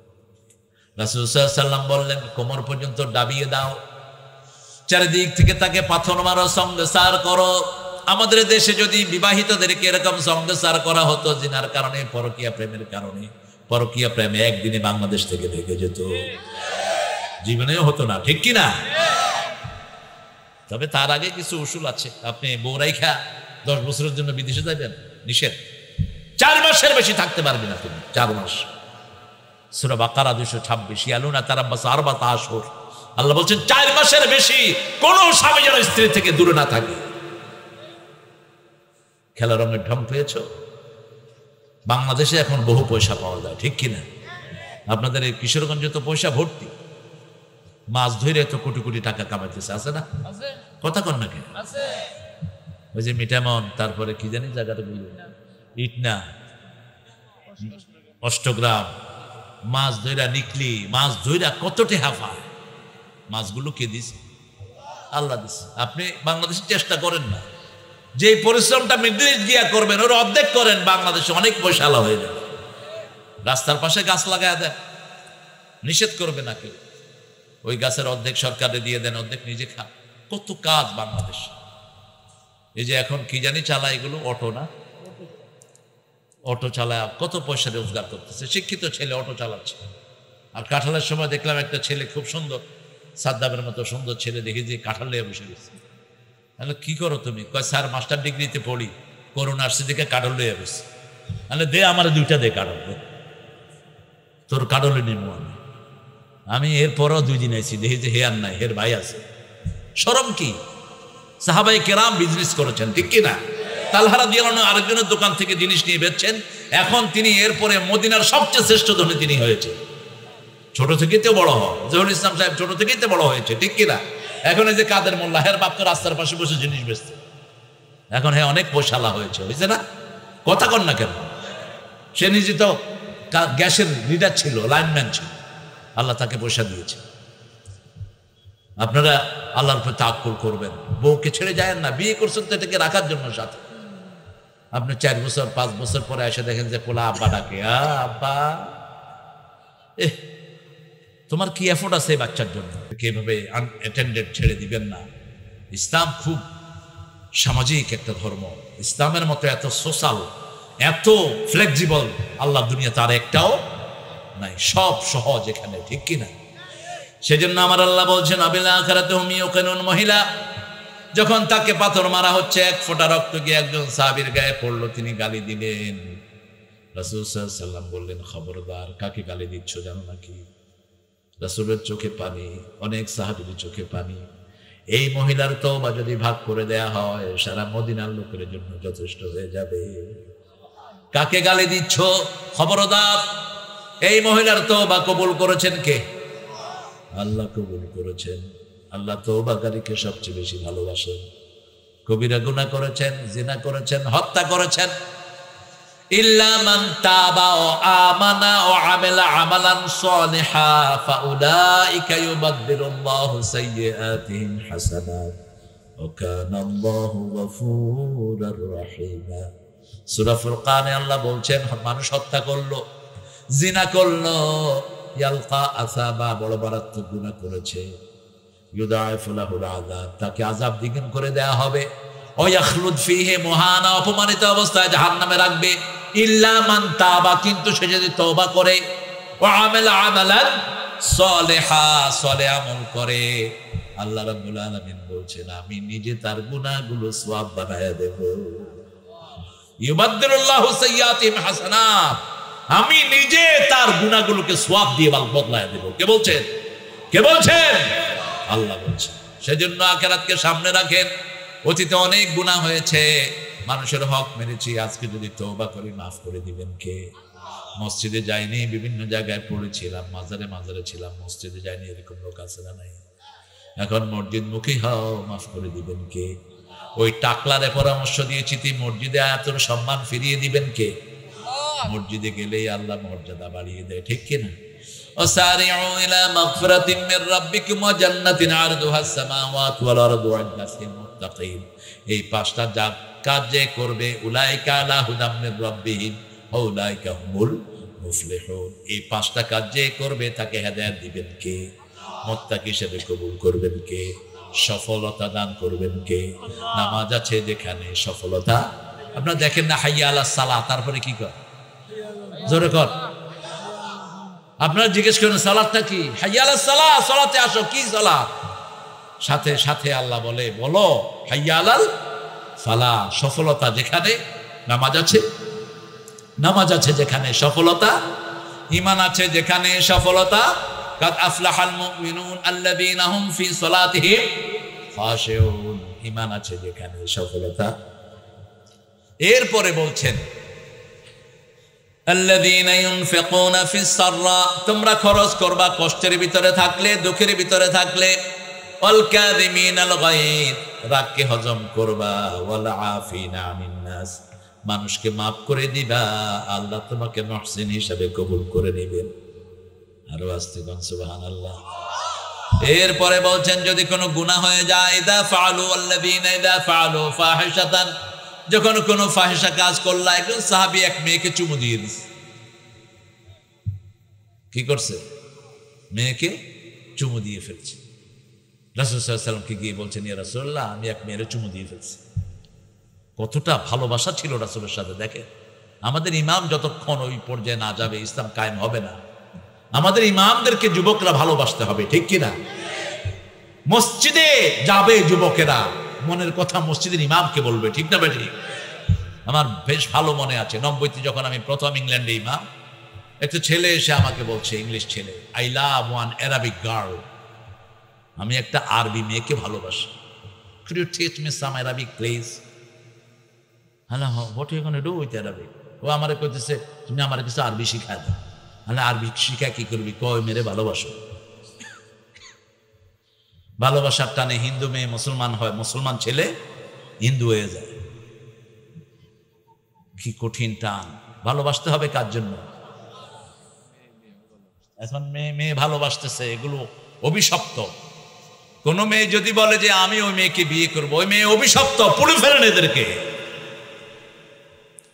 রাসূল সাল্লাল্লাহু আলাইহি ওয়াসাল্লাম বললেন, কোমর পর্যন্ত ডাবিয়ে দাও, চারিদিক থেকে তাকে পাথর মারো, সংসার করো। আমাদের দেশে যদি বিবাহিতদেরকে এরকম সংসার করা হতো জিনার কারণে, পরকীয়া প্রেমের কারণে, পরকীয়া প্রেমে একদিনে বাংলাদেশ থেকে ভেগে যেত, জীবনেও হতো না, ঠিক কিনা? তবে তার আগে কিছু উসুল আছে। আপনি বউ রাইখা 10 বছরের জন্য বিদেশে যাবেন, নিষেধ। 4 মাসের বেশি থাকতে পারবে না তুমি, 4 মাস। সূরা বাকারা 226, ইয়ালুনা তারাব্বাস 4 আশহুর। আল্লাহ বলছেন 4 মাসের বেশি কোন স্বামী যেন স্ত্রী থেকে দূরে না থাকে। খেলা রঙের ঢং পেয়েছো? বাংলাদেশে এখন বহু পয়সা পাওয়া যায়, ঠিক কিনা? আপনাদের এই কিশোরগঞ্জে তো পয়সা ভর্তি, মাছ ধরে তো কোটি কোটি টাকা কামাইতেছে, আছে না? কথা কন না কেন? ওই যে মিঠামন, তারপরে কি জানি জায়গাটা বলি, ইটনা, অষ্টগ্রাম, মাছ ধইরা নিকলি, মাছ ধইরা কত টাকা পায়। মাছগুলো কে দিছে? আল্লাহ দিছে। আপনি বাংলাদেশে চেষ্টা করেন না, যে পরিশ্রমটা মিডল ইস্ট গিয়া করবেন ওর অর্ধেক করেন, বাংলাদেশে অনেক পয়সা আলা হয়ে যাবে। রাস্তার পাশে গাছ লাগায় দেন, নিষেধ করবে না কেউ। ওই গাছের অর্ধেক সরকারে দিয়ে দেন, অর্ধেক নিজে খান। কত কাজ বাংলাদেশ। এই যে এখন কি জানি চালায় এগুলো, অটো না, অটো চালায় কত পয়সা রোজগার করতেছে। শিক্ষিত ছেলে অটো চালাচ্ছে। আর কাঁঠালের সময় দেখলাম একটা ছেলে খুব সুন্দর, সাদ্দামের মতো সুন্দর ছেলে, দেখি যে কাঁঠাল নিয়ে বসে গেছে। তাহলে কি করো তুমি? কয় স্যার মাস্টার ডিগ্রিতে পড়ি, করোনা আসছে দেখে কাঁঠাল লইয়া বসে। তাহলে দে আমার 2টা দে কাঁঠাল, দে, তোর কাঁঠালে নিব আমি। আমি এরপরও 2 দিন আইছি, দেখি যে হে আর নাই, হের ভাই আছে। শরম কি? সাহাবায়ে কেরাম বিজনেস করেছেন, ঠিক কিনা? তালহা রাদিয়াল্লাহু আনহু আরেকজনের দোকান থেকে জিনিস নিয়ে বেচছেন, এখন তিনি এরপরে মদিনার সবচেয়ে শ্রেষ্ঠ ধনী তিনি হয়েছে। ছোট থেকেই তো বড় হও। জহুরুল ইসলাম সাহেব ছোট থেকেই তো বড় হয়েছে, ঠিক কিনা? এখন এই যে কাদের মোল্লা, হের বাপ তো রাস্তার পাশে বসে জিনিস বেচতে, এখন হ্যাঁ অনেক পয়সালা হয়েছে, হয়েছে না? কথা কন না কেন? সে নিজে তো গ্যাসের লিডার ছিল, লাইনম্যান ছিল, আল্লাহ তাকে পয়সা দিয়েছে। আপনারা আল্লাহর উপর তাওয়াক্কুল করবেন। বউকে ছেড়ে যায় না, বিয়ে করছেন তো এটাকে রাখার জন্য সাথে। আপনি 4 বছর 5 বছর পরে এসে দেখেন যে পোলা আব্বা ডাকে, আব্বা তোমার কি এফোর্ট আছে এই বাচ্চার জন্য, কিভাবে আনঅ্যাটেন্ডেড ছেড়ে দিবেন না। ইসলাম খুব সামাজিক একটা ধর্ম। ইসলামের মতো এত সোশ্যাল, এত ফ্লেক্সিবল আল্লাহ দুনিয়া তার একটাও নাই, সব সহজ এখানে, ঠিক কিনা? সেজন্য আমার আল্লাহ বলছেন আবিল আখিরাতি হুম ইউকিনুন। মহিলা যখন তাকে পাথর মারা হচ্ছে, 1 ফোঁটা রক্ত গিয়ে একজন সাহাবীর গায়ে পড়লো, তিনি গালি দিলেন। রাসূল সাল্লাল্লাহু আলাইহি ওয়াসাল্লাম বললেন, খবরদার, কাকে গালি দিচ্ছ জানো নাকি? রাসূলের চোখে পানি, অনেক সাহাবীর চোখে পানি। এই মহিলার তওবা যদি ভাগ করে দেয়া হয়, সারা মদিনার লোকের জন্য যথেষ্ট হয়ে যাবে। কাকে গালি দিচ্ছ? খবরদার। এই মহিলার তওবা কবুল করেছেন কে? আল্লাহ কবুল করেছেন। আল্লাহ তওবাকারীকে সবচেয়ে বেশি ভালোবাসেন। কবিরা গুনাহ করেছেন, জিনা করেছেন, হত্যা করেছেন, ইল্লা মান তাবা ওয়া আমানা ওয়া আমিলা আমালান সালিহা ফাউলাইকা ইউবাদদিলুল্লাহু সাইয়্যাতিহিম হাসানাত ওয়া কানাল্লাহু গফুরুর রাহিমা। সূরা ফুরকানে আল্লাহ বলছেন, মানুষ হত্যা করলো, জিনা করলো, ইয়ালকা আসাবা, বড় মারাত্মক গুনাহ করেছে, ইউদাইফু লাহুল আযাব, তাকে আযাব দ্বিগুণ করে দেয়া হবে। ওয়া ইয়াখলুদ ফীহি মুহানা, অপমানিত অবস্থায় জাহান্নামে রাখবে। ইল্লা মান তাবা, কিন্তু সে যদি তওবা করে, ওয়া আমিলা আমালান সালিহা, সালেহ আমল করে, আল্লাহ রাব্বুল আলামিন বলছেন আমি নিজে তার গুনাহগুলো সওয়াব বানায়া দেব। ইউবাদদিলুল্লাহু সাইয়্যাতিহিম হাসানাত, আমি নিজে তার গুনাহগুলোকে সওয়াব দিয়ে বদলায়া দেব। কে বলছেন? কে বলছেন? আল্লাহ বলছেন। সেজন্য আখিরাতকে সামনে রাখেন। অতীতে অনেক গুনাহ হয়েছে, মানুষের হক মেরেছি, আজকে যদি তওবা করি মাফ করে দিবেন কে? মসজিদে যাইনি, বিভিন্ন জায়গায় পড়েছিলাম, মাজারে মাজারে ছিলাম, মসজিদে যাইনি, এরকম লোক আছে না নাই? এখন মসজিদ মুখী হও, মাফ করে দিবেন কে? ওই টাকলারে পরামর্শ দিয়েছি, তুই মসজিদে আয়, তোর সম্মান ফিরিয়ে দিবেন কে? মসজিদে গেলেই আল্লাহ মর্যাদা বাড়িয়ে দেয়, ঠিক কিনা? ওয়াসারিউ ইলা মাগফিরাতিন মির রাব্বিকুম ওয়া জান্নাতিন আরদুহাস সামাওয়াতু ওয়াল আরদু উইদ্দাত লিল মুত্তাকিন। এই 5টা কাজ যে করবে, উলাইকা আলা হুদাম মির রাব্বিহিম ওয়া উলাইকা হুমুল মুফলিহুন। এই 5টা কাজ যে করবে তাকে হেদায়েত দিবেন কে? মুত্তাকি হিসেবে কবুল করবেন কে? সফলতা দান করবেন কে? নামাজ আছে যেখানে সফলতা। আপনারা দেখেন না, হাইয়া আলাস সালাহ, তারপরে কি কর? জোরে কর। আপনারা জিজ্ঞেস করেন সালাতটা কি? হাইয়া আলাস সালাহ, সালাতে আসো। কি সালাত? সাথে সাথে আল্লাহ বলে, বলো হাইয়া আলাল ফালাহ, সফলতা যেখানে নামাজ আছে, নামাজ আছে যেখানে সফলতা, ঈমান আছে যেখানে সফলতা। কাদ আফলাহাল মুমিনুন আল্লাযীনা হুম ফি সালাতিহিম খাশিউন। ঈমান আছে যেখানে সফলতা। এরপরে বলছেন আল্লাযীনা ইউনফিকুনা ফিস সাররা, তোমরা খরচ করবা কষ্টের ভিতরে থাকলে, দুঃখের ভিতরে থাকলে। ওয়াল কাযিমিনাল গায়দ, রাগকে হজম করবা। ওয়াল আফিনা আনিন নাস, মানুষকে মাফ করে দিবা, আল্লাহ তোমাকে মুহসিন হিসেবে কবুল করে নেবেন। আরো আস্তে কোন সুবহানাল্লাহ। এরপরে বলছেন যদি কোনো গুনাহ হয়ে যায়, ইদা ফাআলু আল্লাযীনা ইদা ফাআলু ফাহিশাতান, যখন কোনো ফাহিশা কাজ করলা। একজন সাহাবী এক মেয়েকে চুমু দিয়ে দিয়েছে। কি করছে? মেয়েকে চুমু দিয়ে ফেলছে। রাসূল সাল্লাল্লাহু আলাইহি ওয়াসাল্লামকে গিয়ে বলছেন, ইয়া রাসূলুল্লাহ, আমি এক মেয়ের চুমু দিয়ে ফেলছি। কতটা ভালোবাসা ছিল রাসূলের সাথে। দেখেন, আমাদের ইমাম যতক্ষণ ওই পর্যায়ে না যাবে, ইসলাম কায়েম হবে না। আমাদের ইমামদেরকে যুবকরা ভালোবাসতে হবে, ঠিক কিনা? মসজিদে যাবে যুবকেরা, মনের কথা মসজিদের ইমামকে বলবে, ঠিক না বেঠি? আমার বেশ ভালো মনে আছে, 90-তে যখন আমি প্রথম ইংল্যান্ডে ইমাম, একটা ছেলে এসে আমাকে বলছে, ইংলিশ ছেলে, I love one Arabic girl, আমি একটা আরবি মেয়েকে ভালোবাসি। Could you teach me some Arabic please? Hello, what are you going to do with Arabic? ও আমারে কইতেছে, তুমি আমারে কিছু আরবি শিখায় দাও। মানে আরবি শিখা কি করবি, কয় মেরে ভালোবাসো। ভালোবাসার টানে হিন্দু মেয়ে মুসলমান হয়, মুসলমান ছেলে হিন্দু হয়ে যায়। কি কঠিন টান। ভালোবাসতে হবে কার জন্য? এখন মেয়ে ভালোবাসতেছে, এগুলো অভিশপ্ত। কোন মেয়ে যদি বলে যে আমি ওই মেয়েকে বিয়ে করবো, ওই মেয়ে অভিশপ্ত, পুড়ে ফেলেন এদেরকে।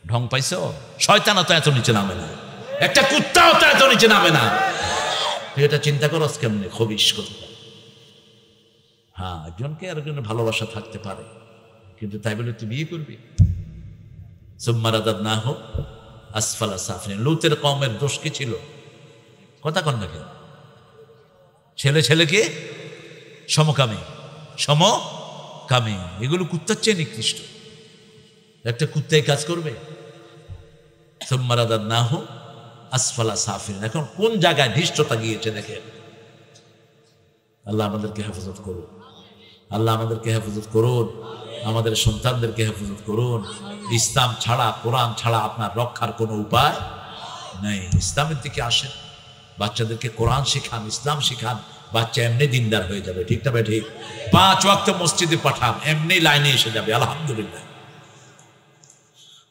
ঢং পাইছো? শয়তানও তো এত নিচে নামে না, একটা কুত্তাও তো এত নিচে নামে না। তুই এটা চিন্তা করস কেমনে? খবিস করতে। হ্যাঁ, একজনকে আর একজনের ভালোবাসা থাকতে পারে, কিন্তু তাই বলে তুই বিয়ে করবি? সুম্মা রাদাদনাহু আসফালা সাফিলিন। লূতের কওমের দোষ কি ছিল? কথা কন না কেন? ছেলে ছেলেকে সমকামী, সমকামী, এগুলো কুত্তার চেয়ে নিকৃষ্ট। একটা কুত্তাই কাজ করবে? সুম্মা রাদাদনাহু আসফালা সাফিলিন। এখন কোন জায়গায় ধৃষ্টতা গিয়েছে দেখেন। আল্লাহ আমাদেরকে হেফাজত করুন, আল্লাহ আমাদেরকে হেফাজত করুন, আমাদের সন্তানদেরকে হেফাজত করুন। ইসলাম ছাড়া, কোরআন ছাড়া আপনার রক্ষার কোনো উপায় নেই। ইসলামের দিকে আসেন, বাচ্চাদেরকে কোরআন শেখান, ইসলাম শেখান, বাচ্চা এমনি দিনদার হয়ে যাবে। ঠিক না ভাই? ঠিক। 5 ওয়াক্ত মসজিদে পাঠান, এমনি লাইনে এসে যাবে। আলহামদুলিল্লাহ।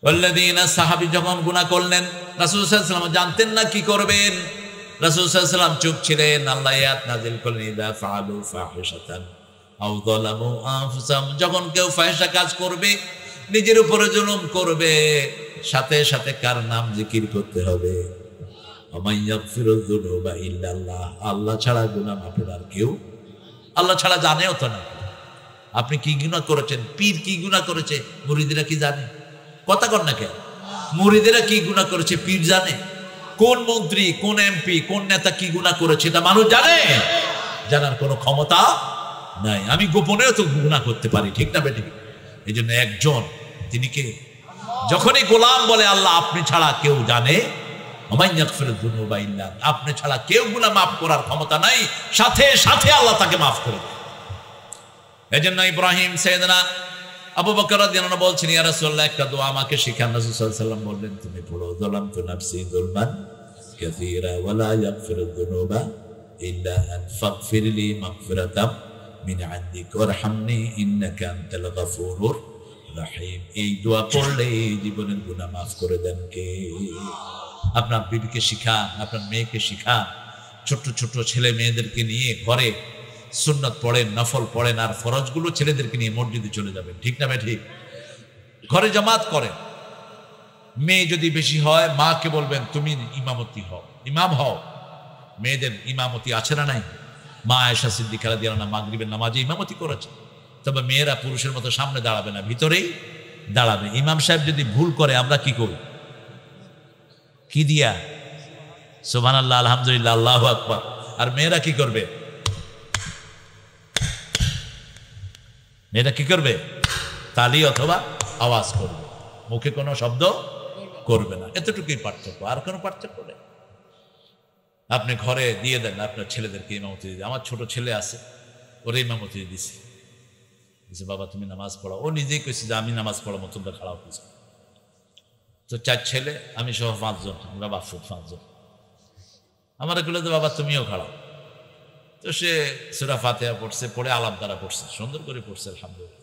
ওয়াল্লাযীনা, সাহাবী যখন গুনাহ করলেন, রাসূল সাল্লাল্লাহু আলাইহি ওয়াসাল্লাম জানতেন না কি করবেন। রাসূল সাল্লাল্লাহু আলাইহি ওয়াসাল্লাম চুপ ছিলেন। আল্লাহ আয়াত নাযিল করলেন, ইযা ফাআলু ফাহিশাতান আও যালামু আনফুসাহুম। যখন কেউ ফাহিশা কাজ করবে, নিজের উপরে জুলুম করবে, সাথে সাথে কার নাম জিকির করতে হবে? ওয়ামান ইয়াগফিরুয যুনুবা ইল্লাল্লাহ। আল্লাহ ছাড়া গুনাহ মাফের আর কেউ, আল্লাহ ছাড়া জানেও তো না। আপনি কি গুনাহ করেছেন, পীর কি গুনাহ করেছে, মুরিদরা কি জানে? কথা কর না কেন? মুরিদেরা কি গুনাহ করেছে পীর জানে? কোন মন্ত্রী, কোন এমপি, কোন নেতা কি গুনাহ করেছে এটা মানুষ জানে? জানার কোনো ক্ষমতা নাই। আমি গোপনেও তো গুনাহ করতে পারি। ঠিক না বেঠিক? এই জন্য একজন, তিনি কে? যখনই গোলাম বলে আল্লাহ আপনি ছাড়া কেউ জানে, আপনি ছাড়া কেউ গুনাহ মাফ করার ক্ষমতা নাই, সাথে সাথে আল্লাহ তাকে মাফ করে দেয়। এই জন্য ইব্রাহিম সাইয়েদনা আবু বকর রাদিয়াল্লাহু আনহু বলছেন, ইয়া রাসূলুল্লাহ একটা দোয়া আমাকে শিখান। রাসূল সাল্লাল্লাহু আলাইহি ওয়াসাল্লাম বললেন, তুমি পড়ো, যালামতু নাফসি যুলমান কাসীরা ওয়া লা ইয়াগফিরুয যুনুবা ইল্লা আন ফাগফিরলি মাগফিরাতাম মিন ইনদিক ওয়ারহামনি ইন্নাকা আনতাল গফুরুর রহিম। এই দোয়া পড়লে জীবনের গুনাহ মাফ করে দেন কে? আপনার বিবিকে শিখান, আপনার মেয়েকে শিখান। ছোট ছোট ছেলে মেয়েদেরকে নিয়ে ঘরে সুন্নত পড়েন, নফল পড়েন, আর ফরজগুলো ছেলেদেরকে নিয়ে মসজিদে চলে যাবেন। ঠিক না ভাই? ঠিক। ঘরে জামাত করেন। মেয়ে যদি বেশি হয়, মাকে বলবেন তুমি ইমামতি হও, ইমাম হও। মেয়েদের ইমামতি আছে না নাই? মা আয়েশা সিদ্দিকা রাদিয়াল্লাহু আনহা মাগরিবের নামাজে ইমামতি করেছে। তবে মেয়েরা পুরুষের মতো সামনে দাঁড়াবে না, ভিতরেই দাঁড়াবে। ইমাম সাহেব যদি ভুল করে আমরা কি করি? কি দিয়া? সুবহানাল্লাহ, আলহামদুলিল্লাহ, আল্লাহু আকবার। আর মেয়েরা কি করবে? মেয়েরা কি করবে? তালি অথবা আওয়াজ করবে, মুখে কোনো শব্দ করবে না। এতটুকুই পার্থক্য, আর কোনো পার্থক্য নেই। আপনি ঘরে দিয়ে দেন আপনার ছেলেদেরকে ইমামতি দিয়ে। আমার ছোট ছেলে আছে, ওরে ইমামতি দিছে। বাবা তুমি নামাজ পড়াও। ও নিজেই কইছে যে আমি নামাজ পড়াবো, তোমরা খাড়াও কিছু। তো 4 ছেলে, আমি সহ 5 জন, আমরা বাফুর 5 জন। আমার এগুলো তো বাবা তুমিও খাড়াও। তো সে সূরা ফাতিহা পড়ছে, পড়ে আলাপ দ্বারা পড়ছে, সুন্দর করে পড়ছে আলহামদুলিল্লাহ।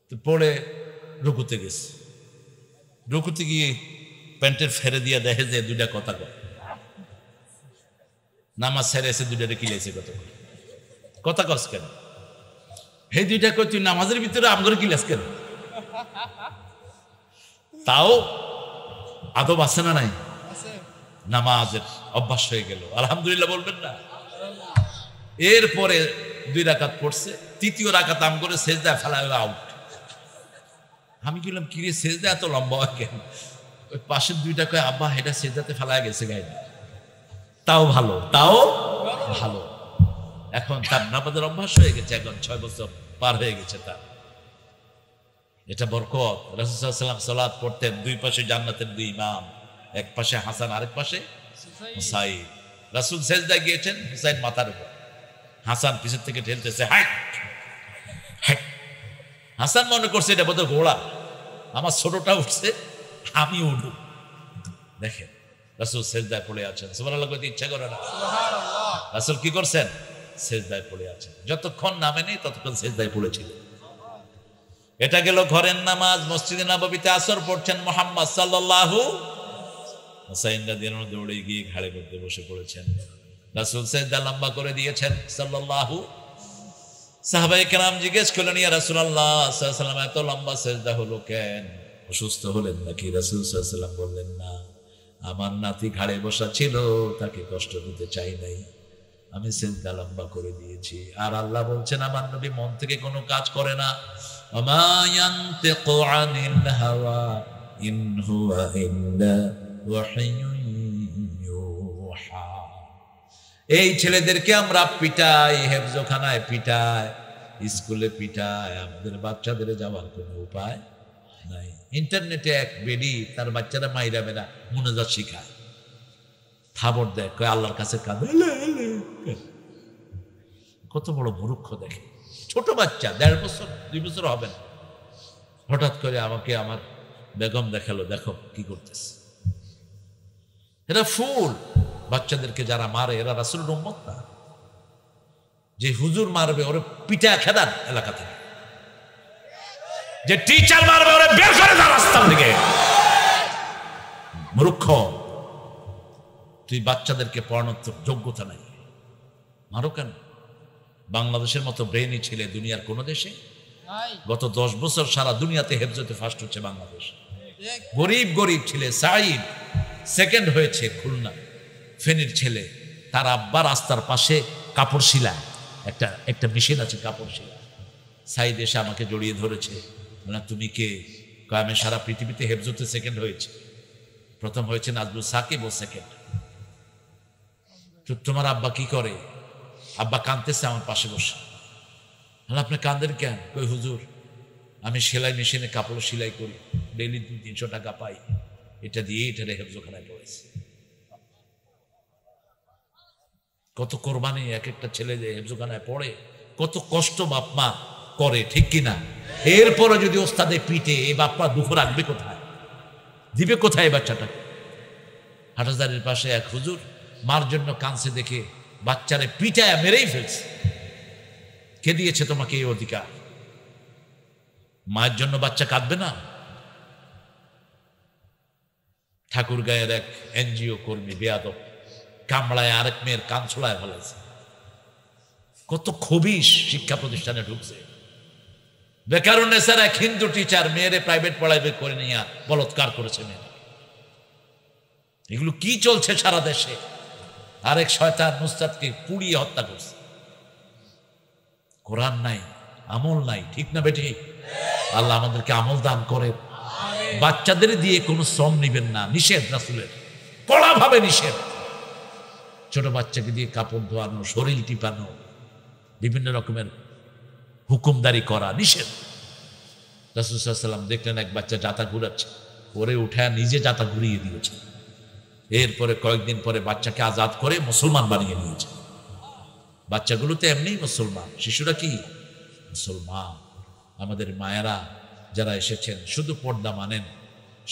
তো পড়ে রুকুতে গেছে। রুকুতে গিয়ে প্যান্টের ফেরে দিয়া দেখে যে 2টা কথা কয়। নামাজ ছেড়ে এসে 2টা রেখে লাইছে কথা কস কেন? হে 2টা কই তুই নামাজের ভিতরে আমগরে কি লাস কেন? তাও আদব আছে না নাই? নামাজের অভ্যাস হয়ে গেল, আলহামদুলিল্লাহ বলবেন না? এরপরে 2 রাকাত পড়ছে, 3য় রাকাত আম করে সেজদা ফেলায় আউট। আমি বললাম কি রে, সেজদা এত লম্বা হয় কেন? ওই পাশের 2টা কয় আব্বা এটা সেজদাতে ফেলায় গেছে গায়ে। তাও ভালো, তাও ভালো। এখন তার নামাজের অভ্যাস হয়ে গেছে, এখন 6 বছর পার হয়ে গেছে তার। এটা বরকত। রাসূল সাল্লাল্লাহু আলাইহি ওয়াসাল্লাম সালাত পড়তেন, 2 পাশে জান্নাতের 2 ইমাম, এক পাশে হাসান, আরেক পাশে হুসাইন। রাসূল সেজদায় গিয়েছেন, হুসাইন মাথার উপর, হাসান পিছন থেকে ঠেলতেছে, হাট হাট। হাসান মনে করছে এটা বোধহয় ঘোড়া, আমার ছোটটা উঠছে, আমি উঠব। দেখেন রাসূল সেজদায় পড়ে আছেন, সুবহানাল্লাহ কইতে ইচ্ছা করে না? রাসূল কি করছেন? সেজদায় পড়ে আছেন। যতক্ষণ নামেনি ততক্ষণ সেজদায় পড়েছিলেন। এটা গেল ঘরের নামাজ। মসজিদে নববীতে আসর পড়ছেন মুহাম্মদ সাল্লাল্লাহু, হুসাইন রাদিয়াল্লাহু দৌড়ে গিয়ে ঘাড়ে করতে বসে পড়েছেন। রাসূল সেজদা লম্বা করে দিয়েছেন সাল্লাল্লাহু। সাহাবায়ে কেরাম জিজ্ঞেস করলেন, ইয়া রাসূলুল্লাহ সাল্লাল্লাহু আলাইহি ওয়াসাল্লাম এত লম্বা সেজদা হলো কেন? অসুস্থ হলেন নাকি? রাসূল সাল্লাল্লাহু আলাইহি ওয়াসাল্লাম বললেন, না, আমার নাতি ঘাড়ে বসা ছিল, তাকে কষ্ট দিতে চাই নাই, আমি সেজদা লম্বা করে দিয়েছি। আর আল্লাহ বলছেন আমার নবী মন থেকে কোনো কাজ করে না। ওমা ইয়ানতিকু আনিল হাওয়া ইন হুয়া ইল্লা ওয়াহয়ুন ইউহা। এই ছেলেদেরকে আমরা পিটাই, হেফজখানায় পিটাই, স্কুলে পিটাই, আমাদের বাচ্চাদের যাওয়ার কোনো উপায় নাই। ইন্টারনেটে এক বেডি তার বাচ্চারা মাইরা বেড়া মুনাজাত শিখায়, থাবর দেয়, কয় আল্লাহর কাছে কাঁদে। কত বড় মূর্খ দেখে, ছোট বাচ্চা 1.5 বছর 2 বছর হবে না, হঠাৎ করে আমাকে আমার বেগম দেখালো, দেখো কি করতেছে। এরা ফুল। বাচ্চাদেরকে যারা মারে এরা রাসূলের উম্মত না। যে হুজুর মারবে ওরে পিটা খেদান এলাকা থেকে, যে টিচার মারবে ওরে বের করে দাও রাস্তা থেকে। মূর্খ, তুই বাচ্চাদেরকে পড়ানোর যোগ্যতা নাই, মারো কেন? বাংলাদেশের মতো ব্রেইনি ছেলে দুনিয়ার কোন দেশে গত 10 বছর সারা দুনিয়াতে হেফজতে ফার্স্ট হচ্ছে বাংলাদেশ। গরিব গরিব ছেলে সাইদ সেকেন্ড হয়েছে খুলনা, ফেনীর ছেলে, তার আব্বা রাস্তার পাশে কাপড় সিলায়, একটা মেশিন আছে কাপড় সিলায়। সাইদ এসে আমাকে জড়িয়ে ধরেছে, বলে তুমি কে? আমি সারা পৃথিবীতে হেফজতে সেকেন্ড হয়েছে, প্রথম হয়েছে নাজমুল সাকিব, ও সেকেন্ড। তো তোমার আব্বা কি করে? আব্বা কাঁদতেছে আমার পাশে বসে। আপনি কাঁদেন কেন? কই হুজুর আমি সেলাই মেশিনে কাপড় সেলাই করি, ডেইলি 200-300 টাকা পাই, এটা দিয়ে এটা হেফজখানায় পড়েছে। কত কোরবানি এক একটা ছেলে যে হেফজখানায় পড়ে, কত কষ্ট বাপ মা করে, ঠিক কিনা? এরপরে যদি ওস্তাদে পিটে, এই বাপ্পা দুঃখ রাখবে কোথায়, দিবে কোথায় বাচ্চাটাকে? হাটহাজারির পাশে এক হুজুর মার জন্য কাঁদছে দেখে বাচ্চারে পিটায় মেরেই ফেলছে। কে দিয়েছে তোমাকে এই অধিকার? মায়ের জন্য বাচ্চা কাঁদবে না? ঠাকুরগাঁয়ের এক এনজিও কর্মী বেয়াদব কামড়ায় আরেক মেয়ের কান ছোড়ায় ফেলেছে। কত খবিশ শিক্ষা প্রতিষ্ঠানে ঢুকছে। বেকারুন্নেসার এক হিন্দু টিচার মেয়েরে প্রাইভেট পড়াইবে করে নিয়ে বলৎকার করেছে মেয়েরা। এগুলো কি চলছে সারা দেশে? আরেক শয়তান নুসরাতকে পুড়িয়ে হত্যা করছে। কোরআন নাই, আমল নাই, ঠিক না বেটি? আল্লাহ আমাদেরকে আমল দান করে। বাচ্চাদের দিয়ে কোনো শ্রম নিবেন না, নিষেধ রাসূলের, কড়া ভাবে নিষেধ। ছোট বাচ্চাকে দিয়ে কাপড় ধোয়ানো, শরীর টিপানো, বিভিন্ন রকমের হুকুমদারি করা নিষেধ। রাসূল সাল্লাল্লাহু আলাইহি ওয়াসাল্লাম দেখলেন এক বাচ্চা জাতা ঘুরাচ্ছে, ওরে উঠায় নিজে জাতা ঘুরিয়ে দিয়েছে। এরপরে কয়েকদিন পরে বাচ্চাকে আজাদ করে মুসলমান বানিয়ে নিয়েছে। বাচ্চাগুলো তো এমনিই মুসলমান, শিশুরা কি মুসলমান। আমাদের মায়েরা যারা এসেছেন শুধু পর্দা মানেন,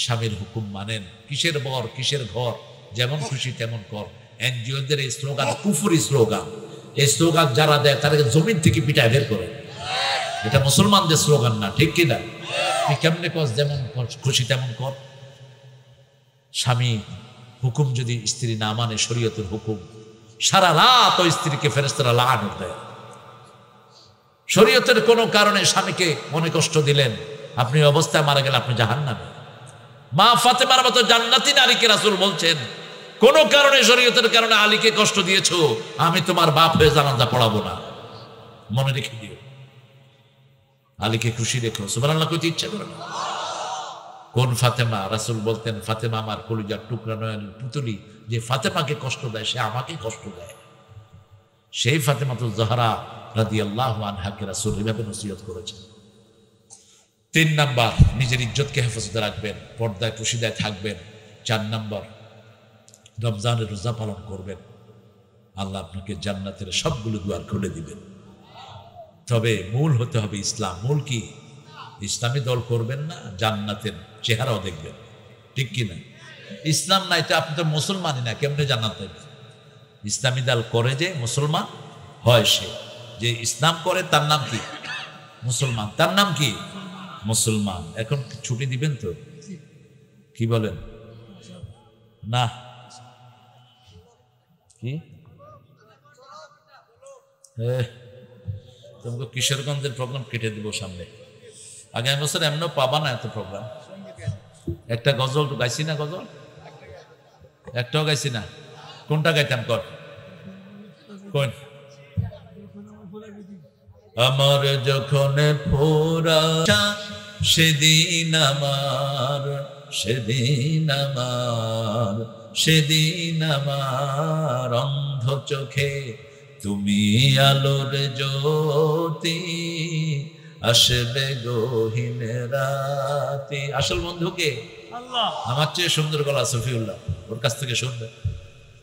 স্বামীর হুকুম মানেন, কিসের বর কিসের ঘর, যেমন খুশি তেমন কর। এনজিওদের এই স্লোগান কুফরি স্লোগান। এই স্লোগান যারা দেয় তাদেরকে জমিন থেকে পিটায় বের করে। এটা মুসলমানদের স্লোগান না, ঠিক কিনা? তুই কেমনে কর, যেমন খুশি তেমন কর। স্বামী হুকুম যদি স্ত্রী না মানে, শরীয়তের হুকুম, সারা রাত ওই স্ত্রীকে ফেরেশতারা লানত দেয়। শরীয়তের কোনো কারণে স্বামীকে মনে কষ্ট দিলেন, আপনি অবস্থায় মারা গেলে আপনি জাহান্নামে। মা ফাতেমার মতো জান্নাতি নারীকে রাসূল বলছেন, কোন কারণে শরীয়তের কারণে আলীকে কষ্ট দিয়েছো, আমি তোমার বাপ হয়ে জানাজা পড়াবো না, মনে রেখে দিও। আলীকে খুশি রেখো। সুবহানাল্লাহ কইতে ইচ্ছা করে না? কোন ফাতেমা? রাসূল বলতেন ফাতেমা আমার কলিজার টুকরা নয়নের পুতুলি, যে ফাতেমাকে কষ্ট দেয় সে আমাকে কষ্ট দেয়। সেই ফাতেমাতুজ জাহরা রাদিয়াল্লাহু আনহাকে রাসূল এভাবে নসিহত করেছেন। 3 নাম্বার, নিজের ইজ্জতকে হেফাজতে রাখবেন, পর্দায় পশিদায় থাকবেন। 4 নাম্বার, রমজানের রোজা পালন করবেন। আল্লাহ আপনাকে জান্নাতের সবগুলো দুয়ার খুলে দিবেন। তবে মূল হতে হবে ইসলাম। মূল কি? ইসলামী দল করবেন না, জান্নাতের চেহারাও দেখবেন, ঠিক কিনা? ইসলাম নাই তো আপনি তো মুসলমানই না, কেমনে জান্নাত পাইবে? ইসলামী দল করে যে মুসলমান হয়, সে যে ইসলাম করে তার নাম কি? মুসলমান। তার নাম কি? মুসলমান। এখন ছুটি দিবেন তো? কি বলেন? না কি তোমাকে কিশোরগঞ্জের প্রোগ্রাম কেটে দিব সামনে, আগামী বছর এমনও পাবা না এত প্রোগ্রাম। একটা গজল গাইছি না? গজল একটাও গাইছি না। কোনটা গাইতাম কর? কোন? আমার যখন ফোরা সেদিন আমার, সেদিন আমার, সেদিন আমার অন্ধ চোখে তুমি আলোর জ্যোতি, আসবে গহীন রাতে। আসল বন্ধুকে আল্লাহ। আমার চেয়ে সুন্দর গলা সফিউল্লাহ, ওর কাছ থেকে শুনবে।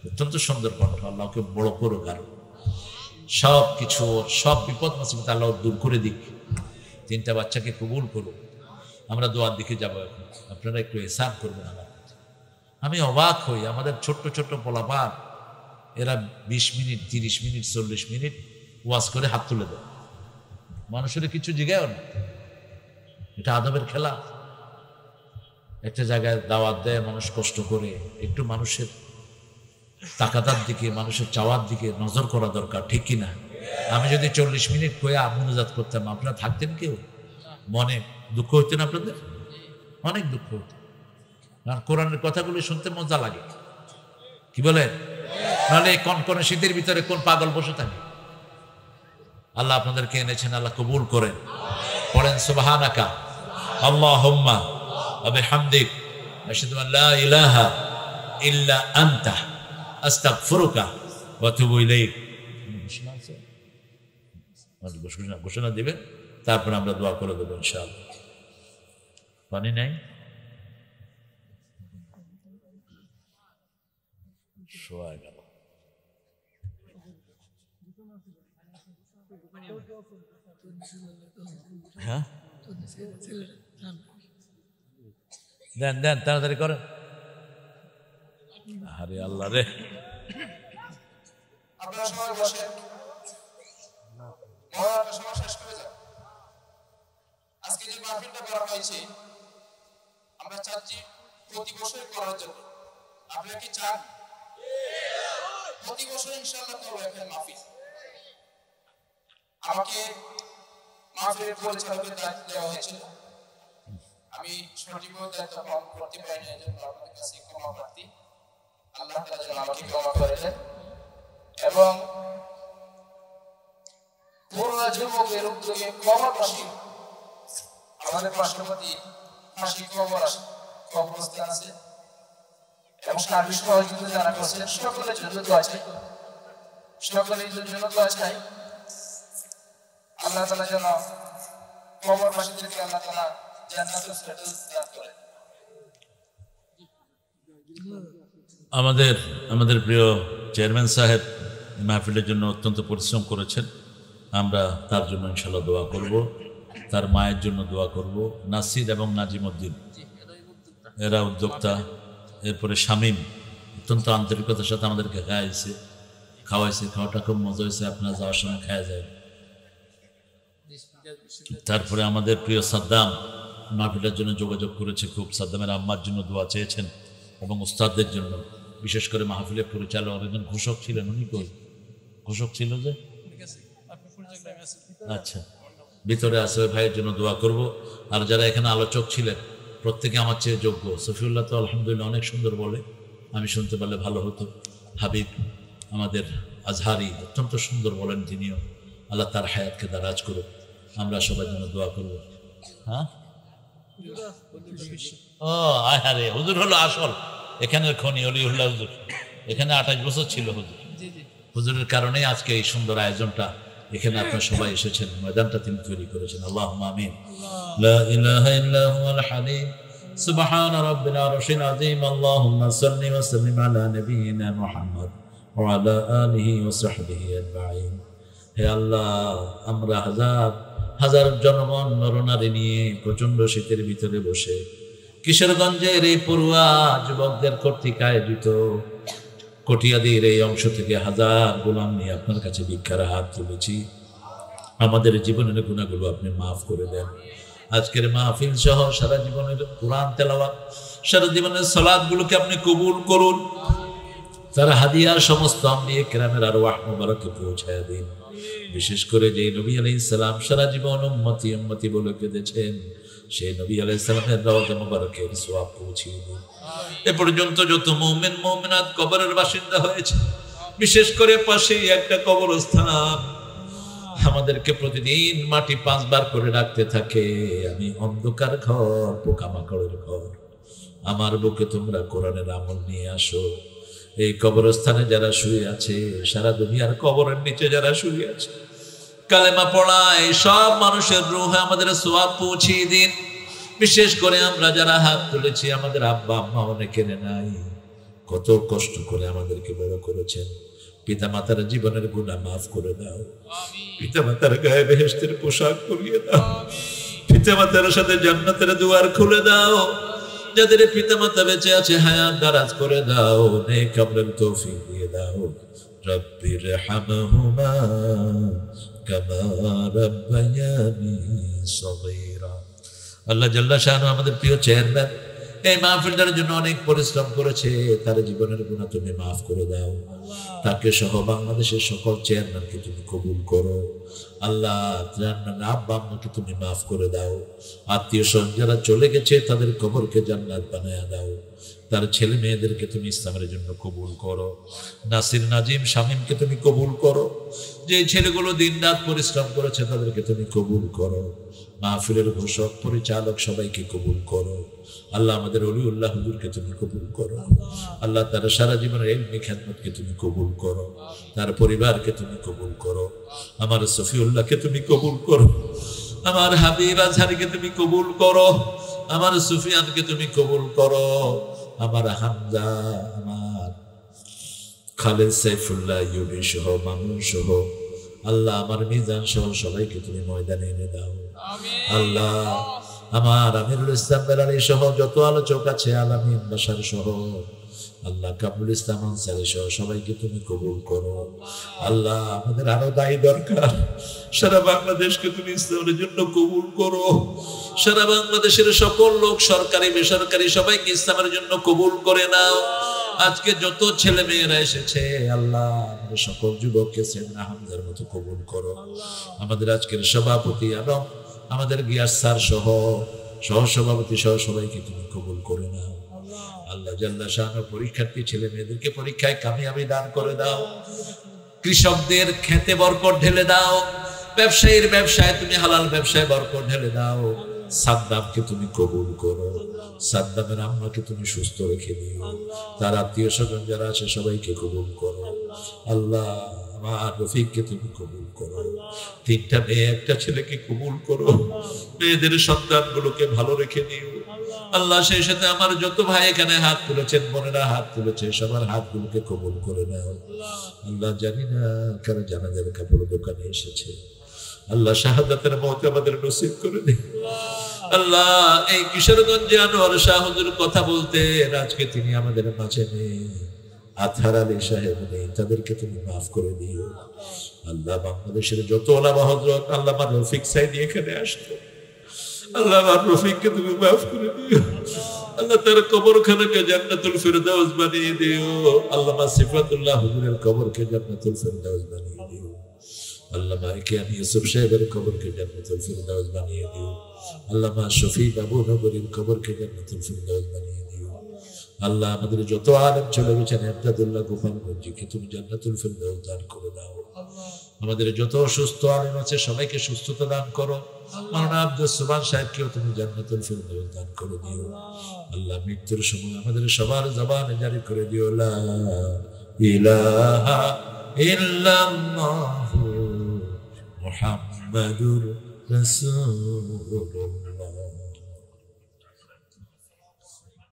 অত্যন্ত সুন্দর কণ্ঠ। আল্লাহকে বড় করুক, আরো সব কিছু, সব বিপদ মুসিবত আল্লাহ দূর করে দিক। 3টা বাচ্চাকে কবুল করুক। আমরা দোয়ার দিকে যাবো এখন, আপনারা একটু এহসান করবেন আমার। আমি অবাক হই, আমাদের ছোট্ট ছোট্ট পোলাপান এরা 20 মিনিট 30 মিনিট 40 মিনিট ওয়াজ করে হাত তুলে দেয়, মানুষের কিছু জিগায়ও না। এটা আদবের খেলা। একটা জায়গায় দাওয়াত দেয়, মানুষ কষ্ট করে, একটু মানুষের তাকাতার দিকে, মানুষের চাওয়ার দিকে নজর করা দরকার, ঠিক কিনা? আমি যদি 40 মিনিট কয়ে মুনাজাত করতাম, আপনারা থাকতেন? কেউ মনে দুঃখ হইতেন? আপনাদের অনেক দুঃখ হইত, কারণ কোরআনের কথাগুলি শুনতে মজা লাগে, কি বলে? নাহলে এই কনকনে শীতের ভিতরে কোন পাগল বসে থাকে? আল্লাহ আপনাদেরকে এনেছেন, আল্লাহ কবুল করেন। পড়েন সুবহানাকা আল্লাহুম্মা ওয়া বিহামদিক আশহাদু আন লা ইলাহা ইল্লা আনতা আস্তাগফিরুকা ওয়া আতুবু ইলাইক। ঘোষণা দিবেন, তারপর আমরা দোয়া করে দেবো ইনশাআল্লাহ। পানি নাই, শোয়া গেল। হ্যাঁ দেন দেন, তাড়াতাড়ি করেন। আরে আল্লাহ রে। আপনারা সবাই বসে সময় শেষ করে যান। আজকে যে মাহফিলটা করা হয়েছে, আমরা চাচ্ছি প্রতি বছর করার জন্য। আপনারা কি চান? প্রতি বছর ইনশাআল্লাহ করবো এখানে মাহফিল। আমাকে মাহফিলের পরিচালকের দায়িত্ব দেওয়া হয়েছিল, আমি সঠিকভাবে দায়িত্ব পালন করতে পারিনি, এজন্য আপনাদের কাছে ক্ষমা প্রার্থী। আল্লাহ তাআলা যেন আমাকে ক্ষমা করে দেন এবং পুরো যুবকের উদ্যোগে কবরবাসী, আমাদের পার্শ্ববর্তী ফাঁসি কবরস্থান আছে এবং সার্বিক সহযোগিতা যারা করছেন সকলের জন্য দোয়া চাই, সকলের জন্য দোয়া চাই। আল্লাহ তাআলা যেন কবরবাসীদেরকে আল্লাহ তাআলা জান্নাতুল ফেরদৌস দান করেন। আমাদের প্রিয় চেয়ারম্যান সাহেব মাহফিলের জন্য অত্যন্ত পরিশ্রম করেছেন। আমরা তার জন্য ইনশাআল্লাহ দোয়া করব, তার মায়ের জন্য দোয়া করব। নাসির এবং নাজিমউদ্দিন এরা উদ্যোক্তা, এরপরে শামীম অত্যন্ত আন্তরিকতার সাথে আমাদেরকে খাওয়াইছে, খাওয়াটা খুব মজা হয়েছে, আপনারা যাওয়ার সময় খাওয়া যায়। তারপরে আমাদের প্রিয় সাদ্দাম মাহফিলের জন্য যোগাযোগ করেছে খুব, সাদ্দামের আম্মার জন্য দোয়া চেয়েছেন এবং উস্তাদদের জন্য, বিশেষ করে মাহফিলের পরিচালক একজন ঘোষক ছিলেন, উনি কই ঘোষক ছিল যে? আচ্ছা, ভিতরে আছে, ওই ভাইয়ের জন্য দোয়া করব। আর যারা এখানে আলোচক ছিলেন প্রত্যেকে আমার চেয়ে যোগ্য। সফিউল্লাহ তো আলহামদুলিল্লাহ অনেক সুন্দর বলে, আমি শুনতে পারলে ভালো হতো। হাবিব আমাদের আজহারি অত্যন্ত সুন্দর বলেন তিনিও, আল্লাহ তার হায়াতকে দারাজ করুক। আমরা সবার জন্য দোয়া করব। হ্যাঁ, ও আহারে, হুজুর হলো আসল এখানের খনি, অলিউল্লাহ হুজুর এখানে 28 বছর ছিল হুজুর। হুজুরের কারণেই আজকে এই সুন্দর আয়োজনটা, এখানে আপনারা সবাই এসেছেন, ময়দানটা তিনি তৈরি করেছেন। আল্লাহুম্মা আমিন। লা ইলাহা ইল্লা হুয়াল হালিম সুবহানা রাব্বিল আরশিল আযীম। আল্লাহুম্মা সাল্লি ওয়া সাল্লিম আলা নাবিয়িনা মুহাম্মদ ওয়া আলা আলিহি ওয়া সাহবিহি আজমাইন। হে আল্লাহ, আমরা হাজার হাজার জনগণ নরনারী নিয়ে প্রচন্ড শীতের ভিতরে বসে কিশোরগঞ্জের এই পড়ুয়া যুবকদের কর্তৃক আয়োজিত কটিয়াদির এই অংশ থেকে হাজার গোলাম নিয়ে আপনার কাছে ভিক্ষার হাত তুলেছি। আমাদের জীবনের গুনাহগুলো আপনি মাফ করে দেন। আজকের মাহফিল সহ সারা জীবনের কোরআন তেলাওয়াত, সারা জীবনের সালাতগুলোকে আপনি কবুল করুন। তার হাদিয়া সমস্ত আম্বিয়া কেরামের আরওয়াহ মুবারকে পৌঁছায় দিন। বিশেষ করে যে নবী আলাইহিস সালাম সারা জীবন উম্মতি উম্মতি বলে কেঁদেছেন, সেই নবী আলাইহিস সালামের রওজা মুবারকের সওয়াব পৌঁছিয়ে দিন। এ পর্যন্ত যত মুমিন মুমিনাত কবরের বাসিন্দা হয়েছে, বিশেষ করে পাশেই একটা কবরস্থান আমাদেরকে প্রতিদিন মাটি 5 বার করে রাখতে থাকে। আমি অন্ধকার ঘর, পোকামাকড়ের ঘর, আমার বুকে তোমরা কোরআনের আমল নিয়ে আসো। এই কবরস্থানে যারা শুয়ে আছে, সারা দুনিয়ার কবরের নিচে যারা শুয়ে আছে, কালেমা পড়া এই সব মানুষের রূহে আমাদের সওয়াব পৌঁছিয়ে দিন। বিশেষ করে আমরা যারা হাত তুলেছি, আমাদের আব্বা আম্মা অনেকের নাই, কত কষ্ট করে আমাদেরকে বড় করেছেন। পিতা মাতার জীবনের গুনাহ মাফ করে দাও। পিতা মাতার গায়ে বেহেশতের পোশাক পরিয়ে দাও। পিতা মাতার সাথে জান্নাতের দুয়ার খুলে দাও। যাদের পিতা মাতা বেঁচে আছে, হায়াত দারাজ করে দাও, নেক আমলের তৌফিক দিয়ে দাও। রব্বির হামহুমা কামা রাব্বায়ানি সগীরা। আল্লাহ জাল্লা শানু আমাদের প্রিয় চেয়ারম্যান এই মাহফিলটার জন্য অনেক পরিশ্রম করেছে, তার জীবনের গুনাহ তুমি মাফ করে দাও। তাকে সহ বাংলাদেশের সকল চেয়ারম্যানকে তুমি কবুল করো। আল্লাহ চেয়ারম্যান আব্বা আম্মাকে তুমি মাফ করে দাও। আত্মীয় স্বজন যারা চলে গেছে, তাদের কবরকে জান্নাত বানায়া দাও। তার ছেলে মেয়েদেরকে তুমি ইসলামের জন্য কবুল করো। নাসির, নাজিম, শামীমকে তুমি কবুল করো। যে ছেলেগুলো দিন রাত পরিশ্রম করেছে, তাদেরকে তুমি কবুল করো। মাহফিলের ঘোষক, পরিচালক সবাইকে কবুল করো। আল্লাহ আমাদের অলিউল্লাহ হুজুরকে তুমি কবুল করো। আল্লাহ তার সারা জীবনের ইলমি খেদমতকে তুমি কবুল করো। তার পরিবারকে তুমি কবুল করো। আমার সফিউল্লাহকে তুমি কবুল করো। আমার হাবিব আজহারিকে তুমি কবুল করো। আমার সুফিয়ানকে তুমি কবুল করো। আমার হামজা, আমার খালেদ, সাইফুল্লাহ, ইউবি সহ, মামুন সহ, আল্লাহ আমার মিজান সহ সবাইকে তুমি ময়দানে এনে দাও। আল্লাহ আমার আমিরুল ইসলাম বেলালী সহ যত আলোচক আছে, আলামিন বাশার সহ, আল্লাহ কাবুল ইসলাম আনসারী সহ সবাইকে তুমি কবুল করো। আল্লাহ আমাদের আরো দায়ী দরকার। সারা বাংলাদেশকে তুমি ইসলামের জন্য কবুল করো। সারা বাংলাদেশের সকল লোক, সরকারি বেসরকারি, সবাইকে ইসলামের জন্য কবুল করে নাও। আজকে যত ছেলে মেয়েরা এসেছে, আল্লাহ আমাদের সকল যুবককে সেনা হামজার মতো কবুল করো। আমাদের আজকের সভাপতি এবং আমাদের গিয়াস স্যার সহ সহসভাপতি সহ সবাইকে তুমি কবুল করে নাও। আল্লাহ জাল্লা শানু পরীক্ষার্থী ছেলে মেয়েদেরকে পরীক্ষায় কামিয়াবি দান করে দাও। কৃষকদের খেতে বরকত ঢেলে দাও। ব্যবসায়ীর ব্যবসায় তুমি হালাল ব্যবসায় বরকত ঢেলে দাও। সাদ্দামকে তুমি কবুল করো। সাদ্দামের আম্মাকে তুমি সুস্থ রেখে দিও। তার আত্মীয় স্বজন যারা আছে সবাইকে কবুল করো। আল্লাহ আমার রফিককে তুমি কবুল করো। 3টা মেয়ে 1টা ছেলেকে কবুল করো। মেয়েদের সন্তানগুলোকে ভালো রেখে দিও। আল্লাহ সেই সাথে আমার যত ভাই এখানে হাত তুলেছেন, বোনেরা হাত তুলেছে, সবার হাতগুলোকে কবুল করে নাও। আল্লাহ জানি না কারা জানাজার কাপড় দোকানে এসেছে, আল্লাহ শাহাদাতের মওত আমাদের নসিব করে দিন। আল্লাহ এই কিশোরগঞ্জে আনোয়ার শাহ হুজুর কথা বলতে আজকে তিনি আমাদের মাঝে নেই। আথার আলী সাহেব নেই, তাদেরকে তুমি মাফ করে দিও। আল্লাহ বাংলাদেশের যত ওলামা হযরত, আল্লাহ আমার রফিক সাইদি এখানে আসতো, আল্লাহ আমার রফিককে তুমি মাফ করে দিও। আল্লাহ তার কবরখানাকে জান্নাতুল ফিরদাউস বানিয়ে দিও। আল্লামা সিফাতুল্লাহ হুজুরের কবরকে জান্নাতুল ফিরদাউস বানিয়ে দিও। আল্লামা আমি ইউসুফ সাহেবের কবরকে জান্নাতুল ফিরদাউস বানিয়ে দিও। আল্লামা শফি বাবু নগরীর কবরকে জান্নাতুল ফিরদাউস বানিয়ে দিও। আল্লাহ আমাদের যত আলেম চলে গেছেন, আব্দুল্লাহ গোপালগঞ্জকে তুমি জান্নাতুল ফিরদাউস দান করে দাও। আমাদের যত অসুস্থ আলেম আছে সবাইকে সুস্থতা দান করো। মাওলানা আব্দুল সুবহান সাহেবকেও তুমি জান্নাতুল ফিরদাউস দান করে দিও। আল্লাহ মৃত্যুর সময় আমাদের সবার জবানে জারি করে দিও, লা ইলাহা ইল্লাল্লাহু মুহাম্মাদুর রাসূলুল্লাহ।